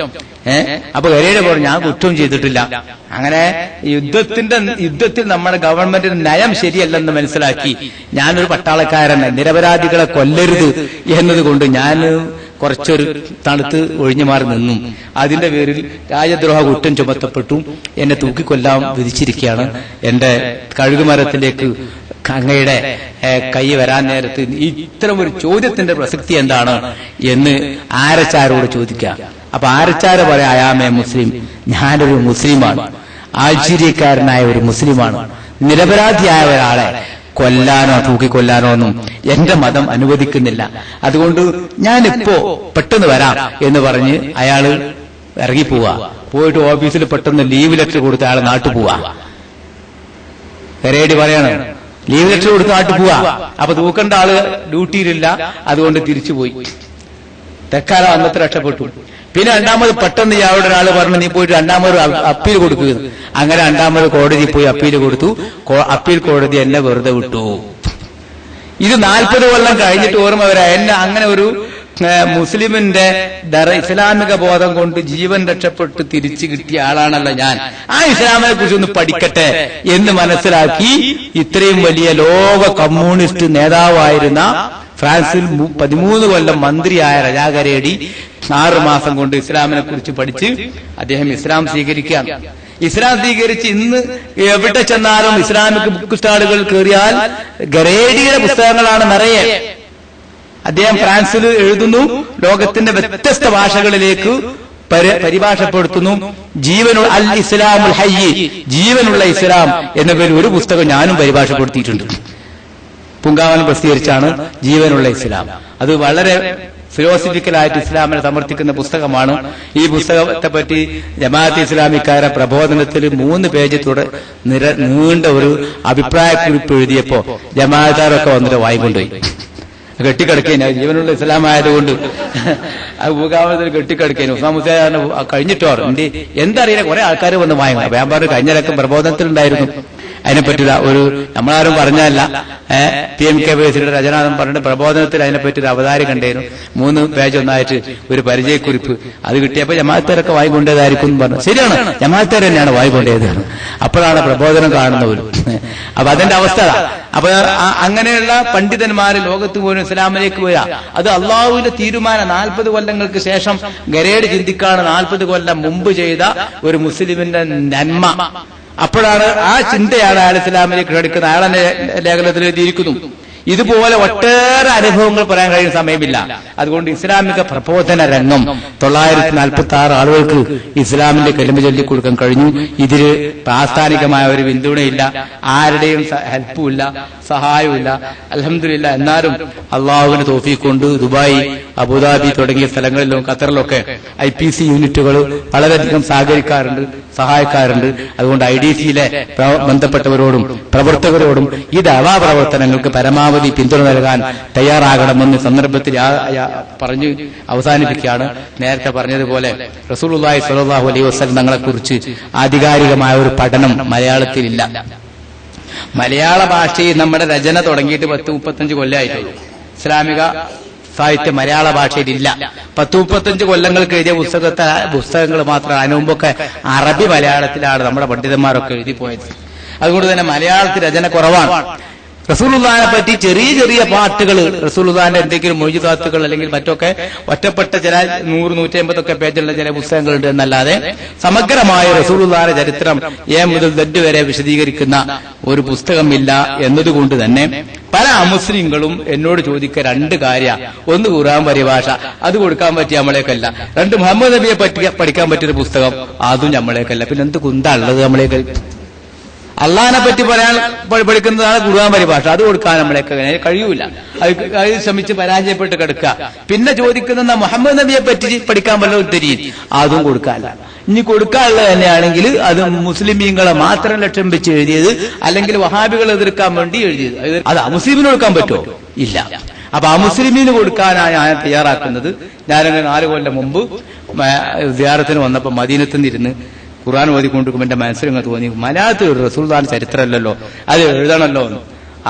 അപ്പൊ ഗരേഡ് പറഞ്ഞു ഞാൻ കുറ്റം ചെയ്തിട്ടില്ല. അങ്ങനെ യുദ്ധത്തിൽ നമ്മുടെ ഗവൺമെന്റിന് നയം ശരിയല്ലെന്ന് മനസ്സിലാക്കി ഞാനൊരു പട്ടാളക്കാരൻ, നിരപരാധികളെ കൊല്ലരുത് എന്നതുകൊണ്ട് ഞാൻ കുറച്ചൊരു തണുത്ത് ഒഴിഞ്ഞു മാറി നിന്നു. അതിന്റെ പേരിൽ രാജദ്രോഹ കുറ്റം ചുമത്തപ്പെട്ടു. എന്നെ തൂക്കിക്കൊല്ലാൻ വിധിച്ചിരിക്കുകയാണ്. എന്റെ കഴുകുമരത്തിലേക്ക് അങ്ങയുടെ കൈ വരാൻ നേരത്ത് ഇത്തരം ഒരു ചോദ്യത്തിന്റെ പ്രസക്തി എന്താണ് എന്ന് ആരച്ചാരോട് ചോദിക്കുക. അപ്പൊ ആരച്ചാര പറയാം, അയാമേ മുസ്ലിം, ഞാനൊരു മുസ്ലിമാണ്, ആശ്ചര്യക്കാരനായ ഒരു മുസ്ലിമാണ്. നിരപരാധിയായ ഒരാളെ കൊല്ലാനോ തൂക്കിക്കൊല്ലാനോ ഒന്നും എന്റെ മതം അനുവദിക്കുന്നില്ല. അതുകൊണ്ട് ഞാനിപ്പോ പെട്ടെന്ന് വരാം എന്ന് പറഞ്ഞ് അയാള് ഇറങ്ങിപ്പോവാ. പോയിട്ട് ഓഫീസിൽ പെട്ടെന്ന് ലീവ് ലെറ്റർ കൊടുത്ത് അയാൾ നാട്ടു പോവാ. കരേടി പറയാണ്, ലീവ് ലെറ്റർ കൊടുത്ത് നാട്ടു പോവാ. അപ്പൊ തൂക്കേണ്ട ആള് ഡ്യൂട്ടിയിലില്ല, അതുകൊണ്ട് തിരിച്ചുപോയി. തെക്കാലം അന്നത്തെ രക്ഷപ്പെട്ടു. പിന്നെ രണ്ടാമത് പെട്ടെന്ന് ഇയാളോട് ഒരാൾ പറഞ്ഞു, നീ പോയിട്ട് രണ്ടാമത് അപ്പീൽ കൊടുക്കുക. അങ്ങനെ രണ്ടാമത് കോടതി പോയി അപ്പീൽ കൊടുത്തു. അപ്പീൽ കോടതി എന്നെ വെറുതെ വിട്ടു. ഇത് 40 കൊല്ലം കഴിഞ്ഞിട്ട് ഓർമ്മ വരാ, എന്നെ അങ്ങനെ ഒരു മുസ്ലിമിന്റെ ഇസ്ലാമിക ബോധം കൊണ്ട് ജീവൻ രക്ഷപ്പെട്ട് തിരിച്ചു കിട്ടിയ ആളാണല്ലോ ഞാൻ. ആ ഇസ്ലാമിനെ കുറിച്ച് ഒന്ന് പഠിക്കട്ടെ എന്ന് മനസ്സിലാക്കി ഇത്രയും വലിയ ലോക കമ്മ്യൂണിസ്റ്റ് നേതാവായിരുന്ന ഫ്രാൻസിൽ 13 കൊല്ലം മന്ത്രിയായ റജാ ഗരേഡി 6 മാസം കൊണ്ട് ഇസ്ലാമിനെ കുറിച്ച് പഠിച്ച് അദ്ദേഹം ഇസ്ലാം സ്വീകരിക്കുകയാണ്. ഇസ്ലാം സ്വീകരിച്ച് ഇന്ന് എവിടെ ചെന്നാലും ഇസ്ലാമിക് ബുക്ക് സ്റ്റാളുകൾ കയറിയാൽ ഗരേഡിയുടെ പുസ്തകങ്ങളാണ് നിറയെ. അദ്ദേഹം ഫ്രാൻസിൽ എഴുതുന്നു, ലോകത്തിന്റെ വ്യത്യസ്ത ഭാഷകളിലേക്ക് പരിഭാഷപ്പെടുത്തുന്നു. ജീവനുള്ള അൽ ഇസ്ലാമുൽ ഹയ്യ്, ജീവനുള്ള ഇസ്ലാം എന്ന പേരിൽ ഒരു പുസ്തകം ഞാനും പരിഭാഷപ്പെടുത്തിയിട്ടുണ്ട്. പൂങ്കാവനം പ്രസിദ്ധീകരിച്ചാണ് ജീവനുള്ള ഇസ്ലാം. അത് വളരെ ഫിലോസഫിക്കലായിട്ട് ഇസ്ലാമിനെ സമർത്ഥിക്കുന്ന പുസ്തകമാണ്. ഈ പുസ്തകത്തെ പറ്റി ജമാഅത്തെ ഇസ്ലാമിക്കാരെ പ്രബോധനത്തിൽ 3 പേജ് നീണ്ട ഒരു അഭിപ്രായക്കുറിപ്പ് എഴുതിയപ്പോ ജമാഅത്താരൊക്കെ വന്നിട്ട് വായിക്കൊണ്ടുപോയി. കെട്ടിക്കിടക്കേന ജീവനുള്ള ഇസ്ലാം ആയതുകൊണ്ട് ആ ഭൂകാവനത്തിൽ കെട്ടിക്കിടക്കേനു. ഉസ്മാൻ മുസ്ലിയാറിന് കഴിഞ്ഞിട്ടോ എന്തറിയില്ല, കുറെ ആൾക്കാർ വന്ന് വാങ്ങും. അപ്പൊ ഞാൻ പറഞ്ഞു, കഴിഞ്ഞ ലക്കം പ്രബോധനത്തിലുണ്ടായിരുന്നു, അതിനെപ്പറ്റിയുള്ള ഒരു നമ്മളാരും പറഞ്ഞല്ല. PMK ബേസിയുടെ രചനാഥൻ പറഞ്ഞിട്ട് പ്രബോധനത്തിൽ അതിനെപ്പറ്റി ഒരു അവതാരം കണ്ടേനു. 3 പേജ് ഒന്നായിട്ട് ഒരു പരിചയക്കുറിപ്പ്. അത് കിട്ടിയപ്പോ ജമാഅത്തേരൊക്കെ വായിക്കൊണ്ടേതായിരിക്കും എന്ന് പറഞ്ഞു. ശരിയാണ്, ജമാഅത്തേർ തന്നെയാണ് വായിക്കൊണ്ടേതാണ്. അപ്പോഴാണ് പ്രബോധനം കാണുന്നവർ. അപ്പൊ അതിന്റെ അവസ്ഥ. അപ്പൊ അങ്ങനെയുള്ള പണ്ഡിതന്മാര് ലോകത്ത് പോലും ഇസ്ലാമിലേക്ക് വരിക, അത് അള്ളാഹുവിന്റെ തീരുമാനം. 40 കൊല്ലങ്ങൾക്ക് ശേഷം ഗരേഡ് ചിന്തിക്കാണ് 40 കൊല്ലം മുമ്പ് ചെയ്ത ഒരു മുസ്ലിമിന്റെ നന്മ. അപ്പോഴാണ് ആ ചിന്തയാണ് അയാൾ ഇസ്ലാമിലേക്ക് ക്ഷണിക്കുന്നത്. അയാളെ ലേഖനത്തിൽ എഴുതിയിരിക്കുന്നു. ഇതുപോലെ ഒട്ടേറെ അനുഭവങ്ങൾ പറയാൻ കഴിയുന്ന സമയമില്ല. അതുകൊണ്ട് ഇസ്ലാമിക പ്രബോധന രംഗം 946 ആളുകൾക്ക് ഇസ്ലാമിന്റെ കലിമ ചൊല്ലിക്കൊടുക്കാൻ കഴിഞ്ഞു. ഇതില് പ്രാസ്ഥാനികമായ ഒരു പിന്തുണയില്ല, ആരുടെയും ഹെൽപ്പുമില്ല, സഹായവുമില്ല. അൽഹംദുലില്ലാ. എന്നാലും അള്ളാഹുവിന്റെ തൗഫീഖ് കൊണ്ട് ദുബായ്, അബുദാബി തുടങ്ങിയ സ്ഥലങ്ങളിലും ഖത്തറിലൊക്കെ IPC യൂണിറ്റുകൾ വളരെയധികം സഹകരിക്കാറുണ്ട്, സഹായിക്കാറുണ്ട്. അതുകൊണ്ട് IDC-യിലെ ബന്ധപ്പെട്ടവരോടും പ്രവർത്തകരോടും ഈ ദഅവാ പ്രവർത്തനങ്ങൾക്ക് പരമാവധി പിന്തുണ നൽകാൻ തയ്യാറാകണമെന്ന് സന്ദർഭത്തിൽ പറഞ്ഞു അവസാനിപ്പിക്കുകയാണ്. നേരത്തെ പറഞ്ഞതുപോലെ റസൂലുള്ളാഹി സ്വല്ലല്ലാഹു അലൈഹി വസല്ലം തങ്ങളെ കുറിച്ച് ആധികാരികമായ ഒരു പഠനം മലയാളത്തിലില്ല. മലയാള ഭാഷയിൽ നമ്മുടെ രചന തുടങ്ങിയിട്ട് 10-35 കൊല്ലമായിട്ടുള്ളൂ. ഇസ്ലാമിക സാഹിത്യം മലയാള ഭാഷയിലില്ല. 10-35 കൊല്ലങ്ങൾക്ക് എഴുതിയ പുസ്തകങ്ങൾ മാത്രമാണ്. അതിനു മുമ്പൊക്കെ അറബി മലയാളത്തിലാണ് നമ്മുടെ പണ്ഡിതന്മാരൊക്കെ എഴുതിപ്പോയത്. അതുകൊണ്ട് തന്നെ മലയാളത്തിൽ രചന കുറവാണ്. റസൂലുള്ളാഹിനെ പറ്റി ചെറിയ ചെറിയ പാട്ടുകൾ, റസൂലുള്ളാഹിന്റെ എന്തെങ്കിലും മൊയ്ജിദാത്തുകൾ അല്ലെങ്കിൽ മറ്റൊക്കെ ഒറ്റപ്പെട്ട ചില 100-150 പേജുള്ള ചില പുസ്തകങ്ങളുണ്ട് എന്നല്ലാതെ സമഗ്രമായ റസൂലുള്ളാഹിന്റെ ചരിത്രം A മുതൽ Z വരെ വിശദീകരിക്കുന്ന ഒരു പുസ്തകമില്ല. എന്നതുകൊണ്ട് തന്നെ പല അമുസ്ലിങ്ങളും എന്നോട് ചോദിക്കുക 2 കാര്യം. 1 ഖുർആൻ പരിഭാഷ, അത് കൊടുക്കാൻ പറ്റിയ നമ്മളേക്കല്ല. 2 മുഹമ്മദ് നബിയെ പറ്റി പഠിക്കാൻ പറ്റിയൊരു പുസ്തകം, അതും നമ്മളേക്കല്ല. പിന്നെ എന്ത് കുന്താ ഉള്ളത് നമ്മളേക്ക്? അള്ളാഹിനെ പറ്റി പറയാൻ പഠിക്കുന്നതാണ് ഖുർആൻ പരിഭാഷ. അത് കൊടുക്കാൻ നമ്മളെയൊക്കെ കഴിയൂല. അത് ശ്രമിച്ച് പരാജയപ്പെട്ട് കിടക്കുക. പിന്നെ ചോദിക്കുന്ന മുഹമ്മദ് നബിയെ പറ്റി പഠിക്കാൻ വല്ല ഉദ്ധരിയും അതും കൊടുക്കാനില്ല. ഇനി കൊടുക്കാനുള്ളത് തന്നെയാണെങ്കിൽ അത് മുസ്ലിമീങ്ങളെ മാത്രം ലക്ഷ്യം വെച്ച് എഴുതിയത്, അല്ലെങ്കിൽ വഹാബികളെ എതിർക്കാൻ വേണ്ടി എഴുതിയത്. അത് അമുസ്ലിമിന് കൊടുക്കാൻ പറ്റുമോ? ഇല്ല. അപ്പൊ അമുസ്ലിമീന് കൊടുക്കാനാണ് ഞാൻ തയ്യാറാക്കുന്നത്. ഞാനങ്ങനെ 4 കൊല്ലം മുമ്പ് സിയാറത്തിന് വന്നപ്പോ മദീനത്ത് നിന്നിരുന്ന് ഖുർആൻ ഓതിക്കൊണ്ടിരിക്കുമ്പോൾ എന്റെ മനസ്സിലങ്ങ് തോന്നി, മലയാളത്തിൽ ഒരു റസൂലുള്ളാഹിന്റെ ചരിത്രമല്ലല്ലോ, അത് എഴുതണല്ലോ എന്ന്.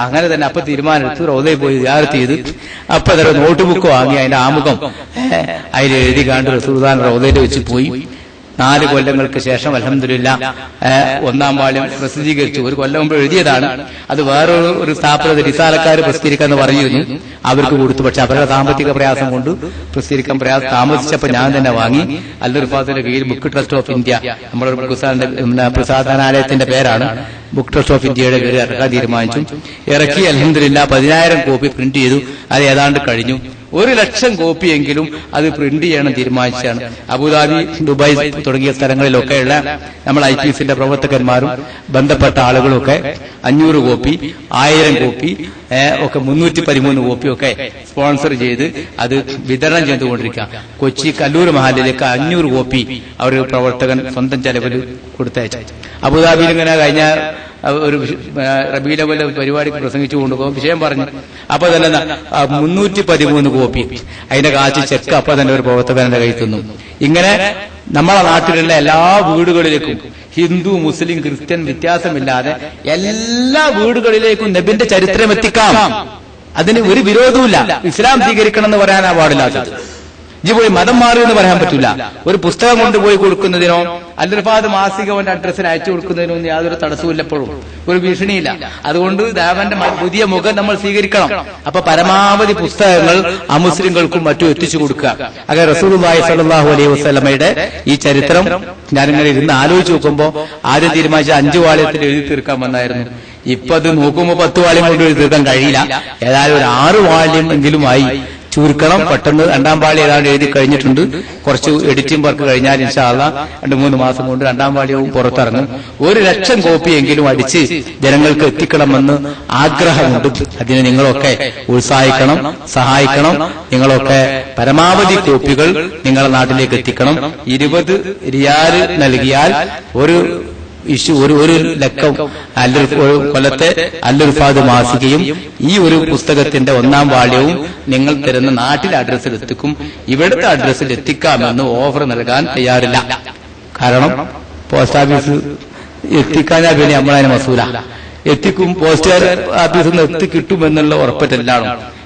അങ്ങനെ തന്നെ അപ്പൊ തീരുമാനമെടുത്ത് റൗദയിൽ പോയി സിയാറത്ത് ചെയ്ത് അപ്പൊ അതൊരു നോട്ട് ബുക്ക് വാങ്ങി അതിന്റെ ആമുഖം അതിൽ എഴുതി കണ്ട് റസൂലുള്ളാഹി റൗദയിൽ വെച്ച് പോയി. 4 കൊല്ലങ്ങൾക്ക് ശേഷം അൽഹംദുലില്ലാഹ് 1-ാം വാള്യം പ്രസിദ്ധീകരിച്ചു. 1 കൊല്ലം മുമ്പ് എഴുതിയതാണ്. അത് വേറൊരു സ്ഥാപനത്തിൽ റിസാലക്കാർ പ്രസിദ്ധീകരിക്കാന്ന് പറഞ്ഞിരുന്നു. അവർക്ക് കൊടുത്തു. പക്ഷെ അവരുടെ സാമ്പത്തിക പ്രയാസം കൊണ്ട് പ്രസിദ്ധീകരിക്കാൻ താമസിച്ചപ്പോൾ ഞാൻ തന്നെ വാങ്ങി. അൽ-റിഫാത്തിന്റെ കീഴിൽ ബുക്ക് ട്രസ്റ്റ് ഓഫ് ഇന്ത്യ, നമ്മുടെ പ്രസാധനാലയത്തിന്റെ പേരാണ്, ബുക്ക് ട്രസ്റ്റ് ഓഫ് ഇന്ത്യയുടെ പേര് ഇറക്കാൻ തീരുമാനിച്ചു. ഇറക്കി അൽഹംദുലില്ലാഹ് 10,000 കോപ്പി പ്രിന്റ് ചെയ്തു. അത് ഏതാണ്ട് കഴിഞ്ഞു. 1,00,000 കോപ്പിയെങ്കിലും അത് പ്രിന്റ് ചെയ്യണം തീരുമാനിച്ചാണ്. അബുദാബി, ദുബായ് തുടങ്ങിയ സ്ഥലങ്ങളിലൊക്കെയുള്ള നമ്മൾ IPSന്റെ പ്രവർത്തകന്മാരും ബന്ധപ്പെട്ട ആളുകളൊക്കെ 500 കോപ്പി, 1000 കോപ്പി ഒക്കെ 313 കോപ്പിയൊക്കെ സ്പോൺസർ ചെയ്ത് അത് വിതരണം ചെയ്തുകൊണ്ടിരിക്കുക. കൊച്ചി കല്ലൂർ മഹലിലേക്ക് 500 കോപ്പി അവർ പ്രവർത്തകൻ സ്വന്തം ചെലവിൽ കൊടുത്തയച്ചു. അബുദാബിയിൽ ഇങ്ങനെ കഴിഞ്ഞ ഒരു റബീഉൽ അവ്വൽ പരിപാടിക്ക് പ്രസംഗിച്ചു കൊണ്ടുപോകും വിഷയം പറഞ്ഞു. അപ്പൊ തന്നെ 313 കോപ്പി അതിന്റെ കാശ് ചെക്ക് അപ്പൊ തന്നെ ഒരു പ്രവർത്തകന്റെ കയ്യിൽ തന്നു. ഇങ്ങനെ നമ്മളെ നാട്ടിലുള്ള എല്ലാ വീടുകളിലേക്കും ഹിന്ദു, മുസ്ലിം, ക്രിസ്ത്യൻ വ്യത്യാസമില്ലാതെ എല്ലാ വീടുകളിലേക്കും നബിന്റെ ചരിത്രം എത്തിക്കാം. അതിന് ഒരു വിരോധവുമില്ല. ഇസ്ലാം സ്വീകരിക്കണം എന്ന് പറയാനാ പാടില്ലാത്തത്. ഇജ്ജ് പോയി മതം മാറി എന്ന് പറയാൻ പറ്റില്ല. ഒരു പുസ്തകം കൊണ്ടുപോയി കൊടുക്കുന്നതിനോ അൽ-റിഫാദ് മാസികവന്റെ അഡ്രസ്സിന് അയച്ചു കൊടുക്കുന്നതിനോ ഒന്നും യാതൊരു തടസ്സവും എപ്പോഴും ഒരു ഭീഷണിയില്ല. അതുകൊണ്ട് ദേവന്റെ പുതിയ മുഖം നമ്മൾ സ്വീകരിക്കണം. അപ്പൊ പരമാവധി പുസ്തകങ്ങൾ അമുസ്ലിങ്ങൾക്കും മറ്റും എത്തിച്ചു കൊടുക്കുക. അങ്ങനെ റസൂലുള്ളാഹി സ്വല്ലല്ലാഹു അലൈഹി വസല്ലമയുടെ ഈ ചരിത്രം ഞാനിങ്ങനെ ഇരുന്ന് ആലോചിച്ച് നോക്കുമ്പോ ആദ്യം തീരുമാനിച്ച 5 വാള്യത്തിൽ എഴുതി തീർക്കാൻ വന്നായിരുന്നു. ഇപ്പൊ അത് നോക്കുമ്പോ 10 വാള്യം കൊണ്ട് എഴുതി തീർക്കാൻ കഴിയില്ല. ഏതായാലും ഒരു 6 വാള്യം എങ്കിലും ആയി ചുരുക്കണം. പെട്ടെന്ന് 2-ാം വാള്യം ഏതാണ്ട് എഴുതി കഴിഞ്ഞിട്ടുണ്ട്. കുറച്ച് എഡിറ്റിംഗ് വർക്ക് കഴിഞ്ഞാൽ ഇൻഷാ അല്ലാഹ് 2-3 മാസം കൊണ്ട് 2-ാം വാള്യവും പുറത്തിറങ്ങും. 1,00,000 കോപ്പിയെങ്കിലും അടിച്ച് ജനങ്ങൾക്ക് എത്തിക്കണമെന്ന് ആഗ്രഹമുണ്ട്. അതിന് നിങ്ങളൊക്കെ ഉത്സാഹിക്കണം, സഹായിക്കണം. നിങ്ങളൊക്കെ പരമാവധി കോപ്പികൾ നിങ്ങളുടെ നാട്ടിലേക്ക് എത്തിക്കണം. 20 റിയാൽ നൽകിയാൽ ഒരു ലക്കം കൊല്ലത്തെ അൽ-റിഫാദ് മാസികയും ഈ ഒരു പുസ്തകത്തിന്റെ 1-ാം വാള്യവും നിങ്ങൾ തരുന്ന നാട്ടിലെ അഡ്രസ്സിൽ എത്തിക്കും. ഇവിടുത്തെ അഡ്രസ്സിൽ എത്തിക്കാമെന്ന് ഓഫർ നൽകാൻ തയ്യാറില്ല. കാരണം പോസ്റ്റ് ഓഫീസ് എത്തിക്കാനാ പിന്നെ നമ്മളതിന് മസൂല. എത്തിക്കും, പോസ്റ്റ് ഓഫീസിൽ നിന്ന് എത്തിക്കിട്ടുമെന്നുള്ള ഉറപ്പറ്റെല്ലാം.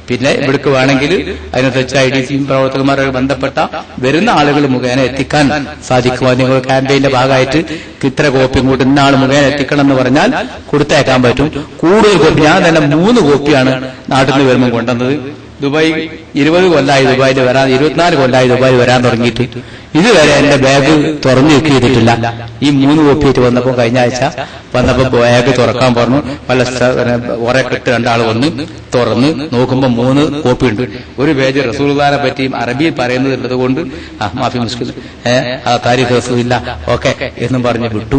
പിന്നെ ഇവിടേക്ക് വേണമെങ്കിൽ അതിനനുസരിച്ച് IDC പ്രവർത്തകന്മാരുമായി ബന്ധപ്പെട്ട വരുന്ന ആളുകൾ മുഖേന എത്തിക്കാൻ സാധിക്കും. നിങ്ങൾ ക്യാമ്പയിന്റെ ഭാഗമായിട്ട് ഇത്ര കോപ്പി കൂട്ടി ഇന്നാൾ മുഖേന എത്തിക്കണം എന്ന് പറഞ്ഞാൽ കൊടുത്തയക്കാൻ പറ്റും. കൂടുതൽ കോപ്പി ഞാൻ തന്നെ 3 കോപ്പിയാണ് നാട്ടിൽ നിന്ന് വരുമ്പോൾ കൊണ്ടുവന്നത്. ദുബായ് 20 കൊല്ലമായി ദുബായിൽ വരാൻ, 24 കൊല്ലമായി ദുബായിൽ വരാൻ തുടങ്ങിയിട്ട് ഇതുവരെ എന്റെ ബാഗ് തുറന്നു വെക്കിയിട്ടില്ല. ഈ 3 കോപ്പിയായിട്ട് വന്നപ്പോ കഴിഞ്ഞ ആഴ്ച വന്നപ്പോ ബാഗ് തുറക്കാൻ പറഞ്ഞു. പല കുറെ കെട്ട് 2 ആൾ വന്ന് തുറന്ന് നോക്കുമ്പോ 3 കോപ്പി ഉണ്ട്. ഒരു പേജ് റസൂലുള്ളാഹിനെ പറ്റിയും അറബിയിൽ പറയുന്നത് കൊണ്ട് മാഫി മുസ്കിൽ താരിഖ് റസൂലില്ല ഓക്കെ എന്നും പറഞ്ഞ് വിട്ടു.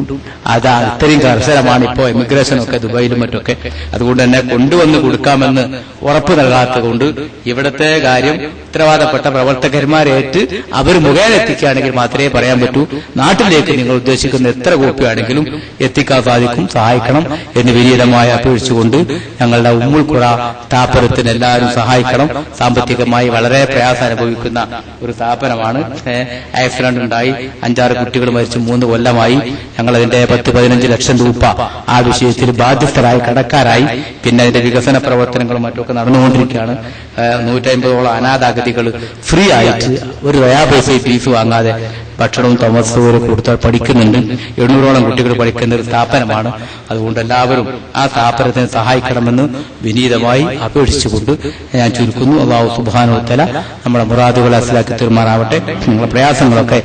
അത് ഇത്രയും കർശനമാണ് ഇപ്പോ ഇമിഗ്രേഷൻ ഒക്കെ ദുബായിലും മറ്റൊക്കെ. അതുകൊണ്ട് തന്നെ കൊണ്ടുവന്ന് കൊടുക്കാമെന്ന് ഉറപ്പ് നൽകാത്തത് കൊണ്ട് ഇവിടത്തെ കാര്യം ഉത്തരവാദപ്പെട്ട പ്രവർത്തകന്മാരേറ്റ് അവർ മുഖേന എത്തിക്കുകയാണെങ്കിൽ മാത്രമേ പറയാൻ പറ്റൂ. നാട്ടിലേക്ക് നിങ്ങൾ ഉദ്ദേശിക്കുന്ന എത്ര കോപ്പിയാണെങ്കിലും എത്തിക്കാൻ സാധിക്കും. സഹായിക്കണം എന്ന് വിനീതമായി അപേക്ഷിച്ചുകൊണ്ട് ഞങ്ങളുടെ ഉമ്മുൽ ഖുറ സ്ഥാപനത്തിന് എല്ലാവരും സഹായിക്കണം. സാമ്പത്തികമായി വളരെ പ്രയാസം അനുഭവിക്കുന്ന ഒരു സ്ഥാപനമാണ്. ആക്സിഡന്റ് ഉണ്ടായി 5-6 കുട്ടികൾ മരിച്ചു 3 കൊല്ലമായി. ഞങ്ങൾ അതിന്റെ 10-15 ലക്ഷം രൂപ ആ വിഷയത്തിൽ ബാധ്യസ്ഥരായി കടക്കാരായി. പിന്നെ അതിന്റെ വികസന പ്രവർത്തനങ്ങളും മറ്റൊക്കെ നടന്നുകൊണ്ടിരിക്കുകയാണ്. 150ഓളം അനാഥാഗതികൾ ഫ്രീ ആയിട്ട് ഒരു പൈസ ഫീസ് വാങ്ങാതെ ഭക്ഷണവും താമസവും കൊടുത്താൽ പഠിക്കുന്നുണ്ട്. 800ഓളം കുട്ടികൾ പഠിക്കുന്ന ഒരു സ്ഥാപനമാണ്. അതുകൊണ്ട് എല്ലാവരും ആ സ്ഥാപനത്തിനെ സഹായിക്കണമെന്ന് വിനീതമായി അപേക്ഷിച്ചുകൊണ്ട് ഞാൻ ചുരുക്കുന്നു. അല്ലാഹു സുബ്ഹാനഹു വ തആല നമ്മുടെ മുറാദുകളെ മനസ്സിലാക്കി തീർമാറാവട്ടെ. നിങ്ങളുടെ പ്രയാസങ്ങളൊക്കെ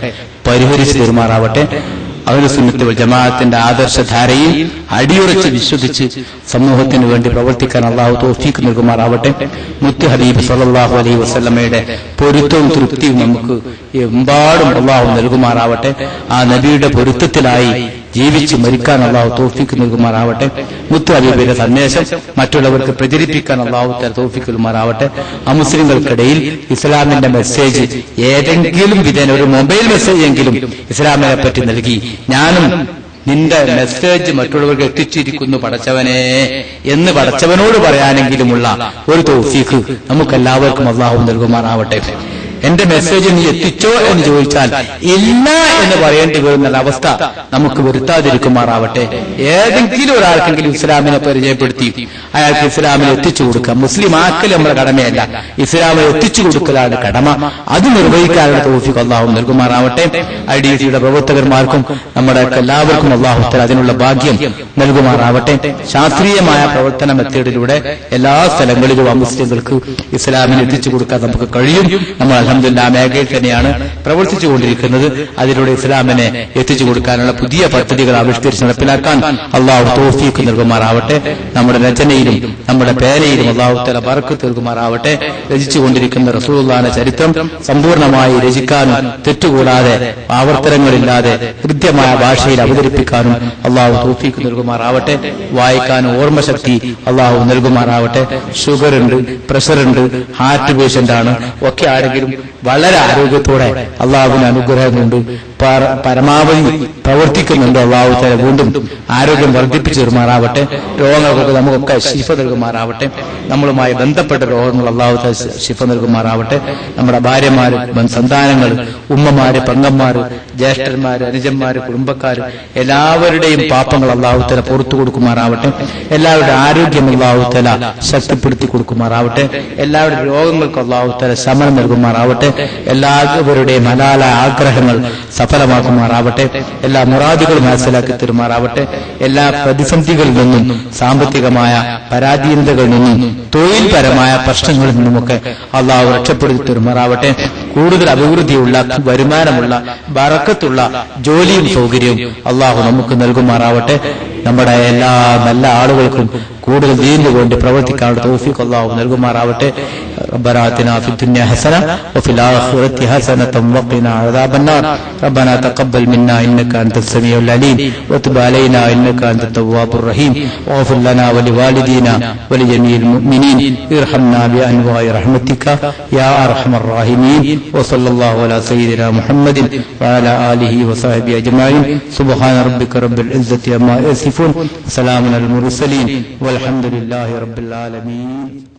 പരിഹരിച്ചു തീർമാറാവട്ടെ. അഹ്ലുസുന്നത്ത് വൽ ജമാഅത്തിന്റെ ആദർശധാരയിൽ അടിയുറച്ച് വിശ്വസിച്ച് സമൂഹത്തിന് വേണ്ടി പ്രവർത്തിക്കാൻ അള്ളാഹു തൗഫീഖ് നൽകുമാറാവട്ടെ. മുത്ത് ഹബീബ് സല്ലല്ലാഹു അലൈഹി വസല്ലമയുടെ പൊരുത്തവും തൃപ്തിയും നമുക്ക് എമ്പാടും അള്ളാഹു നൽകുമാറാവട്ടെ. ആ നബിയുടെ പൊരുത്തത്തിലായി ജീവിച്ച് മരിക്കാൻ അള്ളാഹു തൗഫീഖ് നൽകുമാറാവട്ടെ. മുത്ത് ഹബീബിന്റെ സന്ദേശം മറ്റുള്ളവർക്ക് പ്രചരിപ്പിക്കാൻ അള്ളാഹു തൗഫീഖ് നൽകുമാറാവട്ടെ. അമുസ്ലിങ്ങൾക്കിടയിൽ ഇസ്ലാമിന്റെ മെസ്സേജ് ഏതെങ്കിലും വിധേന ഒരു മൊബൈൽ മെസ്സേജ് എങ്കിലും ഇസ്ലാമിനെ പറ്റി നൽകി ഞാനും നിന്റെ മെസ്സേജ് മറ്റുള്ളവർക്ക് എത്തിച്ചിരിക്കുന്നു പടച്ചവനെ എന്ന് പടച്ചവനോട് പറയാനെങ്കിലുമുള്ള ഒരു തൗഫീഖ് നമുക്കെല്ലാവർക്കും അള്ളാഹു നൽകുമാറാവട്ടെ. എന്റെ മെസ്സേജ് നീ എത്തിച്ചോ എന്ന് ചോദിച്ചാൽ ഇല്ല എന്ന് പറയേണ്ടി വരുന്ന അവസ്ഥ നമുക്ക് വരുത്താതിരിക്കുമാറാവട്ടെ. ഏതെങ്കിലും ഒരാൾക്കെങ്കിലും ഇസ്ലാമിനെ പരിചയപ്പെടുത്തി അയാൾക്ക് ഇസ്ലാമിനെ എത്തിച്ചു കൊടുക്കുക. മുസ്ലിം ആക്കൽ നമ്മുടെ കടമയല്ല, ഇസ്ലാമിനെ എത്തിച്ചു കൊടുക്കലാണ് കടമ. അത് നിർവഹിക്കാനുള്ള തൗഫീഖ് അല്ലാഹു നൽകുമാറാവട്ടെ. IDC-യുടെ പ്രവർത്തകന്മാർക്കും നമ്മുടെ എല്ലാവർക്കും അല്ലാഹു തആല അതിനുള്ള ഭാഗ്യം നൽകുമാറാവട്ടെ. ശാസ്ത്രീയമായ പ്രവർത്തന മെത്തേഡിലൂടെ എല്ലാ സ്ഥലങ്ങളിലും മുസ്ലിങ്ങൾക്ക് ഇസ്ലാമിനെ എത്തിച്ചു കൊടുക്കാൻ നമുക്ക് കഴിയും. നമ്മൾ അൽഹംദുലില്ലാഹ് മേഖലയിൽ തന്നെയാണ് പ്രവർത്തിച്ചുകൊണ്ടിരിക്കുന്നത്. അതിലൂടെ ഇസ്ലാമിനെ എത്തിച്ചു കൊടുക്കാനുള്ള പുതിയ പദ്ധതികൾ ആവിഷ്കരിച്ച് നടപ്പിലാക്കാൻ അള്ളാഹു തൗഫീഖ് നൽകുമാറാവട്ടെ. നമ്മുടെ രചനയിലും നമ്മുടെ പേനയിലും അള്ളാഹു തആല ബർക്കത്ത് നൽകുമാറാവട്ടെ. രചിച്ചുകൊണ്ടിരിക്കുന്ന റസൂലുള്ളാഹിന്റെ ചരിത്രം സമ്പൂർണ്ണമായി രചിക്കാനും തെറ്റുകൂടാതെ ആവർത്തനങ്ങളില്ലാതെ കൃത്യമായ ഭാഷയിൽ അവതരിപ്പിക്കാനും അള്ളാഹു തൗഫീഖ് നൽകുമാറാവട്ടെ. വായിക്കാനും ഓർമ്മശക്തി അള്ളാഹു നൽകുമാറാവട്ടെ. ഷുഗറുണ്ട്, പ്രഷറുണ്ട്, ഹാർട്ട് പേഷ്യന്റാണ് ഒക്കെ ആരെങ്കിലും വളരെ ആരോഗ്യത്തോടെ അള്ളാഹുവിന് അനുഗ്രഹം കൊണ്ട് പരമാവധി പ്രവർത്തിക്കുന്നുണ്ട്. അള്ളാഹു തആല വീണ്ടും ആരോഗ്യം വർദ്ധിപ്പിച്ചു തരുമാറാവട്ടെ. രോഗങ്ങൾക്കൊക്കെ നമുക്കൊക്കെ ശിഫ നൽകുമാറാവട്ടെ. നമ്മളുമായി ബന്ധപ്പെട്ട രോഗങ്ങൾ അള്ളാഹു തആല ശിഫ നൽകുമാറാവട്ടെ. നമ്മുടെ ഭാര്യമാര്, സന്താനങ്ങൾ, ഉമ്മമാര്, പെങ്ങന്മാര്, ജ്യേഷ്ഠന്മാര്, അനുജന്മാര്, കുടുംബക്കാര് എല്ലാവരുടെയും പാപങ്ങൾ അള്ളാഹു തആല പുറത്തു കൊടുക്കുമാറാവട്ടെ. എല്ലാവരുടെ ആരോഗ്യം അള്ളാഹു തആല ശക്തിപ്പെടുത്തി കൊടുക്കുമാറാവട്ടെ. എല്ലാവരുടെ രോഗങ്ങൾക്ക് അള്ളാഹു തആല ശമനം നൽകുമാറാവട്ടെ. എല്ലാവരുടെയും ഹലാല ആഗ്രഹങ്ങൾ സഫലമാക്കുമാറാവട്ടെ. എല്ലാ മുറാദുകളും മനസ്സിലാക്കി തരുമാറാവട്ടെ. എല്ലാ പ്രതിസന്ധികളിൽ നിന്നും, സാമ്പത്തികമായ പരാധീനതകളിൽ നിന്നും, തൊഴിൽപരമായ പ്രശ്നങ്ങളിൽ നിന്നുമൊക്കെ അള്ളാഹു രക്ഷപ്പെടുത്തി തരുമാറാവട്ടെ. കൂടുതൽ അഭിവൃദ്ധിയുള്ള, വരുമാനമുള്ള, ബറക്കത്തുള്ള ജോലിയും സൗകര്യവും അള്ളാഹു നമുക്ക് നൽകുമാറാവട്ടെ. നമ്മുടെ എല്ലാ നല്ല ആളുകൾക്കും കൂടുതൽ ദീനിനു വേണ്ടി പ്രവർത്തിക്കാനുള്ള തൗഫീഖ് അല്ലാഹു നൽകുമാറാവട്ടെ. ربنا آتنا في الدنيا حسنة وفي الآخرة حسنة وقنا عذاب النار. ربنا تقبل منا إنك أنت السميع العليم وتب علينا إنك أنت التواب الرحيم واغفر لنا ولوالدينا ولجميع المؤمنين ارحمنا بأنواع رحمتك يا أرحم الراحمين. وصلى الله على سيدنا محمد وعلى آله وصحبه أجمعين. سبحان ربك رب العزة عما يصفون. سلام على المرسلين والحمد لله رب العالمين.